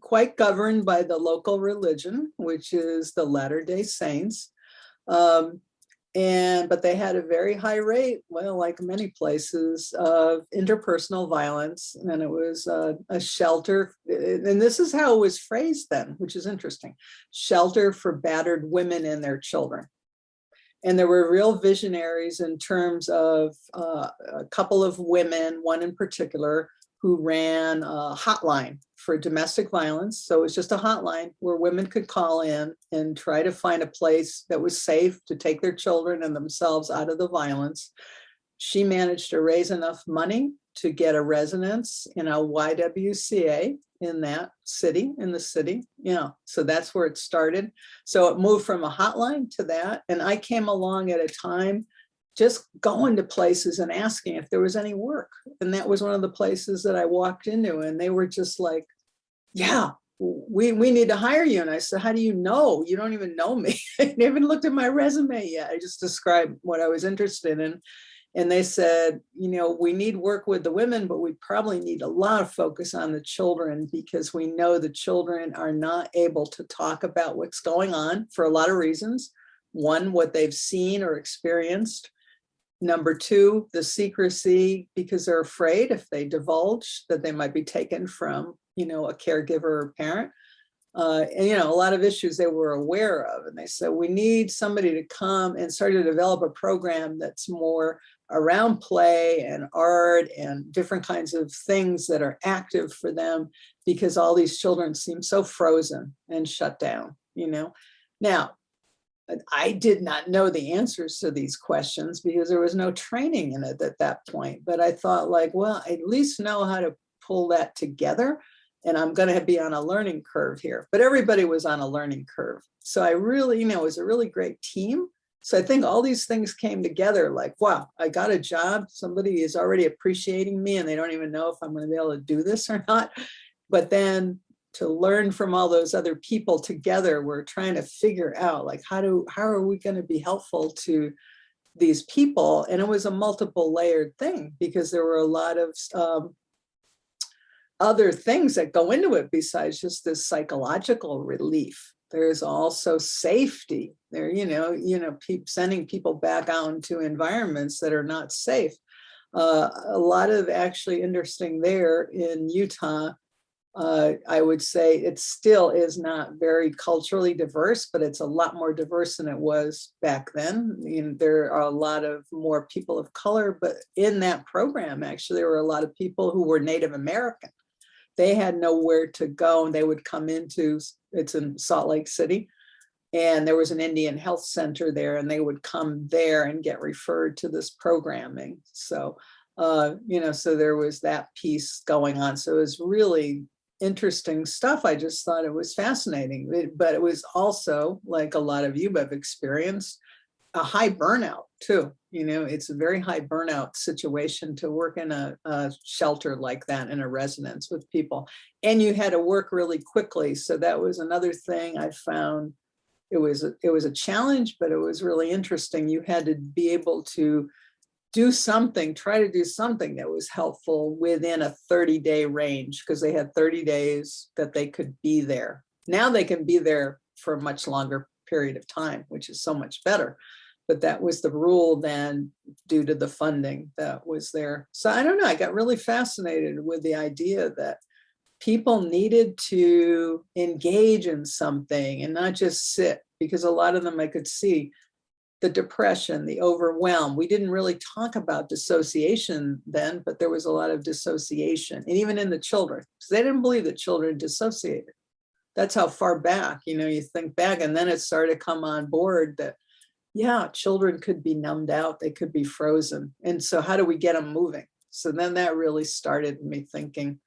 quite governed by the local religion, which is the Latter-day Saints. But they had a very high rate, like many places, of interpersonal violence. And it was a shelter. And this is how it was phrased then, which is interesting. Shelter for battered women and their children. And there were real visionaries in terms of a couple of women, one in particular, who ran a hotline for domestic violence. So it was just a hotline where women could call in and try to find a place that was safe to take their children and themselves out of the violence. She managed to raise enough money to get a residence in a YWCA in that city, so that's where it started. So it moved from a hotline to that. And I came along at a time just going to places and asking if there was any work. And that was one of the places that I walked into, and they were just like, yeah, we need to hire you. And I said, how do you know? You don't even know me. I haven't even looked at my resume yet. I just described what I was interested in. And they said, we need work with the women, but we probably need a lot of focus on the children, because we know the children are not able to talk about what's going on for a lot of reasons. One, what they've seen or experienced. Number two, the secrecy, because they're afraid if they divulge that they might be taken from, a caregiver or parent. And a lot of issues they were aware of. And they said, we need somebody to come and start to develop a program that's more around play and art and different kinds of things that are active for them, because all these children seem so frozen and shut down, Now, I did not know the answers to these questions because there was no training in it at that point. But I thought I at least know how to pull that together. And I'm going to be on a learning curve here. But everybody was on a learning curve. So I really, it was a really great team. So I think all these things came together like, wow, I got a job. Somebody is already appreciating me and they don't even know if I'm going to be able to do this or not. But then to learn from all those other people together, we're trying to figure out how are we going to be helpful to these people? And it was a multiple layered thing because there were a lot of other things that go into it besides just this psychological relief. There's also safety there, sending people back out into environments that are not safe. A lot of actually interesting there in Utah. I would say it still is not very culturally diverse, but it's a lot more diverse than it was back then. There are a lot of more people of color, but in that program, actually, there were a lot of people who were Native American. They had nowhere to go, and they would come into, it's in Salt Lake City, and there was an Indian health center there, and they would come there and get referred to this programming. So, so there was that piece going on. So it was really interesting stuff. I just thought it was fascinating, but it was also, like a lot of you have experienced, a high burnout too. It's a very high burnout situation to work in a shelter like that, in a residence with people, and you had to work really quickly. So that was another thing I found. It was a challenge, but it was really interesting. You had to be able to try to do something that was helpful within a 30-day range, because they had 30 days that they could be there. Now they can be there for a much longer period of time, which is so much better. But that was the rule then, due to the funding that was there. So I don't know, I got really fascinated with the idea that people needed to engage in something and not just sit, because a lot of them I could see the depression, the overwhelm. We didn't really talk about dissociation then, but there was a lot of dissociation, and even in the children, because they didn't believe that children dissociated. That's how far back, you think back, and then it started to come on board that, yeah, children could be numbed out, they could be frozen. And so how do we get them moving? So then that really started me thinking,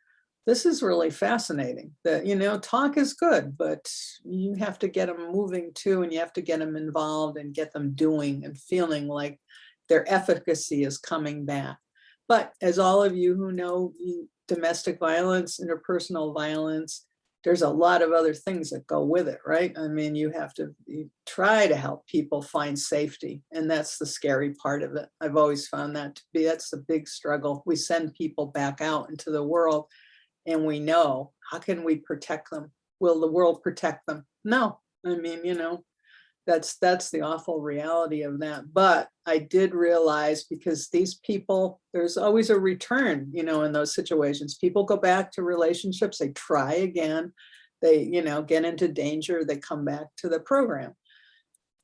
this is really fascinating, that, talk is good, but you have to get them moving too, and you have to get them involved and get them doing and feeling like their efficacy is coming back. But as all of you who know domestic violence, interpersonal violence, there's a lot of other things that go with it, right? I mean, you try to help people find safety, and that's the scary part of it. I've always found that's the big struggle. We send people back out into the world, and we know, how can we protect them? Will the world protect them? No. I mean, that's the awful reality of that. But I did realize, because these people, there's always a return, in those situations. People go back to relationships, they try again, they, get into danger, they come back to the program.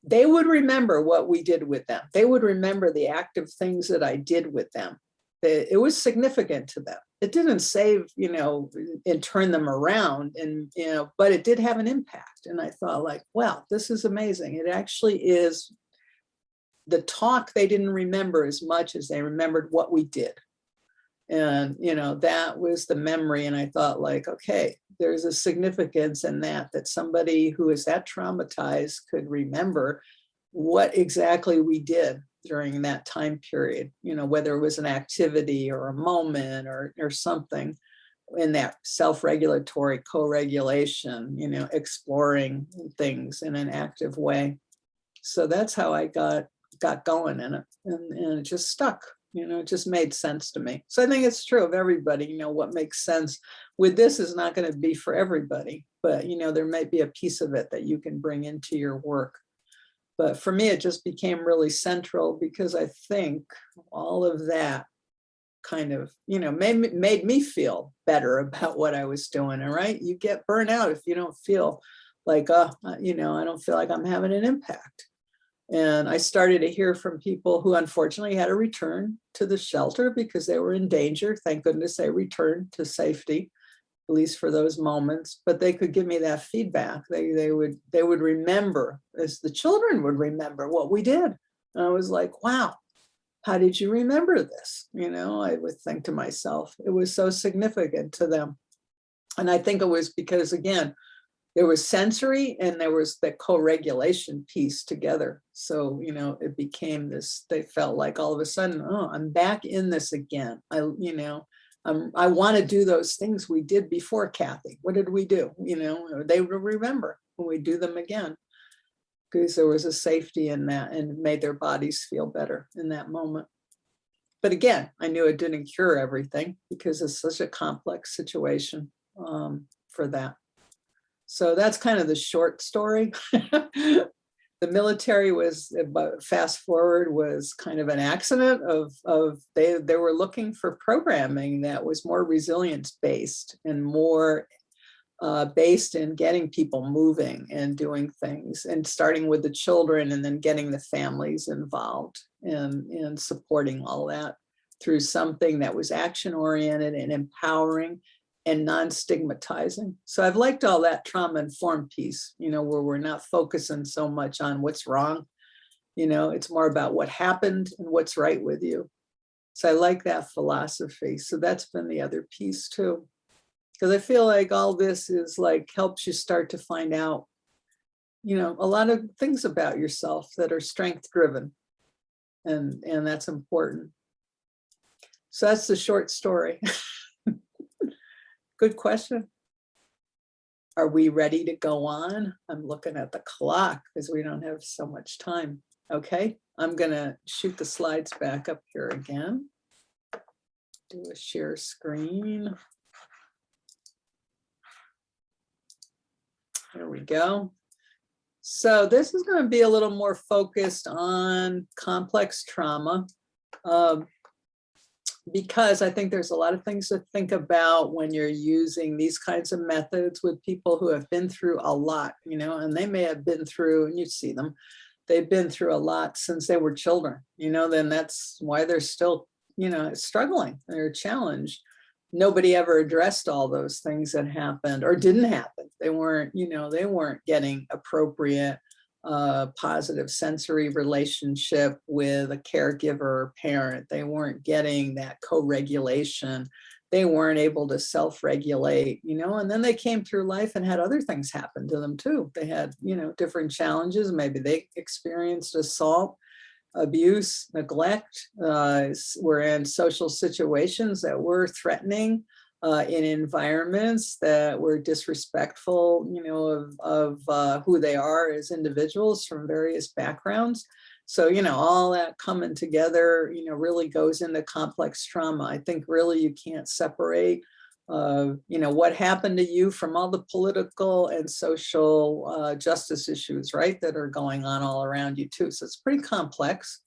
They would remember what we did with them. They would remember the active things that I did with them. It was significant to them. It didn't save, and turn them around, and, but it did have an impact. And I thought, like, wow, this is amazing. It actually is the talk they didn't remember as much as they remembered what we did. And, that was the memory. And I thought, like, okay, there's a significance in that somebody who is that traumatized could remember what exactly we did during that time period, whether it was an activity or a moment or something in that self-regulatory co-regulation, exploring things in an active way. So that's how I got going in it, and it just stuck. It just made sense to me. So I think it's true of everybody. What makes sense with this is not going to be for everybody, but there might be a piece of it that you can bring into your work. But for me, it just became really central, because I think all of that kind of, made me feel better about what I was doing. All right. You get burnt out if you don't feel like, I don't feel like I'm having an impact. And I started to hear from people who unfortunately had to return to the shelter because they were in danger. Thank goodness they returned to safety, at least for those moments, but they could give me that feedback. They would remember, as the children would remember, what we did. And I was like, wow, how did you remember this? I would think to myself, it was so significant to them. And I think it was because, again, there was sensory and there was the co-regulation piece together. So, it became this, they felt like all of a sudden, oh, I'm back in this again. I want to do those things we did before, Cathy. What did we do? They would remember when we do them again, because there was a safety in that, and it made their bodies feel better in that moment. But again, I knew it didn't cure everything because it's such a complex situation for that. So that's kind of the short story. The military was, fast forward, was kind of an accident of they were looking for programming that was more resilience based and more based in getting people moving and doing things, and starting with the children and then getting the families involved and supporting all that through something that was action oriented and empowering and non-stigmatizing. So I've liked all that trauma-informed piece, you know, where we're not focusing so much on what's wrong. You know, it's more about what happened and what's right with you. So I like that philosophy. So that's been the other piece too. Because I feel like all this is like helps you start to find out, you know, a lot of things about yourself that are strength driven. And that's important. So that's the short story. Good question. Are we ready to go on? I'm looking at the clock because we don't have so much time. Okay, I'm gonna shoot the slides back up here again. Do a share screen. There we go. So this is going to be a little more focused on complex trauma. Because I think there's a lot of things to think about when you're using these kinds of methods with people who have been through a lot, you know, and they may have been through, and you see them, they've been through a lot since they were children, you know, then that's why they're still, you know, struggling, they're challenged. Nobody ever addressed all those things that happened or didn't happen. They weren't, you know, they weren't getting appropriate positive sensory relationship with a caregiver or parent. They weren't getting that co-regulation. They weren't able to self-regulate, you know, and then they came through life and had other things happen to them too. They had, you know, different challenges. Maybe they experienced assault, abuse, neglect, were in social situations that were threatening, in environments that were disrespectful, you know, of who they are as individuals from various backgrounds. So, you know, all that coming together, you know, really goes into complex trauma. I think really you can't separate, you know, what happened to you from all the political and social justice issues, right, that are going on all around you too. So it's pretty complex.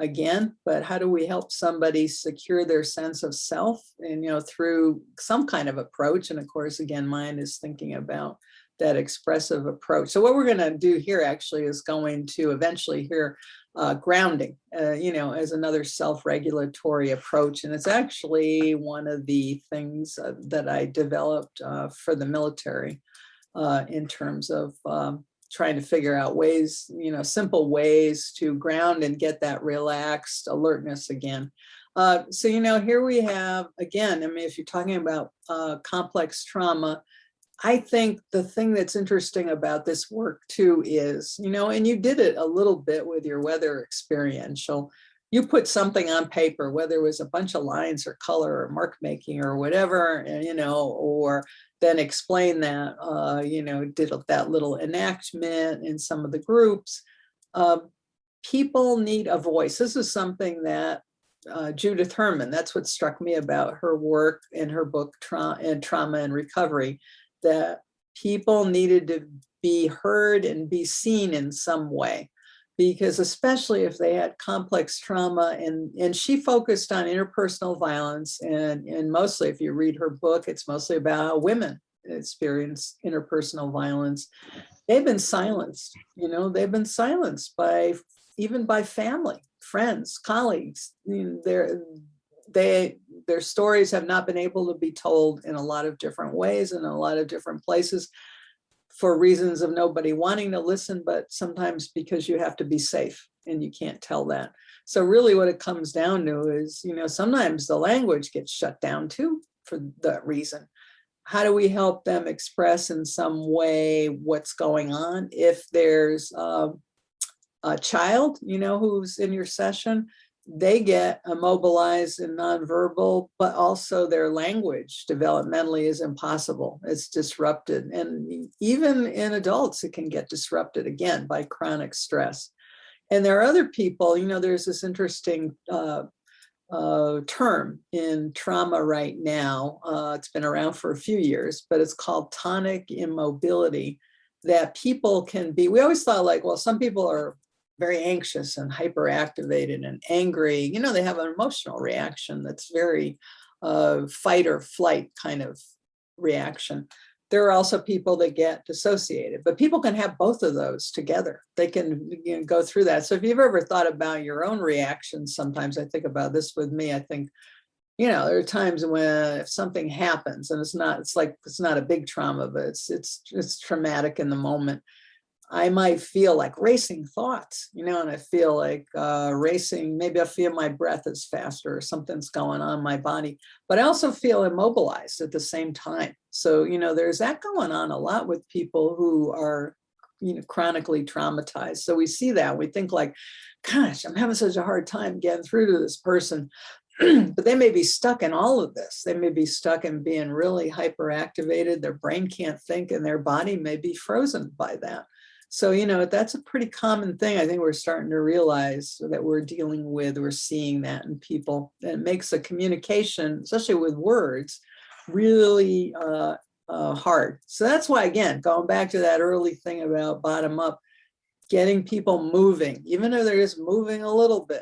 Again, but how do we help somebody secure their sense of self, and, you know, through some kind of approach? And of course, again, mine is thinking about that expressive approach. So what we're going to do here actually is going to eventually hear grounding, you know, as another self-regulatory approach. And it's actually one of the things that I developed for the military in terms of trying to figure out ways, you know, simple ways to ground and get that relaxed alertness again. So, you know, here we have, again, I mean, if you're talking about complex trauma, I think the thing that's interesting about this work too is, you know, and you did it a little bit with your weather experiential, you put something on paper, whether it was a bunch of lines or color or mark making or whatever, and, you know, or then explain that, you know, did that little enactment in some of the groups. People need a voice. This is something that Judith Herman, that's what struck me about her work in her book, Trauma and Recovery, that people needed to be heard and be seen in some way. Because especially if they had complex trauma, and she focused on interpersonal violence, and mostly if you read her book, it's mostly about how women experience interpersonal violence. They've been silenced, you know, they've been silenced by, even by family, friends, colleagues. You know, their stories have not been able to be told in a lot of different ways in a lot of different places, for reasons of nobody wanting to listen, but sometimes because you have to be safe and you can't tell that. So really what it comes down to is, you know, sometimes the language gets shut down too for that reason. How do we help them express in some way what's going on? If there's a child, you know, who's in your session, they get immobilized and nonverbal, but also their language developmentally is impossible. It's disrupted. And even in adults, it can get disrupted again by chronic stress. And there are other people, you know, there's this interesting term in trauma right now. It's been around for a few years, but it's called tonic immobility, that people can be, we always thought like, well, some people are very anxious and hyperactivated and angry. You know, they have an emotional reaction that's very fight or flight kind of reaction. There are also people that get dissociated, but people can have both of those together. They can, you know, go through that. So if you've ever thought about your own reactions, sometimes I think about this with me, I think, you know, there are times when if something happens and it's not a big trauma, but it's traumatic in the moment, I might feel like racing thoughts, you know, and I feel like racing, maybe I feel my breath is faster or something's going on in my body, but I also feel immobilized at the same time. So, you know, there's that going on a lot with people who are, you know, chronically traumatized. So we see that, we think like, gosh, I'm having such a hard time getting through to this person. But they may be stuck in all of this. They may be stuck in being really hyperactivated. Their brain can't think and their body may be frozen by that. So, you know, that's a pretty common thing. I think we're starting to realize that we're dealing with, we're seeing that in people. And it makes the communication, especially with words, really hard. So that's why, again, going back to that early thing about bottom up, getting people moving, even if they're just moving a little bit,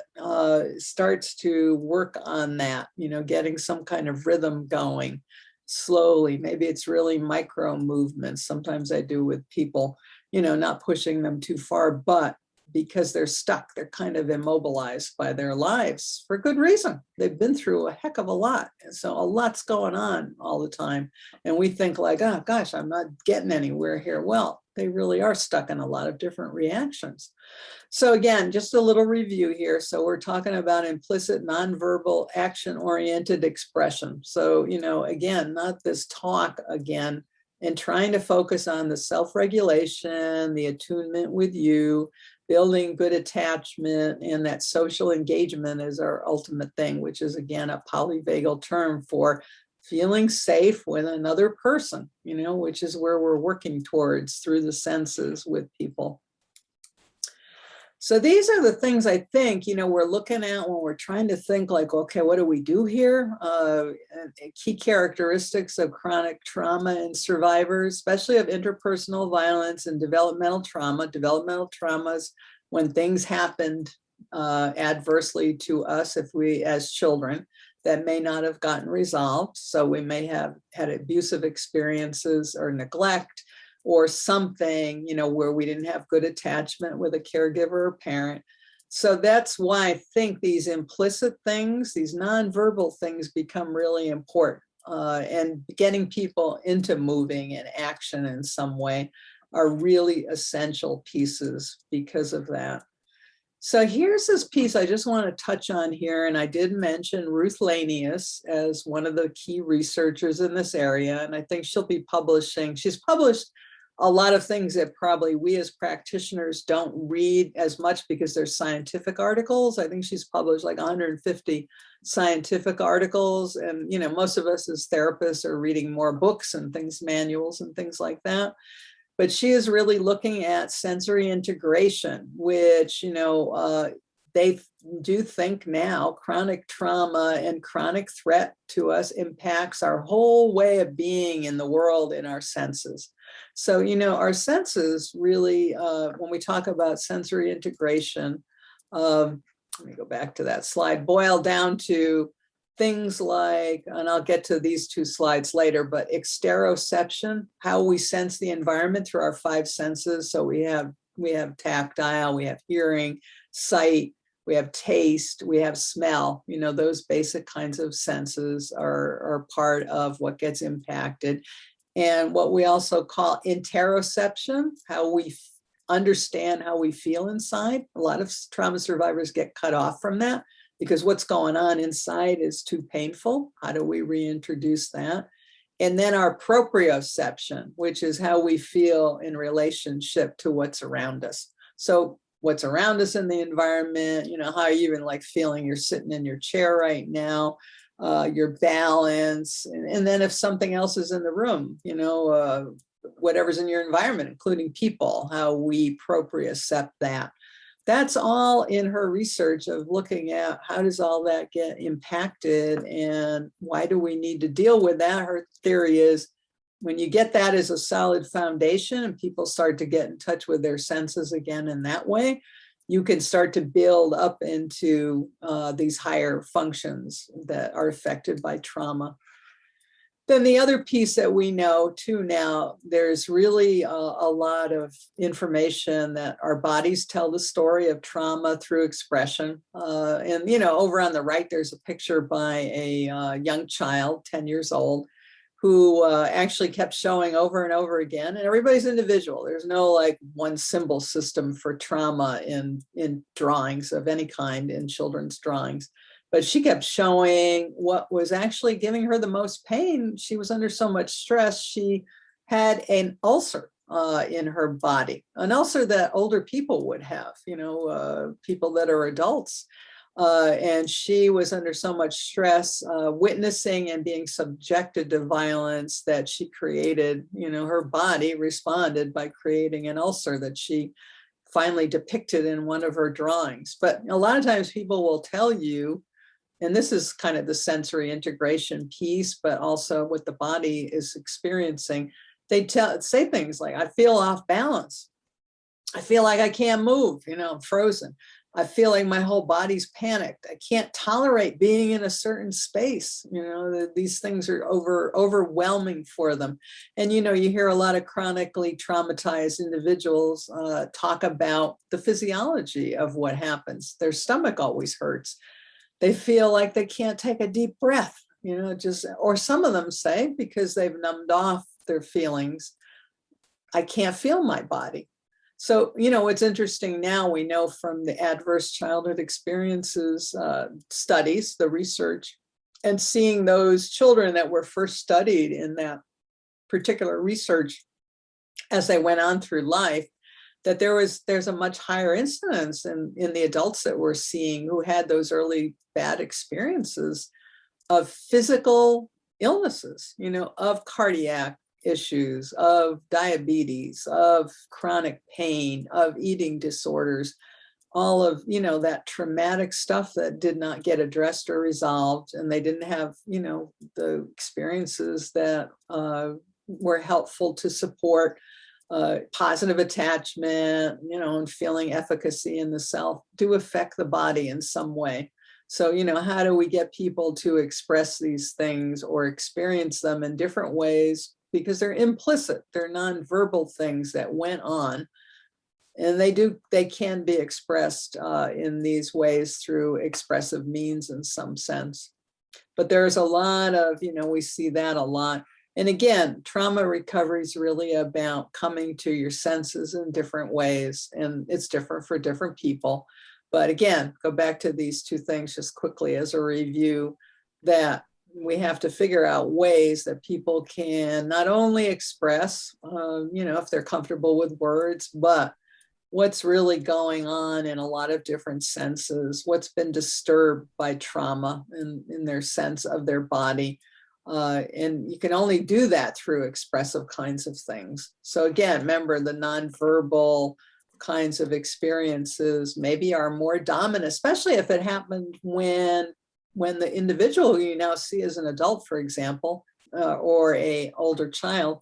starts to work on that, you know, getting some kind of rhythm going slowly. Maybe it's really micro movements. Sometimes I do with people, you know, not pushing them too far, but because they're stuck, they're kind of immobilized by their lives for good reason. They've been through a heck of a lot. And so a lot's going on all the time. And we think like, oh gosh, I'm not getting anywhere here. Well, they really are stuck in a lot of different reactions. So again, just a little review here. So we're talking about implicit, nonverbal, action-oriented expression. So, you know, again, not this talk again, and trying to focus on the self-regulation, the attunement with you, building good attachment, and that social engagement is our ultimate thing, which is again a polyvagal term for feeling safe with another person, you know, which is where we're working towards through the senses with people. So these are the things I think, you know, we're looking at when we're trying to think like, okay, what do we do here? Key characteristics of chronic trauma in survivors, especially of interpersonal violence and developmental trauma. Developmental traumas, when things happened adversely to us, if we as children, that may not have gotten resolved. So we may have had abusive experiences or neglect, or something, you know, where we didn't have good attachment with a caregiver or parent. So that's why I think these implicit things, these nonverbal things become really important. And getting people into moving and action in some way are really essential pieces because of that. So here's this piece I just want to touch on here. And I did mention Ruth Lanius as one of the key researchers in this area. And I think she'll be publishing, she's published a lot of things that probably we as practitioners don't read as much because they're scientific articles. I think she's published like 150 scientific articles. And, you know, most of us as therapists are reading more books and things, manuals and things like that. But she is really looking at sensory integration, which, you know, they do think now chronic trauma and chronic threat to us impacts our whole way of being in the world in our senses. So, you know, our senses really, when we talk about sensory integration, let me go back to that slide, boil down to things like, and I'll get to these two slides later, but exteroception, how we sense the environment through our five senses. So we have tactile, we have hearing, sight, we have taste, we have smell. You know, those basic kinds of senses are part of what gets impacted. And what we also call interoception, how we understand how we feel inside. A lot of trauma survivors get cut off from that because what's going on inside is too painful. How do we reintroduce that? And then our proprioception, which is how we feel in relationship to what's around us. So what's around us in the environment, you know, how are you even like feeling you're sitting in your chair right now, your balance, and then if something else is in the room, you know, whatever's in your environment, including people, how we propriocept that. that's all in her research of looking at how does all that get impacted and why do we need to deal with that. Her theory is when you get that as a solid foundation and people start to get in touch with their senses again in that way, you can start to build up into these higher functions that are affected by trauma. Then the other piece that we know too now, there's really a lot of information that our bodies tell the story of trauma through expression. And, you know, over on the right, there's a picture by a young child, 10 years old, who actually kept showing over and over again. And everybody's individual. There's no like one symbol system for trauma in drawings of any kind, in children's drawings. But she kept showing what was actually giving her the most pain. She was under so much stress. She had an ulcer in her body, an ulcer that older people would have, you know, people that are adults. And she was under so much stress, witnessing and being subjected to violence that she created, you know, her body responded by creating an ulcer that she finally depicted in one of her drawings. But a lot of times people will tell you, and this is kind of the sensory integration piece, but also what the body is experiencing. They say things like, I feel off balance. I feel like I can't move, you know, I'm frozen. I feel like my whole body's panicked. I can't tolerate being in a certain space. You know, these things are overwhelming for them. And, you know, you hear a lot of chronically traumatized individuals talk about the physiology of what happens. Their stomach always hurts. They feel like they can't take a deep breath, you know, just, or some of them say, because they've numbed off their feelings, I can't feel my body. So, you know, what's interesting now, we know from the adverse childhood experiences studies, the research, and seeing those children that were first studied in that particular research as they went on through life, that there's a much higher incidence in the adults that we're seeing who had those early bad experiences of physical illnesses, you know, of cardiac issues, of diabetes, of chronic pain, of eating disorders, all of, you know, that traumatic stuff that did not get addressed or resolved. And they didn't have, you know, the experiences that were helpful to support positive attachment, you know, and feeling efficacy in the self do affect the body in some way. So, you know, how do we get people to express these things or experience them in different ways? Because they're implicit, they're nonverbal things that went on. And they can be expressed in these ways through expressive means in some sense. But there's a lot of, you know, we see that a lot. And again, trauma recovery is really about coming to your senses in different ways. And it's different for different people. But again, go back to these two things just quickly as a review, that we have to figure out ways that people can not only express, you know, if they're comfortable with words, but what's really going on in a lot of different senses, what's been disturbed by trauma in their sense of their body. And you can only do that through expressive kinds of things. So again, remember the nonverbal kinds of experiences maybe are more dominant, especially if it happened when the individual who you now see as an adult, for example, or a older child,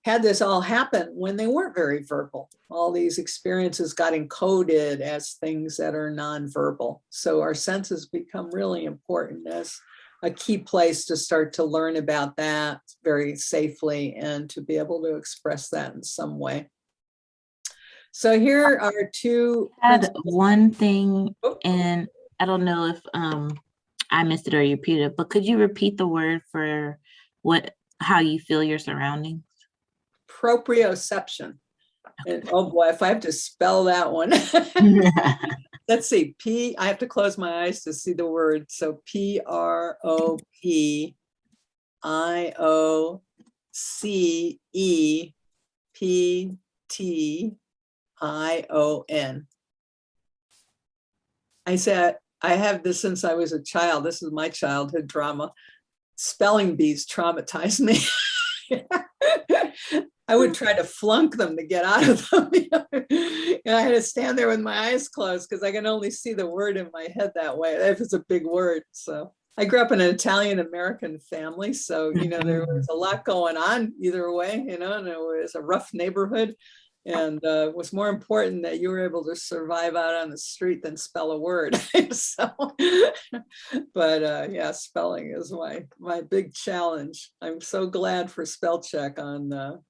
had this all happen when they weren't very verbal. All these experiences got encoded as things that are nonverbal. So our senses become really important as a key place to start to learn about that very safely and to be able to express that in some way. So here are two. I had one thing, and I don't know if I missed it or you repeated it, but could you repeat the word for how you feel your surroundings? Proprioception. And oh boy, if I have to spell that one. Let's see, I have to close my eyes to see the word. So PROPIOCEPTION. I said, I have this since I was a child. This is my childhood drama. Spelling bees traumatized me. I would try to flunk them to get out of them. And I had to stand there with my eyes closed because I can only see the word in my head that way, if it's a big word. So I grew up in an Italian-American family. So, there was a lot going on either way, and it was a rough neighborhood. And it was more important that you were able to survive out on the street than spell a word. So, but yeah, spelling is my big challenge. I'm so glad for spell check on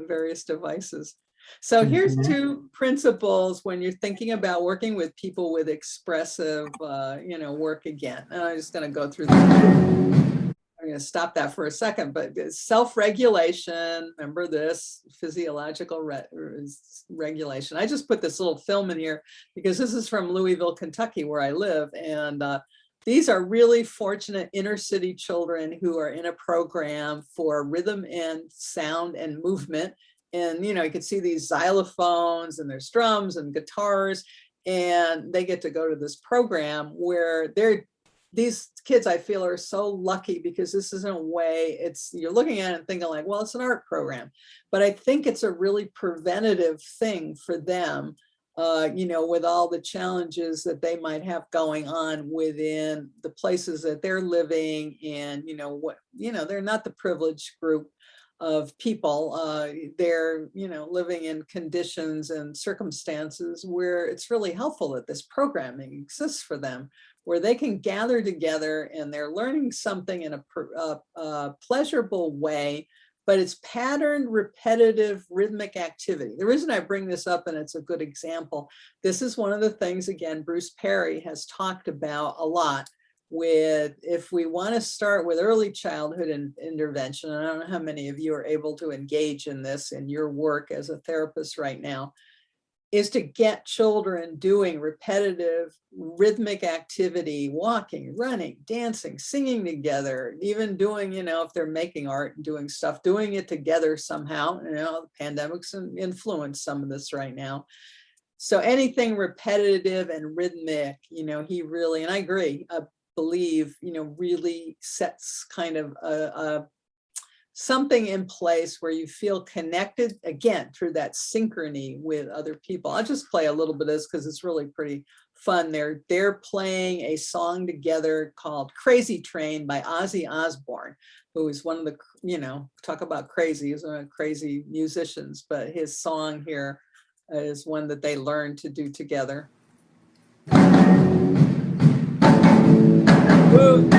various devices. So here's two principles when you're thinking about working with people with expressive, work again. And I'm just going to go through this. I'm going to stop that for a second, but self-regulation, remember this, physiological regulation. I just put this little film in here because this is from Louisville, Kentucky, where I live. And these are really fortunate inner city children who are in a program for rhythm and sound and movement. And, you can see these xylophones and there's drums and guitars, and they get to go to this program where these kids, I feel, are so lucky because this is, in a way, you're looking at it and thinking like, well, it's an art program, but I think it's a really preventative thing for them, with all the challenges that they might have going on within the places that they're living. And, they're not the privileged group of people. They're, living in conditions and circumstances where it's really helpful that this programming exists for them, where they can gather together and they're learning something in a pleasurable way, but it's patterned, repetitive, rhythmic activity. The reason I bring this up, and it's a good example, this is one of the things, again, Bruce Perry has talked about a lot with, if we want to start with early childhood intervention, and I don't know how many of you are able to engage in this in your work as a therapist right now, is to get children doing repetitive rhythmic activity, walking, running, dancing, singing together, even doing, if they're making art and doing stuff, doing it together somehow. The pandemic's influenced some of this right now. So anything repetitive and rhythmic, he really, and I agree, believe, really sets kind of something in place where you feel connected, again, through that synchrony with other people. I'll just play a little bit of this because it's really pretty fun. They're playing a song together called Crazy Train by Ozzy Osbourne, who is one of the, talk about crazy, he's one of the crazy musicians, but his song here is one that they learned to do together. Woo.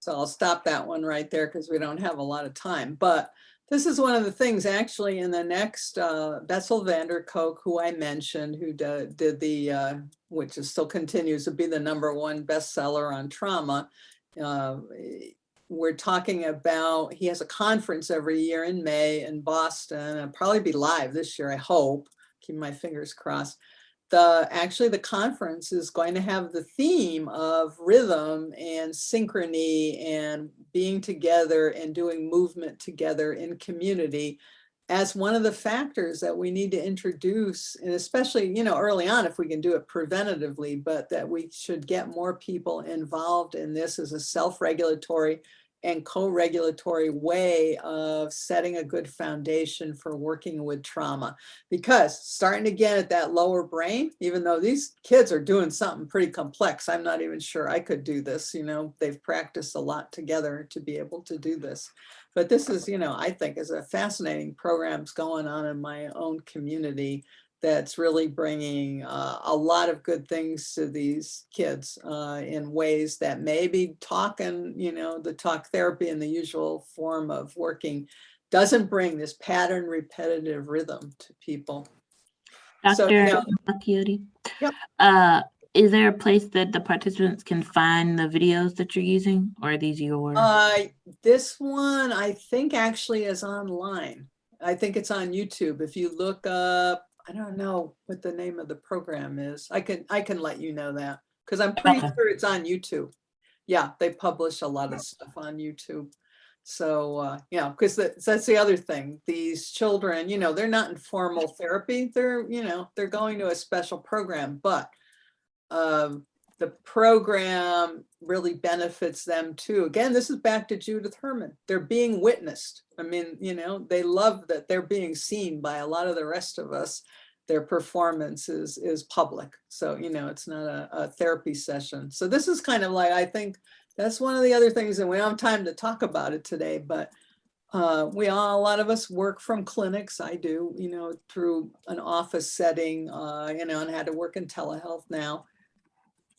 I'll stop that one right there because we don't have a lot of time. But this is one of the things actually in the next, Bessel van der Kolk, who I mentioned, who did the, which is still continues to be the #1 bestseller on trauma. We're talking about, he has a conference every year in May in Boston. It'll probably be live this year, I hope. Keep my fingers crossed. Actually, the conference is going to have the theme of rhythm and synchrony and being together and doing movement together in community as one of the factors that we need to introduce, and especially, early on, if we can do it preventatively, but that we should get more people involved in this as a self-regulatory and co-regulatory way of setting a good foundation for working with trauma. Because starting to get at that lower brain, even though these kids are doing something pretty complex, I'm not even sure I could do this. They've practiced a lot together to be able to do this. But this is, I think is a fascinating programs going on in my own community that's really bringing a lot of good things to these kids in ways that maybe talking, the talk therapy in the usual form of working doesn't bring this pattern repetitive rhythm to people. Dr. So, Malchiodi, yep. Is there a place that the participants can find the videos that you're using, or are these your? This one I think actually is online. I think it's on YouTube. If you look up, I don't know what the name of the program is. I can let you know that, because I'm pretty sure it's on YouTube. Yeah, they publish a lot of stuff on YouTube. So, yeah, because that's the other thing. These children, they're not in formal therapy. They're, they're going to a special program, but the program really benefits them too. Again, this is back to Judith Herman. They're being witnessed. I mean, they love that they're being seen by a lot of the rest of us. Their performance is public. So, it's not a therapy session. So this is kind of like, I think that's one of the other things, and we don't have time to talk about it today, but a lot of us work from clinics. I do, through an office setting, and had to work in telehealth now.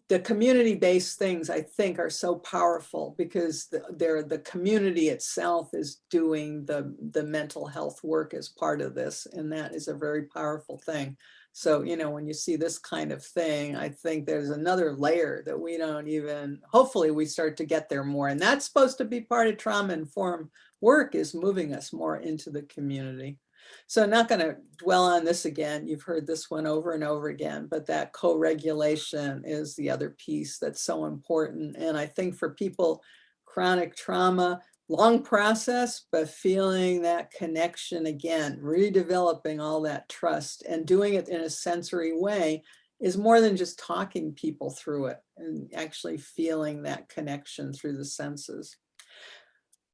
The community-based things, I think, are so powerful because the community itself is doing the mental health work as part of this, and that is a very powerful thing. So, when you see this kind of thing, I think there's another layer that we don't even, hopefully we start to get there more. And that's supposed to be part of trauma-informed work, is moving us more into the community. So I'm not going to dwell on this again. You've heard this one over and over again, but that co-regulation is the other piece that's so important. And I think for people, chronic trauma, long process, but feeling that connection again, redeveloping all that trust and doing it in a sensory way is more than just talking people through it and actually feeling that connection through the senses.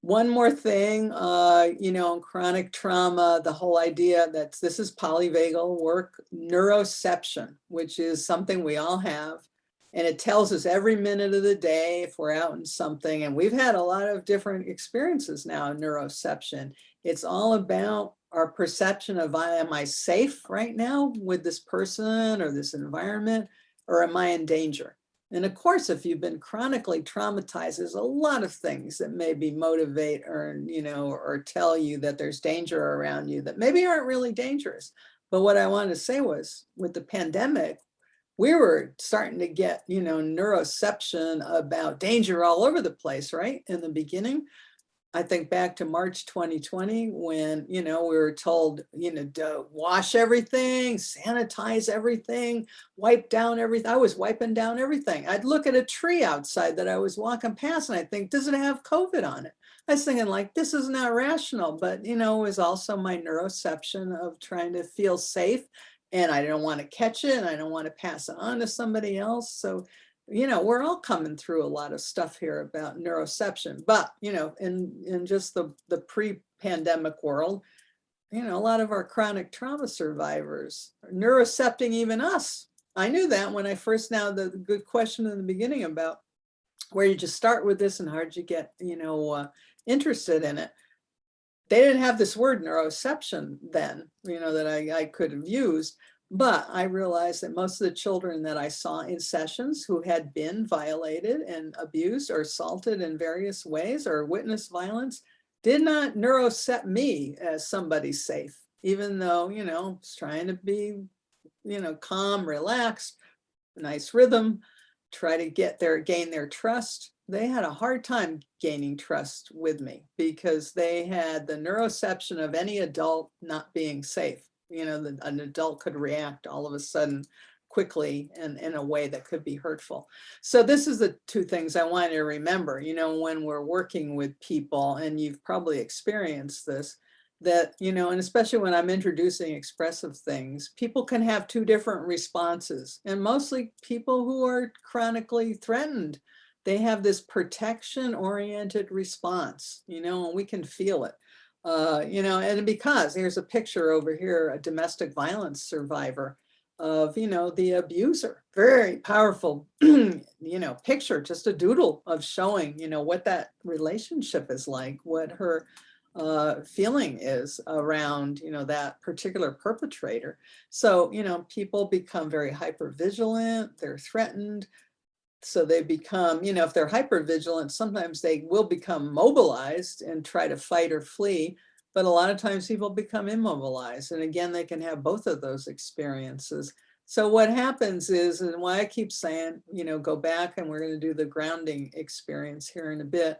One more thing, in chronic trauma, the whole idea that this is polyvagal work, neuroception, which is something we all have. And it tells us every minute of the day if we're out in something. And we've had a lot of different experiences now in neuroception. It's all about our perception of, am I safe right now with this person or this environment, or am I in danger? And of course, if you've been chronically traumatized, there's a lot of things that maybe motivate or, or tell you that there's danger around you that maybe aren't really dangerous. But what I wanted to say was, with the pandemic, we were starting to get, neuroception about danger all over the place, right? In the beginning. I think back to March 2020 when, we were told, to wash everything, sanitize everything, wipe down everything. I was wiping down everything. I'd look at a tree outside that I was walking past and I think, does it have COVID on it? I was thinking like, this is not rational, but, it was also my neuroception of trying to feel safe, and I don't want to catch it and I don't want to pass it on to somebody else. So we're all coming through a lot of stuff here about neuroception, but, in just the pre-pandemic world, a lot of our chronic trauma survivors are neurocepting even us. I knew that when I first, now the good question in the beginning about where you just start with this and how'd you get, interested in it. They didn't have this word neuroception then, that I could have used. But I realized that most of the children that I saw in sessions who had been violated and abused or assaulted in various ways or witnessed violence did not neurocept me as somebody safe, even though, I was trying to be, calm, relaxed, nice rhythm, try to gain their trust. They had a hard time gaining trust with me because they had the neuroception of any adult not being safe. An adult could react all of a sudden quickly and in a way that could be hurtful. So this is the two things I want you to remember, when we're working with people, and you've probably experienced this, that, and especially when I'm introducing expressive things, people can have two different responses. And mostly people who are chronically threatened, they have this protection-oriented response, and we can feel it. And because here's a picture over here, a domestic violence survivor of, the abuser, very powerful, picture, just a doodle of showing, what that relationship is like, what her feeling is around, that particular perpetrator. So, people become very hypervigilant, they're threatened. So they become, if they're hypervigilant, sometimes they will become mobilized and try to fight or flee. but a lot of times people become immobilized. And again, they can have both of those experiences. So what happens is, and why I keep saying, go back, and we're going to do the grounding experience here in a bit.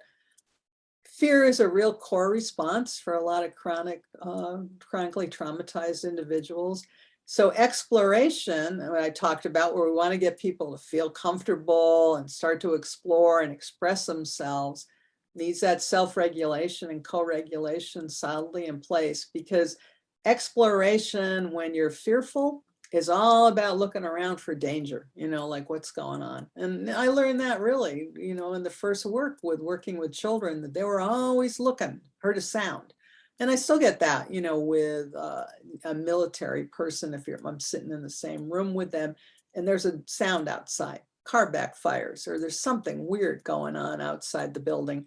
Fear is a real core response for a lot of chronically traumatized individuals. So exploration, what I talked about, where we want to get people to feel comfortable and start to explore and express themselves, needs that self-regulation and co-regulation solidly in place, because exploration, when you're fearful, is all about looking around for danger, like what's going on. And I learned that really, in the first working with children, that they were always looking, heard a sound. And I still get that, with a military person, if I'm sitting in the same room with them and there's a sound outside, car backfires, or there's something weird going on outside the building.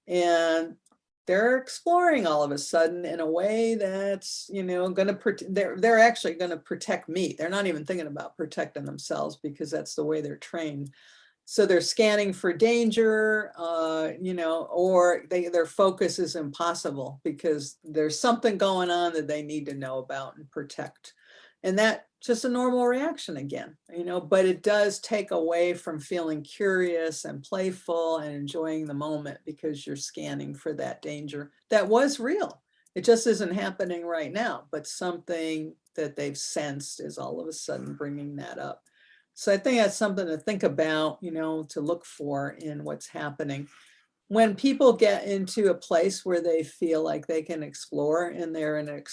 And they're exploring all of a sudden in a way that's, they're actually going to protect me. They're not even thinking about protecting themselves, because that's the way they're trained. So they're scanning for danger, or their focus is impossible because there's something going on that they need to know about and protect. And that's just a normal reaction again, but it does take away from feeling curious and playful and enjoying the moment, because you're scanning for that danger that was real. It just isn't happening right now, but something that they've sensed is all of a sudden bringing that up. So I think that's something to think about, to look for in what's happening. When people get into a place where they feel like they can explore, and they're in an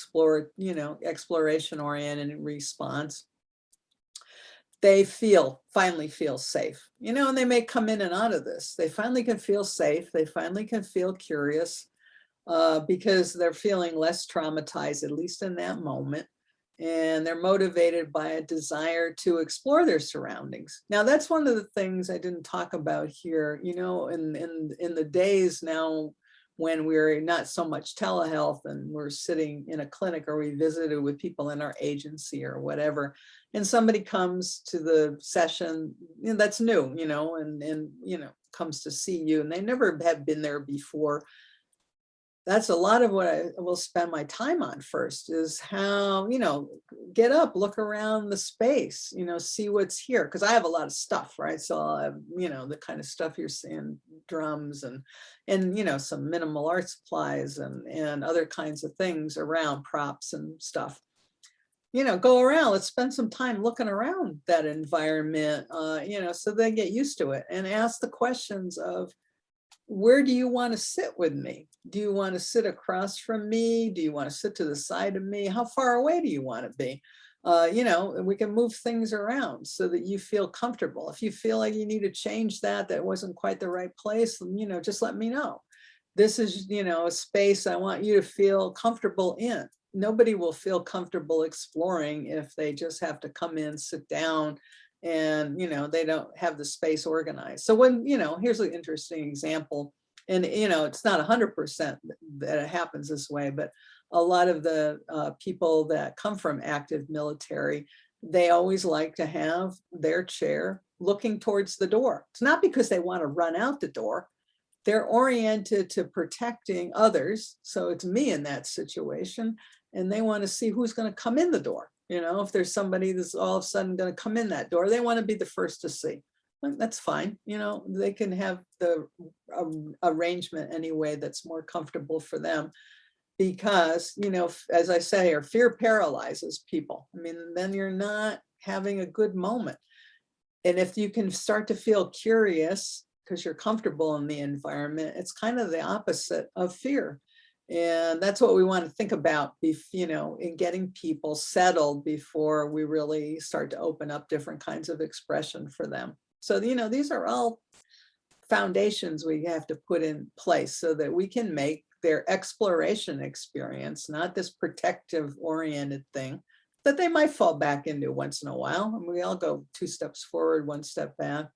exploration-oriented response, they finally feel safe, and they may come in and out of this. They finally can feel safe. They finally can feel curious, because they're feeling less traumatized, at least in that moment. And they're motivated by a desire to explore their surroundings. Now, that's one of the things I didn't talk about here, in the days now when we're not so much telehealth and we're sitting in a clinic, or we visited with people in our agency or whatever, and somebody comes to the session that's new, and comes to see you, and they never have been there before. That's a lot of what I will spend my time on first, is how, get up, look around the space, see what's here. Because I have a lot of stuff, right? So I'll have, the kind of stuff you're seeing, drums and some minimal art supplies and other kinds of things around, props and stuff. Go around, let's spend some time looking around that environment, so they get used to it, and ask the questions of, where do you want to sit with me? Do you want to sit across from me? Do you want to sit to the side of me? How far away do you want to be? We can move things around so that you feel comfortable. If you feel like you need to change that wasn't quite the right place, just let me know. This is, a space I want you to feel comfortable in. Nobody will feel comfortable exploring if they just have to come in, sit down, and they don't have the space organized. So when here's an interesting example, and it's not 100% that it happens this way, but a lot of the people that come from active military, they always like to have their chair looking towards the door. It's not because they want to run out the door. They're oriented to protecting others, so it's me in that situation, and they want to see who's going to come in the door. If there's somebody that's all of a sudden going to come in that door, they want to be the first to see. That's fine. They can have the arrangement anyway that's more comfortable for them, because, as I say, fear paralyzes people. Then you're not having a good moment. And if you can start to feel curious because you're comfortable in the environment, it's kind of the opposite of fear. And that's what we want to think about, in getting people settled before we really start to open up different kinds of expression for them. So, these are all foundations we have to put in place so that we can make their exploration experience not this protective oriented thing that they might fall back into once in a while. And we all go 2 steps forward, 1 step back,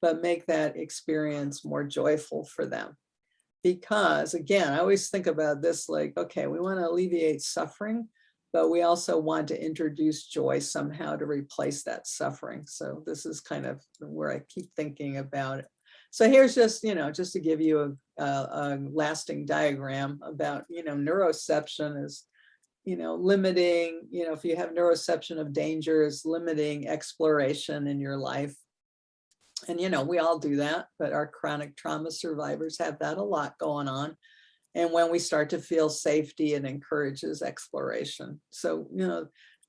but make that experience more joyful for them. Because again, I always think about this like, okay, we want to alleviate suffering, but we also want to introduce joy somehow to replace that suffering. So this is kind of where I keep thinking about it. So here's just, just to give you a lasting diagram about, neuroception is, limiting, if you have neuroception of danger, is limiting exploration in your life. And, we all do that, but our chronic trauma survivors have that a lot going on. And when we start to feel safety, it encourages exploration. So,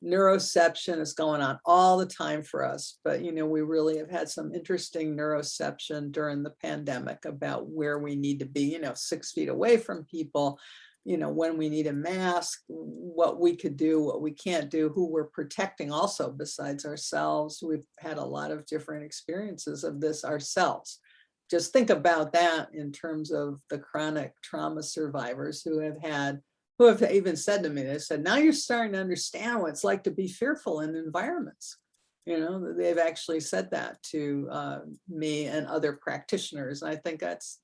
neuroception is going on all the time for us, but, we really have had some interesting neuroception during the pandemic about where we need to be, 6 feet away from people, when we need a mask, what we could do, what we can't do, who we're protecting also besides ourselves. We've had a lot of different experiences of this ourselves. Just think about that in terms of the chronic trauma survivors who have even said to me, they said, now you're starting to understand what it's like to be fearful in environments. They've actually said that to me and other practitioners. And I think that's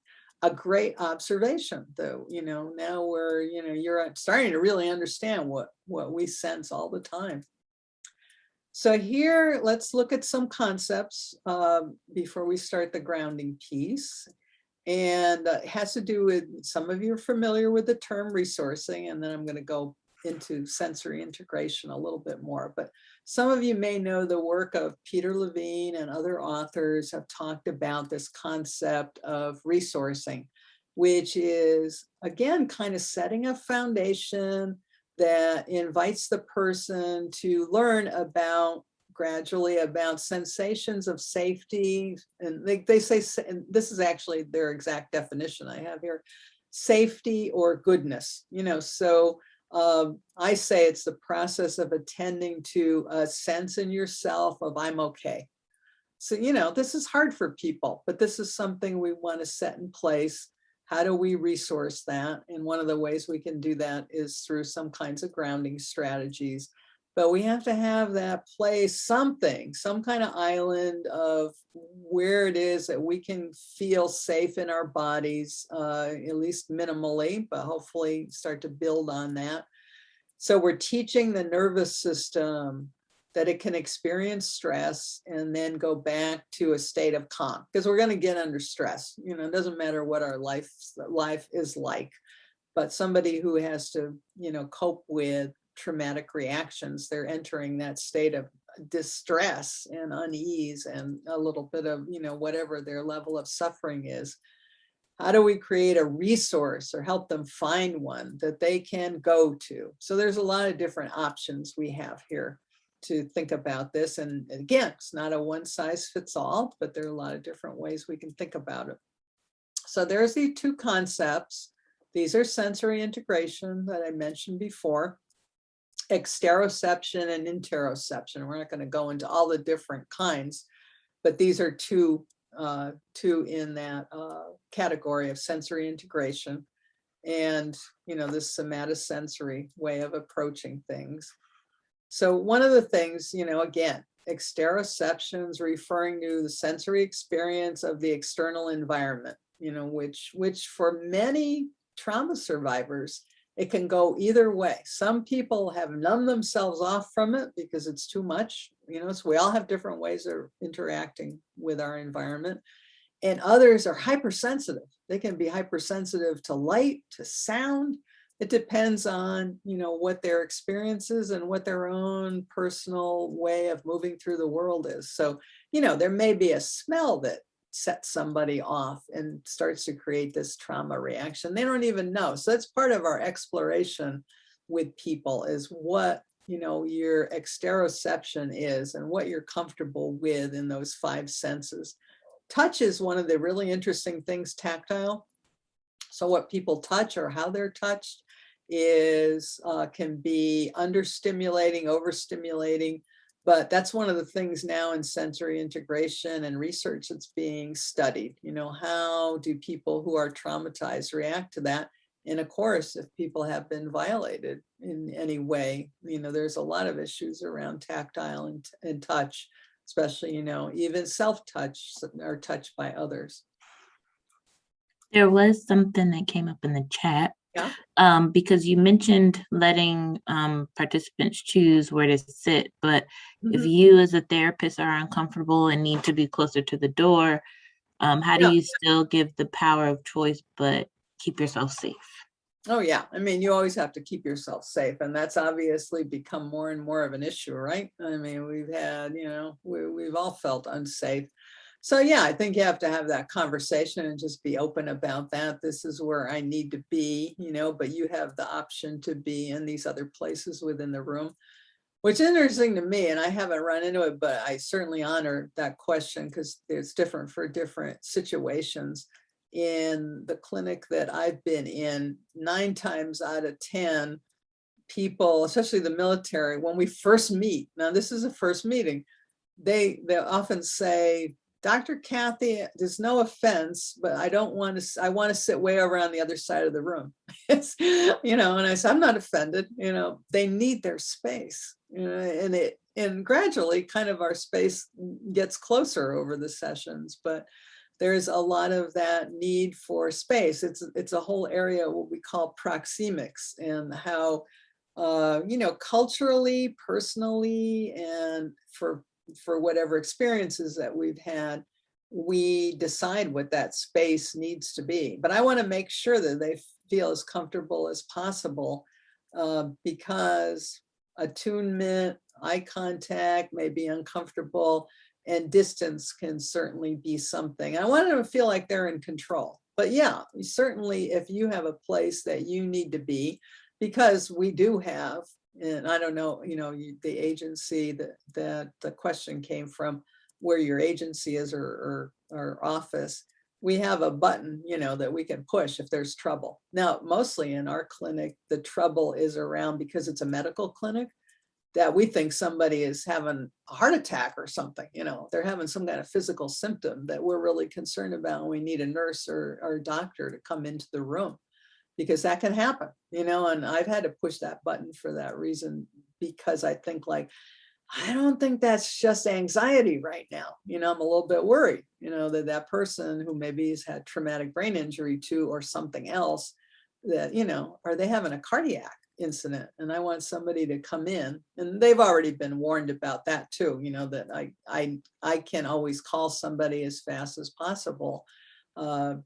a great observation, though. Now we're, you're starting to really understand what we sense all the time. So here, let's look at some concepts before we start the grounding piece. And it has to do with, some of you are familiar with the term resourcing, and then I'm going to go into sensory integration a little bit more. But some of you may know the work of Peter Levine, and other authors have talked about this concept of resourcing, which is, again, kind of setting a foundation that invites the person to learn gradually about sensations of safety. And they say, and this is actually their exact definition I have here, safety or goodness. So I say it's the process of attending to a sense in yourself of I'm okay. So, this is hard for people, but this is something we want to set in place. How do we resource that? And one of the ways we can do that is through some kinds of grounding strategies. But we have to have that place, some kind of island of where it is that we can feel safe in our bodies, at least minimally, but hopefully start to build on that. So we're teaching the nervous system that it can experience stress and then go back to a state of calm, because we're going to get under stress. It doesn't matter what our life is like, but somebody who has to, cope with traumatic reactions, they're entering that state of distress and unease and a little bit of, whatever their level of suffering is. How do we create a resource or help them find one that they can go to? So there's a lot of different options we have here to think about this. And again, it's not a one size fits all, but there are a lot of different ways we can think about it. So there's the two concepts. These are sensory integration that I mentioned before, exteroception and interoception. We're not going to go into all the different kinds, but these are two in that category of sensory integration, and this somatosensory way of approaching things. So one of the things, again, exteroception is referring to the sensory experience of the external environment, which for many trauma survivors, it can go either way. Some people have numbed themselves off from it because it's too much, so we all have different ways of interacting with our environment. And others are hypersensitive. They can be hypersensitive to light, to sound. It depends on, what their experience is and what their own personal way of moving through the world is. So, there may be a smell that sets somebody off and starts to create this trauma reaction. They don't even know. So that's part of our exploration with people, is what, your exteroception is and what you're comfortable with in those 5 senses. Touch is one of the really interesting things, tactile. So what people touch or how they're touched is can be understimulating, overstimulating. But that's one of the things now in sensory integration and research that's being studied. How do people who are traumatized react to that? And of course, if people have been violated in any way, there's a lot of issues around tactile and touch, especially, even self-touch or touch by others. There was something that came up in the chat. Yeah. Because you mentioned letting participants choose where to sit, but if you as a therapist are uncomfortable and need to be closer to the door, How do you still give the power of choice, but keep yourself safe? Oh, yeah. I mean, you always have to keep yourself safe. And that's obviously become more and more of an issue, right? I mean, we've had, we've all felt unsafe. So, yeah, I think you have to have that conversation and just be open about that. This is where I need to be, but you have the option to be in these other places within the room, which is interesting to me. And I haven't run into it, but I certainly honor that question because it's different for different situations. In the clinic that I've been in, 9 times out of 10, people, especially the military, when we first meet, now this is a first meeting, they often say, Dr. Cathy, there's no offense, but I want to sit way over on the other side of the room. It's, and I said, I'm not offended, they need their space, and gradually kind of our space gets closer over the sessions, but there's a lot of that need for space. It's a whole area, what we call proxemics, and how, culturally, personally, and for whatever experiences that we've had, we decide what that space needs to be. But I want to make sure that they feel as comfortable as possible, because attunement, eye contact may be uncomfortable, and distance can certainly be something. I want them to feel like they're in control. But yeah, certainly if you have a place that you need to be, because we do have, and I don't know, the agency that the question came from, where your agency is or office, we have a button, that we can push if there's trouble. Now, mostly in our clinic, the trouble is around, because it's a medical clinic, that we think somebody is having a heart attack or something, they're having some kind of physical symptom that we're really concerned about, and we need a nurse or a doctor to come into the room, because that can happen, and I've had to push that button for that reason, because I think I don't think that's just anxiety right now. I'm a little bit worried, that person who maybe has had traumatic brain injury too, or something else, that, are they having a cardiac incident? And I want somebody to come in, and they've already been warned about that too, that I can always call somebody as fast as possible,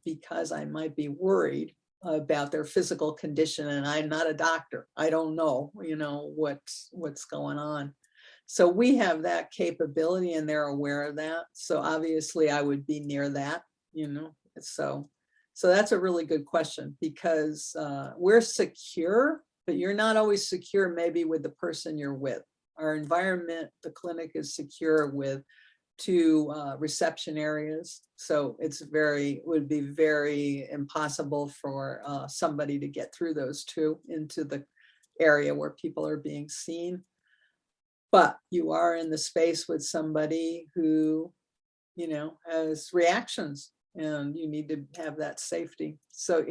because I might be worried about their physical condition, and I'm not a doctor. I don't know, what's going on. So we have that capability, and they're aware of that. So obviously I would be near that, so that's a really good question, because we're secure, but you're not always secure maybe with the person you're with. Our environment, the clinic, is secure with 2 reception areas. So would be very impossible for somebody to get through those 2 into the area where people are being seen. But you are in the space with somebody who, has reactions, and you need to have that safety. So,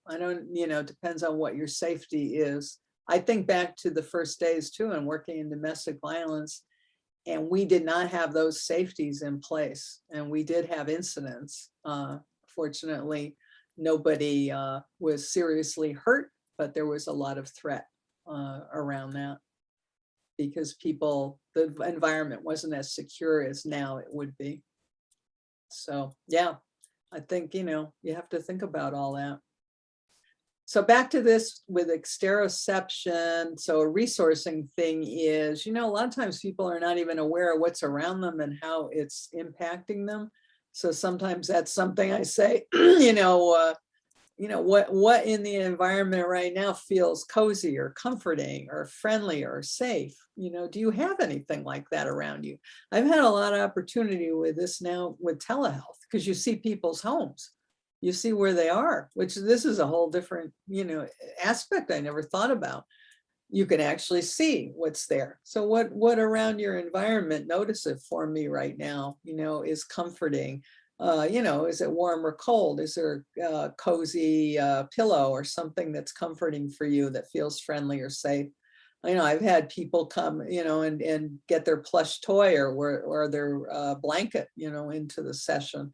I don't, depends on what your safety is. I think back to the first days too, and working in domestic violence, and we did not have those safeties in place, and we did have incidents. Fortunately, nobody was seriously hurt, but there was a lot of threat around that, because the environment wasn't as secure as now it would be. So yeah, I think, you have to think about all that. So back to this with exteroception. So a resourcing thing is, a lot of times people are not even aware of what's around them and how it's impacting them. So sometimes that's something I say, what in the environment right now feels cozy or comforting or friendly or safe? Do you have anything like that around you? I've had a lot of opportunity with this now with telehealth, because you see people's homes, you see where they are, which this is a whole different, aspect I never thought about. You can actually see what's there. So what around your environment, notice it for me right now, is comforting. Is it warm or cold? Is there a cozy pillow or something that's comforting for you, that feels friendly or safe? I've had people come, and get their plush toy or their blanket, into the session,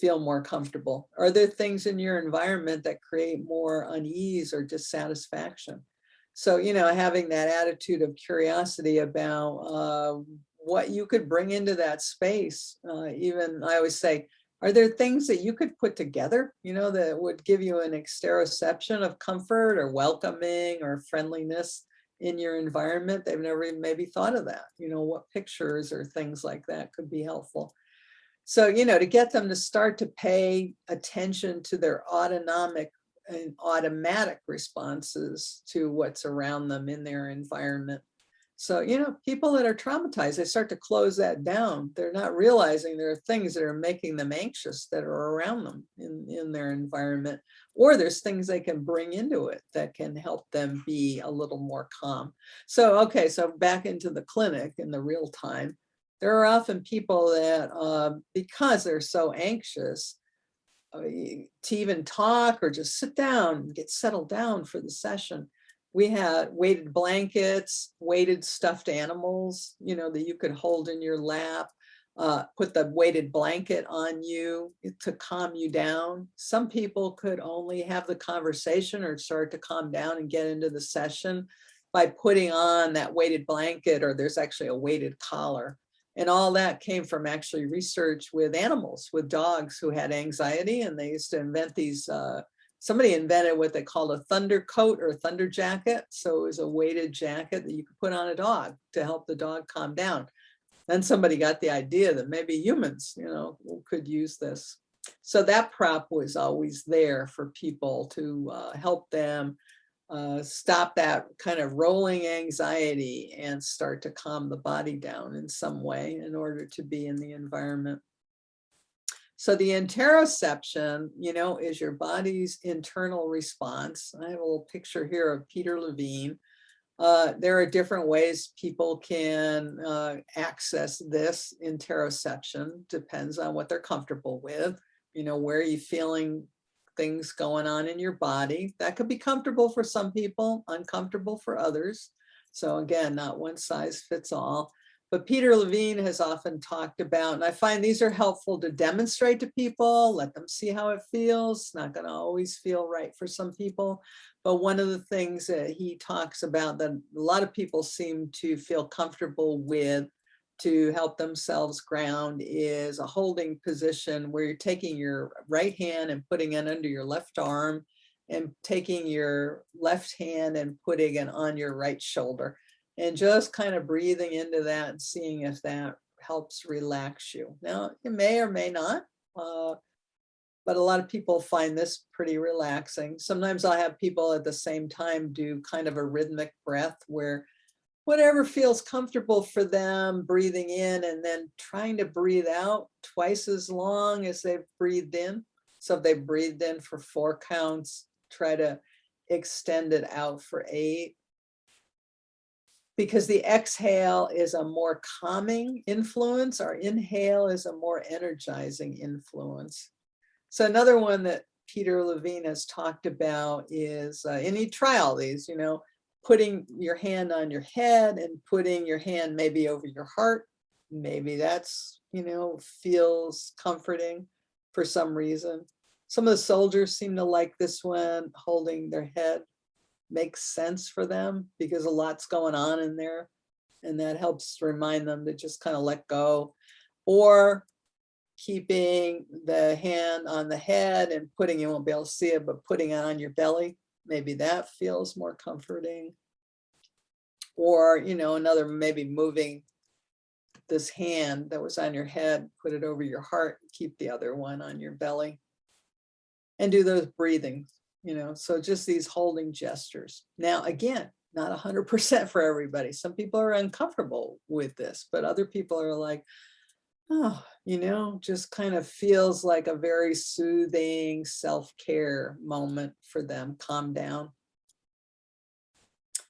feel more comfortable. Are there things in your environment that create more unease or dissatisfaction? So, having that attitude of curiosity about what you could bring into that space. Even I always say, Are there things that you could put together, you know, that would give you an exteroception of comfort or welcoming or friendliness in your environment? They've never even maybe thought of that. You know, what pictures or things like that could be helpful. So, you know, to get them to start to pay attention to their autonomic and automatic responses to what's around them in their environment. So, you know, people that are traumatized, they start to close that down. They're not realizing there are things that are making them anxious that are around them in their environment, or there's things they can bring into it that can help them be a little more calm. So, okay, so back into the clinic in the real time, there are often people that, because they're so anxious, to even talk or just sit down and get settled down for the session. We had weighted blankets, weighted stuffed animals, you know, that you could hold in your lap, put the weighted blanket on you to calm you down. Some people could only have the conversation or start to calm down and get into the session by putting on that weighted blanket, or there's actually a weighted collar. And all that came from actually research with animals, with dogs who had anxiety, and they used to invent these, somebody invented what they called a thunder coat or thunder jacket. So it was a weighted jacket that you could put on a dog to help the dog calm down. Then somebody got the idea that maybe humans, you know, could use this. So that prop was always there for people to help them stop that kind of rolling anxiety and start to calm the body down in some way in order to be in the environment. So the interoception, you know, is your body's internal response. I have a little picture here of Peter Levine. There are different ways people can access this interoception. Depends on what they're comfortable with. You know, where are you feeling things going on in your body? That could be comfortable for some people, uncomfortable for others. So again, not one size fits all. But Peter Levine has often talked about, and I find these are helpful to demonstrate to people, let them see how it feels. It's not going to always feel right for some people. But one of the things that he talks about that a lot of people seem to feel comfortable with to help themselves ground is a holding position where you're taking your right hand and putting it under your left arm, and taking your left hand and putting it on your right shoulder, and just kind of breathing into that and seeing if that helps relax you. Now, it may or may not, but a lot of people find this pretty relaxing. Sometimes I'll have people at the same time do kind of a rhythmic breath where whatever feels comfortable for them, breathing in and then trying to breathe out twice as long as they've breathed in. So if they breathed in for 4 counts, try to extend it out for 8. Because the exhale is a more calming influence, our inhale is a more energizing influence. So another one that Peter Levine has talked about is, and you try all these, you know, putting your hand on your head and putting your hand maybe over your heart. Maybe that's, you know, feels comforting for some reason. Some of the soldiers seem to like this one, holding their head. Makes sense for them because a lot's going on in there, and that helps remind them to just kind of let go. Or keeping the hand on the head and putting, you won't be able to see it, but putting it on your belly. Maybe that feels more comforting. Or, you know, another, maybe moving this hand that was on your head, put it over your heart, keep the other one on your belly. And do those breathing, you know, so just these holding gestures. Now, again, not 100% for everybody. Some people are uncomfortable with this, but other people are like, oh, you know, just kind of feels like a very soothing self-care moment for them, calm down.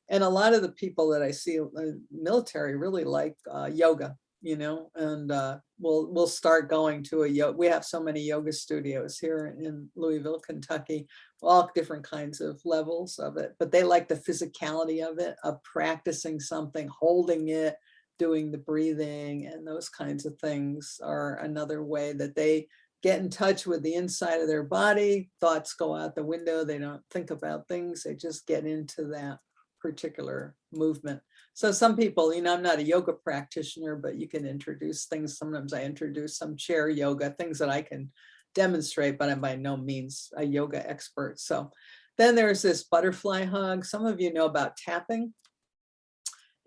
And a lot of the people that I see in the military really like yoga, you know, and we'll start going to a yoga. We have so many yoga studios here in Louisville, Kentucky, all different kinds of levels of it, but they like the physicality of it, of practicing something, holding it, doing the breathing, and those kinds of things are another way that they get in touch with the inside of their body. Thoughts go out the window. They don't think about things. They just get into that particular movement. So some people, you know, I'm not a yoga practitioner, but you can introduce things. Sometimes I introduce some chair yoga, things that I can demonstrate, but I'm by no means a yoga expert. So then there's this butterfly hug. Some of you know about tapping.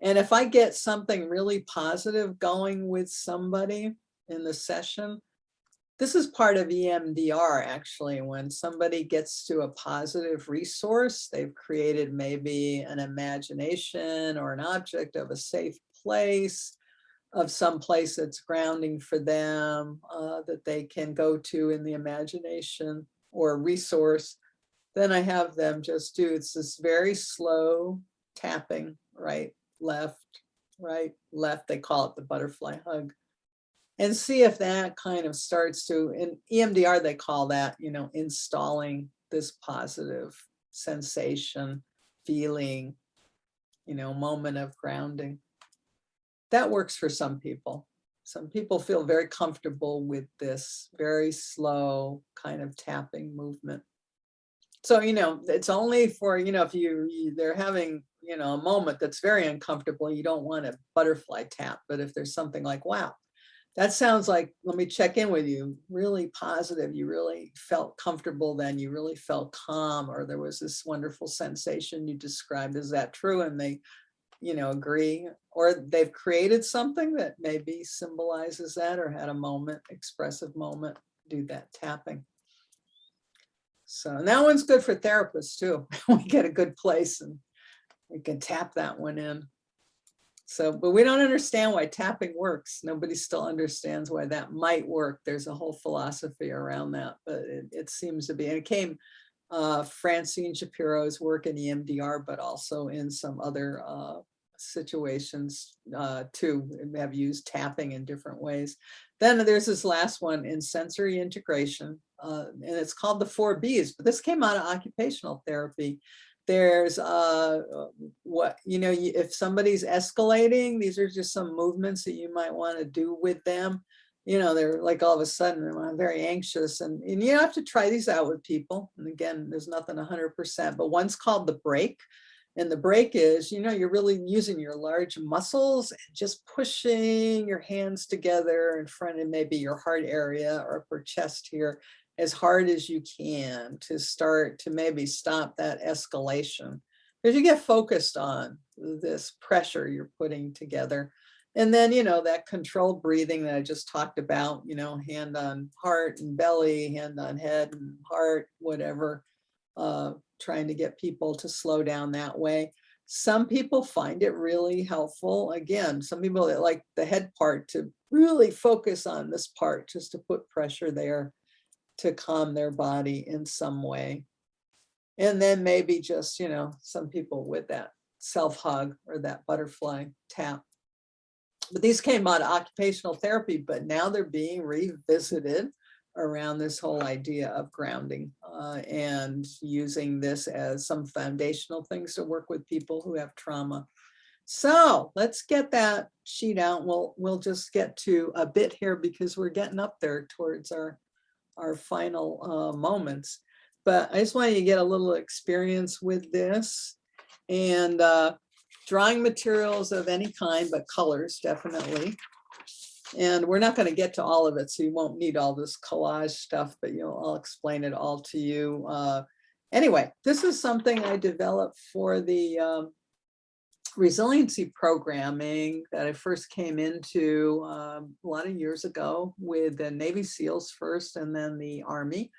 And if I get something really positive going with somebody in the session, this is part of EMDR, actually. When somebody gets to a positive resource, they've created maybe an imagination or an object of a safe place, of some place that's grounding for them, that they can go to in the imagination or resource. Then I have them just do, it's this very slow tapping, right, left, they call it the butterfly hug. And see if that kind of starts to, in EMDR, they call that, you know, installing this positive sensation, feeling, you know, moment of grounding. That works for some people. Some people feel very comfortable with this very slow kind of tapping movement. So, you know, it's only for, you know, if they're having, you know, a moment that's very uncomfortable, you don't want a butterfly tap. But if there's something like, wow, that sounds like, let me check in with you, really positive, you really felt comfortable then, you really felt calm, or there was this wonderful sensation you described, is that true? And they, you know, agree, or they've created something that maybe symbolizes that, or had a moment, expressive moment, do that tapping. So, and that one's good for therapists too. We get a good place and we can tap that one in. So, but we don't understand why tapping works. Nobody still understands why that might work. There's a whole philosophy around that, but it seems to be, and it came Francine Shapiro's work in EMDR, but also in some other situations too, have used tapping in different ways. Then there's this last one in sensory integration, and it's called the 4 Bs, but this came out of occupational therapy. There's what, you know, if somebody's escalating, these are just some movements that you might want to do with them. You know, they're like all of a sudden, I'm very anxious, and you have to try these out with people. And again, there's nothing 100%, but one's called the break. And the break is, you know, you're really using your large muscles and just pushing your hands together in front of maybe your heart area or upper chest here, as hard as you can to start to maybe stop that escalation. Because you get focused on this pressure you're putting together. And then, you know, that controlled breathing that I just talked about, you know, hand on heart and belly, hand on head and heart, whatever, trying to get people to slow down that way. Some people find it really helpful. Again, some people that like the head part to really focus on this part, just to put pressure there, to calm their body in some way. And then maybe just, you know, some people with that self-hug or that butterfly tap. But these came out of occupational therapy, but now they're being revisited around this whole idea of grounding and using this as some foundational things to work with people who have trauma. So let's get that sheet out. We'll just get to a bit here because we're getting up there towards our final moments. But I just want you to get a little experience with this, and drawing materials of any kind, but colors definitely. And we're not going to get to all of it, so you won't need all this collage stuff, but I'll explain it all to you. Anyway, this is something I developed for the resiliency programming that I first came into a lot of years ago with the Navy SEALs first and then the Army.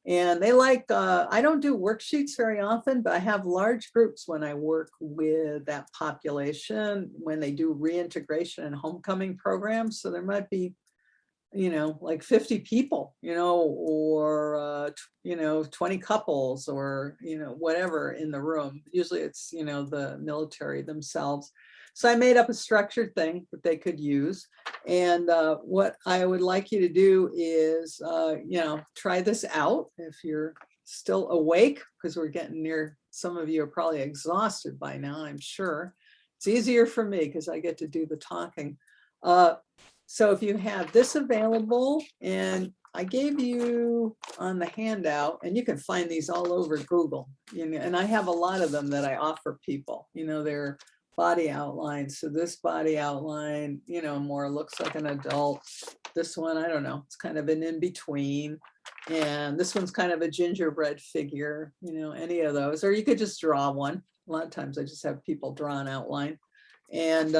And they like, I don't do worksheets very often, but I have large groups when I work with that population, when they do reintegration and homecoming programs. So there might be, you know, like 50 people, you know, or, you know, 20 couples or, you know, whatever in the room. Usually it's, you know, the military themselves. So I made up a structured thing that they could use. And what I would like you to do is, you know, try this out if you're still awake, because we're getting near, some of you are probably exhausted by now, I'm sure. It's easier for me because I get to do the talking. So if you have this available, and I gave you on the handout, and you can find these all over Google, you know, and I have a lot of them that I offer people, you know, they're body outlines. So this body outline, you know, more looks like an adult. This one, I don't know, it's kind of an in-between. And this one's kind of a gingerbread figure, you know, any of those, or you could just draw one. A lot of times I just have people draw an outline and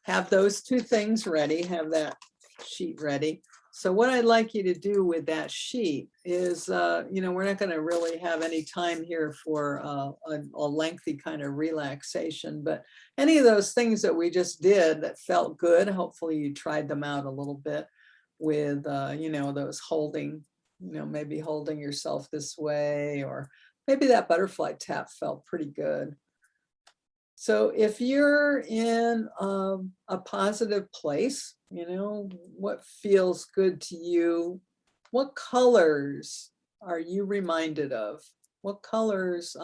have those two things ready, have that sheet ready. So what I'd like you to do with that sheet is, you know, we're not going to really have any time here for a lengthy kind of relaxation, but any of those things that we just did that felt good, hopefully you tried them out a little bit with, you know, those holding, you know, maybe holding yourself this way, or maybe that butterfly tap felt pretty good. So if you're in a positive place, you know, what feels good to you? What colors are you reminded of? What colors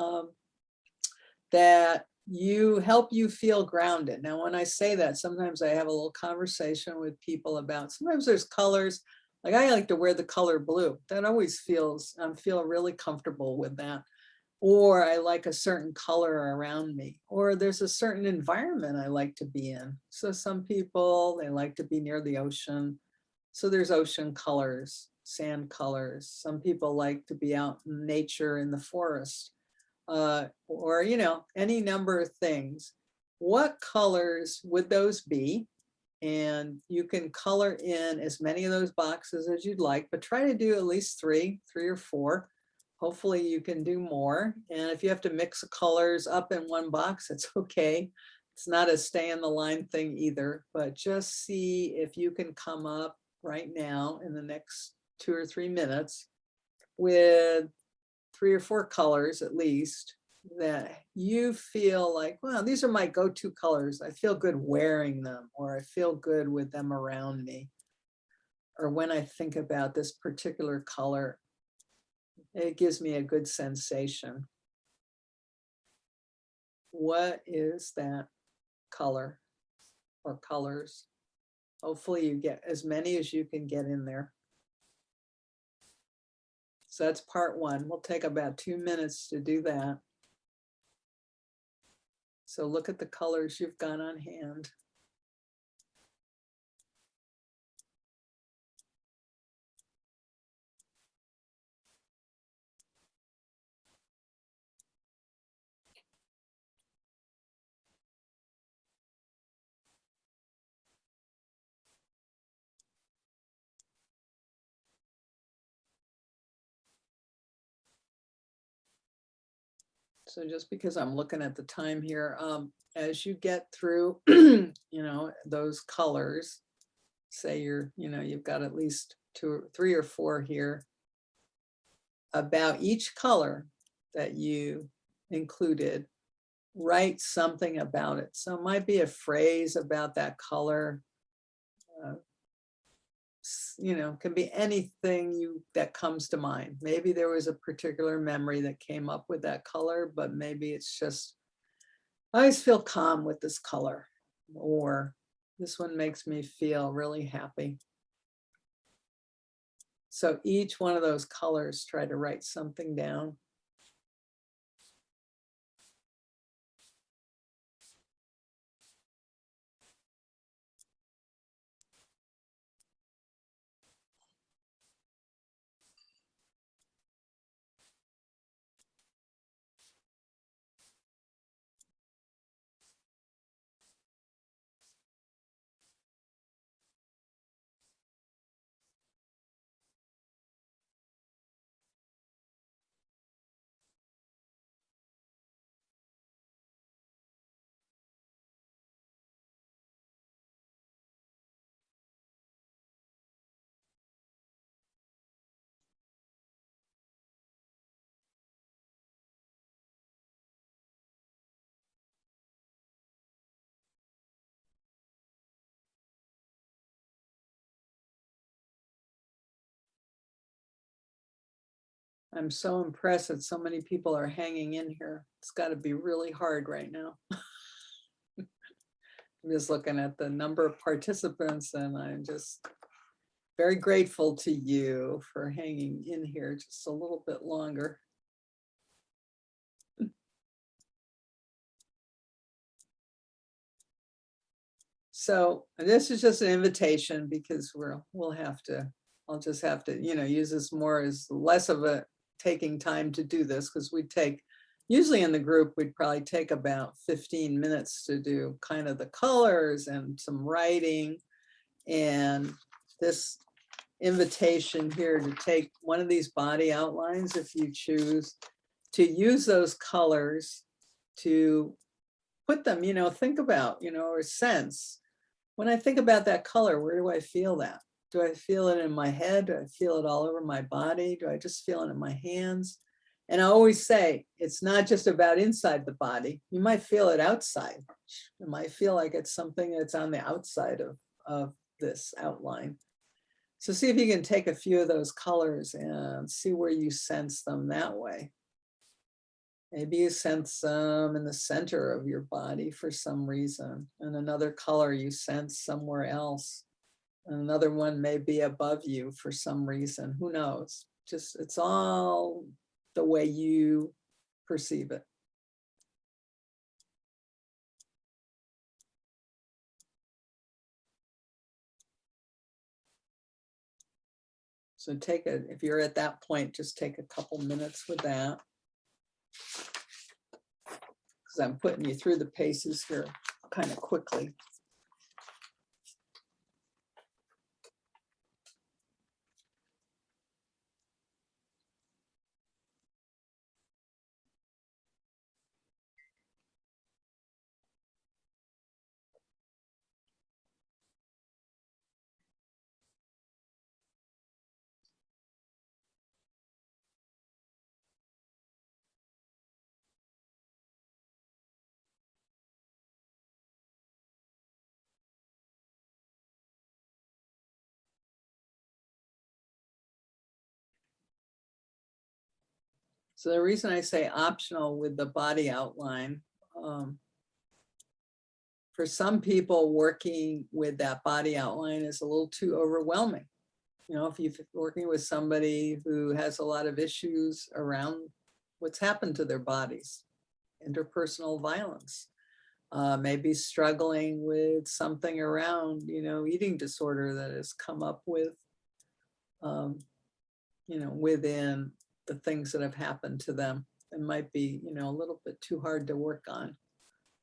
that you help you feel grounded? Now, when I say that, sometimes I have a little conversation with people about, sometimes there's colors, like I like to wear the color blue. That always feels, I feel really comfortable with that. Or I like a certain color around me, or there's a certain environment I like to be in. So some people, they like to be near the ocean. So there's ocean colors, sand colors. Some people like to be out in nature in the forest, or, you know, any number of things. What colors would those be? And you can color in as many of those boxes as you'd like, but try to do at least three or four. Hopefully you can do more. And if you have to mix the colors up in one box, it's okay. It's not a stay in the line thing either, but just see if you can come up right now in the next 2 or 3 minutes with 3 or 4 colors at least that you feel like, well, these are my go-to colors. I feel good wearing them, or I feel good with them around me. Or when I think about this particular color, it gives me a good sensation. What is that color or colors? Hopefully you get as many as you can get in there. So that's part one. We'll take about 2 minutes to do that. So look at the colors you've got on hand. So just because I'm looking at the time here, as you get through, you know, those colors, say you're, you know, you've got at least 2, 3 or 4 here, about each color that you included, write something about it. So it might be a phrase about that color. You know, can be anything that comes to mind. Maybe there was a particular memory that came up with that color, but maybe it's just, I always feel calm with this color, or this one makes me feel really happy. So each one of those colors, try to write something down. I'm so impressed that so many people are hanging in here. It's got to be really hard right now. I'm just looking at the number of participants and I'm just very grateful to you for hanging in here just a little bit longer. So this is just an invitation because I'll just have to, use this more as less of a taking time to do this, because usually in the group, we'd probably take about 15 minutes to do kind of the colors and some writing. And this invitation here to take one of these body outlines, if you choose, to use those colors to put them, think about, or sense. When I think about that color, where do I feel that? Do I feel it in my head? Do I feel it all over my body? Do I just feel it in my hands? And I always say, it's not just about inside the body. You might feel it outside. It might feel like it's something that's on the outside of this outline. So see if you can take a few of those colors and see where you sense them that way. Maybe you sense them in the center of your body for some reason, and another color you sense somewhere else. And another one may be above you for some reason. Who knows? Just, it's all the way you perceive it. So if you're at that point, just take a couple minutes with that. Because I'm putting you through the paces here kind of quickly. So the reason I say optional with the body outline, for some people working with that body outline is a little too overwhelming. If you're working with somebody who has a lot of issues around what's happened to their bodies, interpersonal violence, maybe struggling with something around, eating disorder that has come up with, within the things that have happened to them. It might be, a little bit too hard to work on.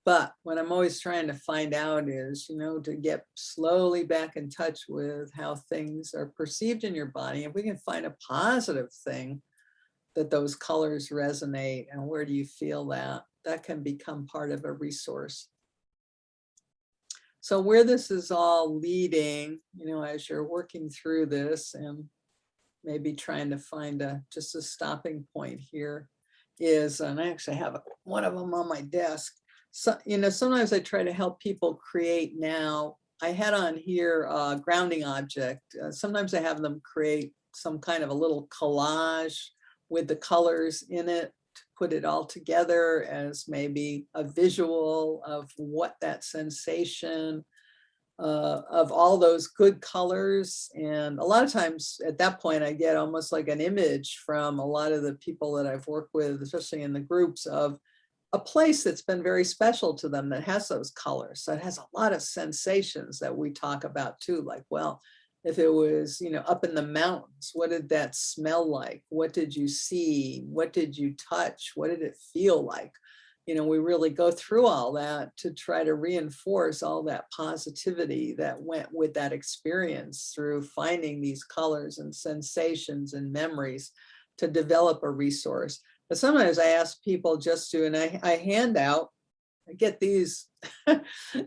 But what I'm always trying to find out is, to get slowly back in touch with how things are perceived in your body. If we can find a positive thing that those colors resonate, and where do you feel that? That can become part of a resource. So where this is all leading, as you're working through this and maybe trying to find just a stopping point here is, and I actually have one of them on my desk. So, sometimes I try to help people create now. I had on here a grounding object. Sometimes I have them create some kind of a little collage with the colors in it to put it all together as maybe a visual of what that sensation of all those good colors. And a lot of times at that point, I get almost like an image from a lot of the people that I've worked with, especially in the groups, of a place that's been very special to them that has those colors. So it has a lot of sensations that we talk about too, like, well, if it was, up in the mountains, what did that smell like? What did you see? What did you touch? What did it feel like? We really go through all that to try to reinforce all that positivity that went with that experience through finding these colors and sensations and memories to develop a resource. But sometimes I ask people just to, and I hand out, I get these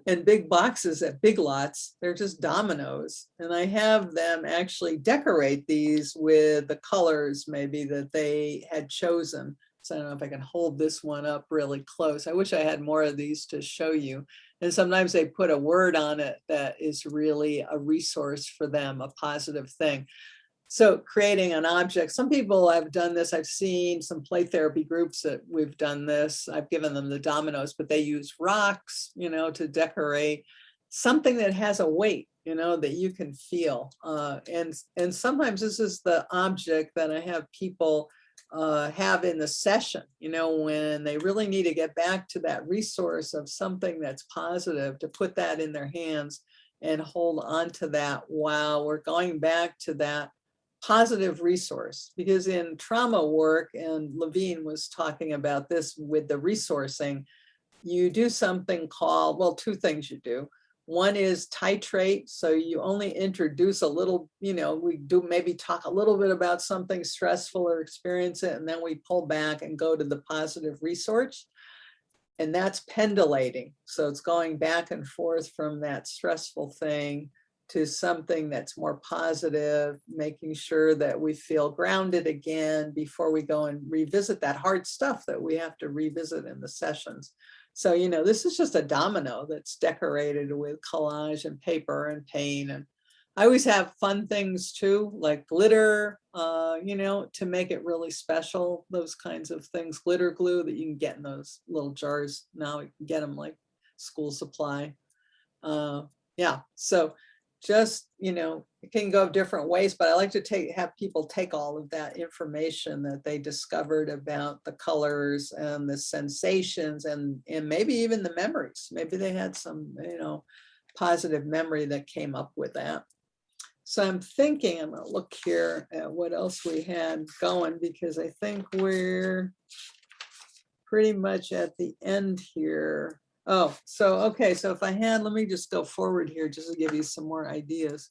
in big boxes at Big Lots. They're just dominoes. And I have them actually decorate these with the colors maybe that they had chosen. So I don't know if I can hold this one up really close. I wish I had more of these to show you. And sometimes they put a word on it that is really a resource for them, a positive thing. So creating an object, some people have done this. I've seen some play therapy groups that we've done this. I've given them the dominoes, but they use rocks, to decorate. something that has a weight, you know, that you can feel. And sometimes this is the object that I have people have in the session, you know, when they really need to get back to that resource of something that's positive, to put that in their hands and hold on to that while we're going back to that positive resource. Because in trauma work, and Levine was talking about this with the resourcing, you do something called, well, two things you do. One is titrate. So you only introduce a little, you know, we do maybe talk a little bit about something stressful or experience it, and then we pull back and go to the positive resource. And that's pendulating. So it's going back and forth from that stressful thing to something that's more positive, making sure that we feel grounded again before we go and revisit that hard stuff that we have to revisit in the sessions. So, you know, this is just a domino that's decorated with collage and paper and paint. And I always have fun things too, like glitter, you know, to make it really special, those kinds of things, glitter glue that you can get in those little jars. Now you can get them like school supply. Yeah, so just, you know, it can go different ways, but I like to have people take all of that information that they discovered about the colors and the sensations and maybe even the memories. Maybe they had some, you know, positive memory that came up with that. So I'm thinking, I'm gonna look here at what else we had going, because I think we're pretty much at the end here. Oh, so, okay, so if I had, let me just go forward here just to give you some more ideas.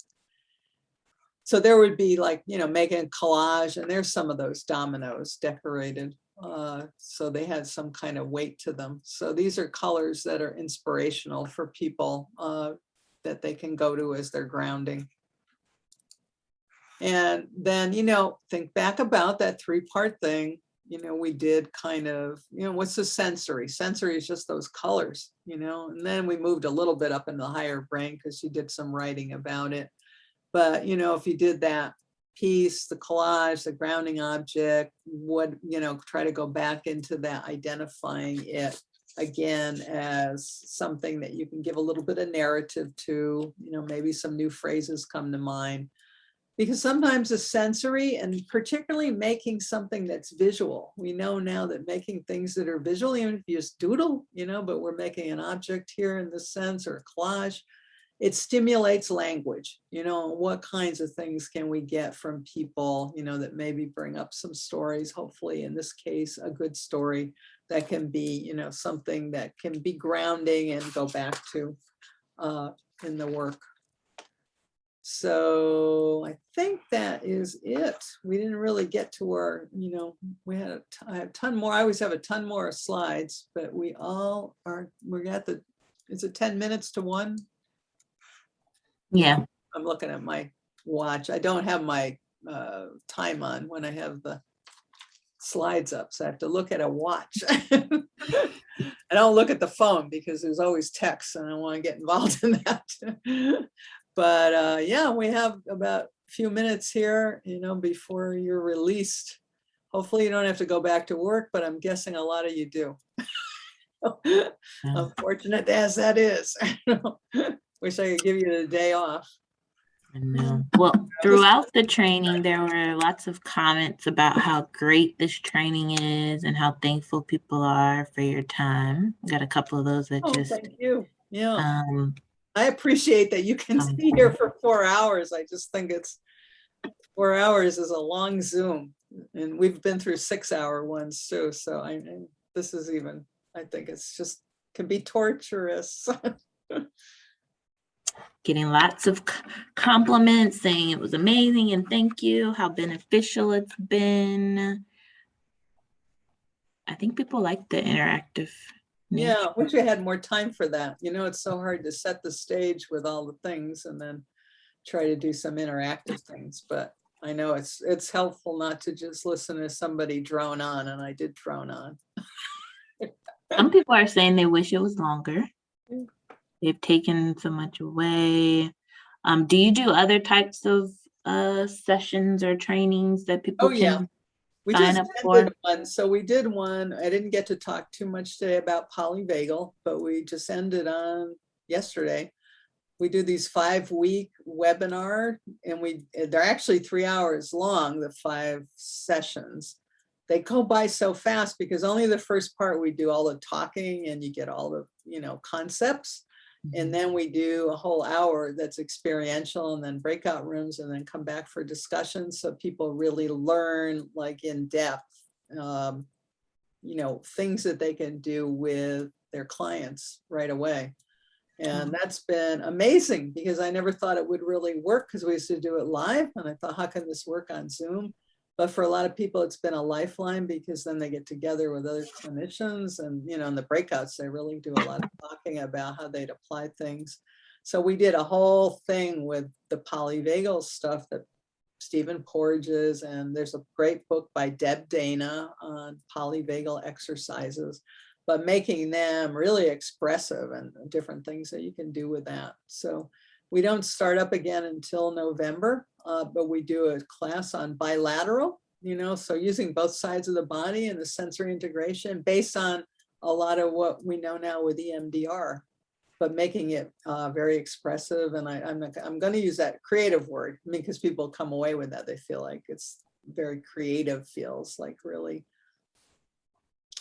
So there would be like, you know, making a collage, and there's some of those dominoes decorated. So they had some kind of weight to them. So these are colors that are inspirational for people that they can go to as their grounding. And then, you know, think back about that 3-part thing. You know, we did kind of, you know, what's the sensory? Sensory is just those colors, you know, and then we moved a little bit up in the higher brain because you did some writing about it. But, you know, if you did that piece, the collage, the grounding object, would, you know, try to go back into that, identifying it again as something that you can give a little bit of narrative to, you know, maybe some new phrases come to mind. Because sometimes the sensory, and particularly making something that's visual. We know now that making things that are visual, even if you just doodle, you know, but we're making an object here in this sense, or a collage, it stimulates language. You know, what kinds of things can we get from people, you know, that maybe bring up some stories, hopefully in this case, a good story that can be, you know, something that can be grounding and go back to in the work. So I think that is it. We didn't really get to our, you know, we had I have a ton more. I always have a ton more slides, but we all are, we're at the, is it 10 minutes to 1? Yeah. I'm looking at my watch. I don't have my time on when I have the slides up, so I have to look at a watch. I don't look at the phone because there's always text and I don't want to get involved in that. But yeah, we have about a few minutes here, you know, before you're released. Hopefully you don't have to go back to work, but I'm guessing a lot of you do. Unfortunate as that is. Wish I could give you the day off. I know. Well, throughout the training, there were lots of comments about how great this training is and how thankful people are for your time. Got a couple of those that just. Thank you. Yeah. I appreciate that you can stay here for 4 hours. I just think it's 4 hours is a long Zoom, and we've been through 6-hour ones too. So this is even, I think it's just can be torturous. Getting lots of compliments saying it was amazing and thank you, how beneficial it's been. I think people like the interactive nature. Yeah, wish we had more time for that. You know, it's so hard to set the stage with all the things and then try to do some interactive things. But I know it's helpful not to just listen to somebody drone on, and I did drone on. Some people are saying they wish it was longer. They've taken so much away. Do you do other types of sessions or trainings that people can we sign just up for? One. So we did one. I didn't get to talk too much today about polyvagal, but we just ended on yesterday we do these 5-week webinar, and they're actually 3 hours long, the 5 sessions. They go by so fast because only the first part we do all the talking and you get all the, concepts. And then we do a whole hour that's experiential, and then breakout rooms, and then come back for discussions. So people really learn, like, in depth, things that they can do with their clients right away. And that's been amazing because I never thought it would really work, because we used to do it live. And I thought, how can this work on Zoom? But for a lot of people, it's been a lifeline, because then they get together with other clinicians, and, in the breakouts, they really do a lot of talking about how they'd apply things. So we did a whole thing with the polyvagal stuff that Stephen Porges, and there's a great book by Deb Dana on polyvagal exercises, but making them really expressive and different things that you can do with that. So we don't start up again until November, but we do a class on bilateral, so using both sides of the body and the sensory integration based on a lot of what we know now with EMDR, but making it very expressive. And I'm going to use that creative word, because people come away with that. They feel like it's very creative, feels like really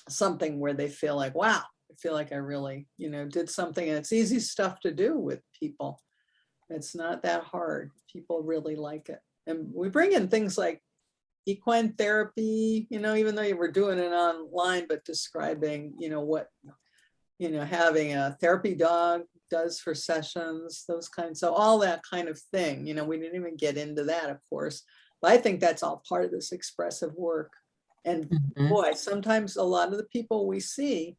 something where they feel like, wow, I feel like I really, did something. And it's easy stuff to do with people. It's not that hard. People really like it. And we bring in things like equine therapy, even though you were doing it online, but describing, what, having a therapy dog does for sessions, those kinds. So all that kind of thing, we didn't even get into that, of course, but I think that's all part of this expressive work. And boy, sometimes a lot of the people we see,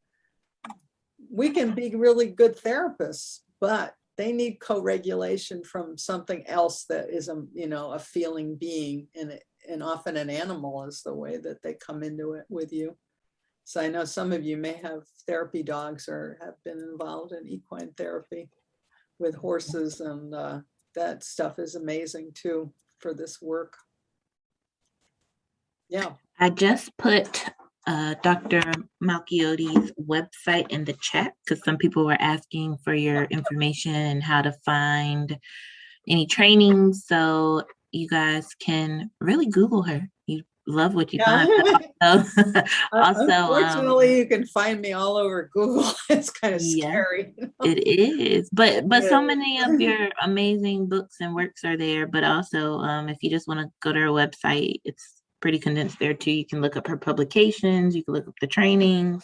we can be really good therapists, but they need co-regulation from something else that is a feeling being, and often an animal is the way that they come into it with you. So I know some of you may have therapy dogs or have been involved in equine therapy with horses, and that stuff is amazing too for this work. Yeah. I just put Dr. Malchiodi's website in the chat, because some people were asking for your information and how to find any trainings. So you guys can really Google her. You love what you find. Also, unfortunately, you can find me all over Google. It's kind of scary. It is, but so many of your amazing books and works are there. But also, if you just want to go to her website, it's pretty condensed there too. You can look up her publications. You can look up the trainings.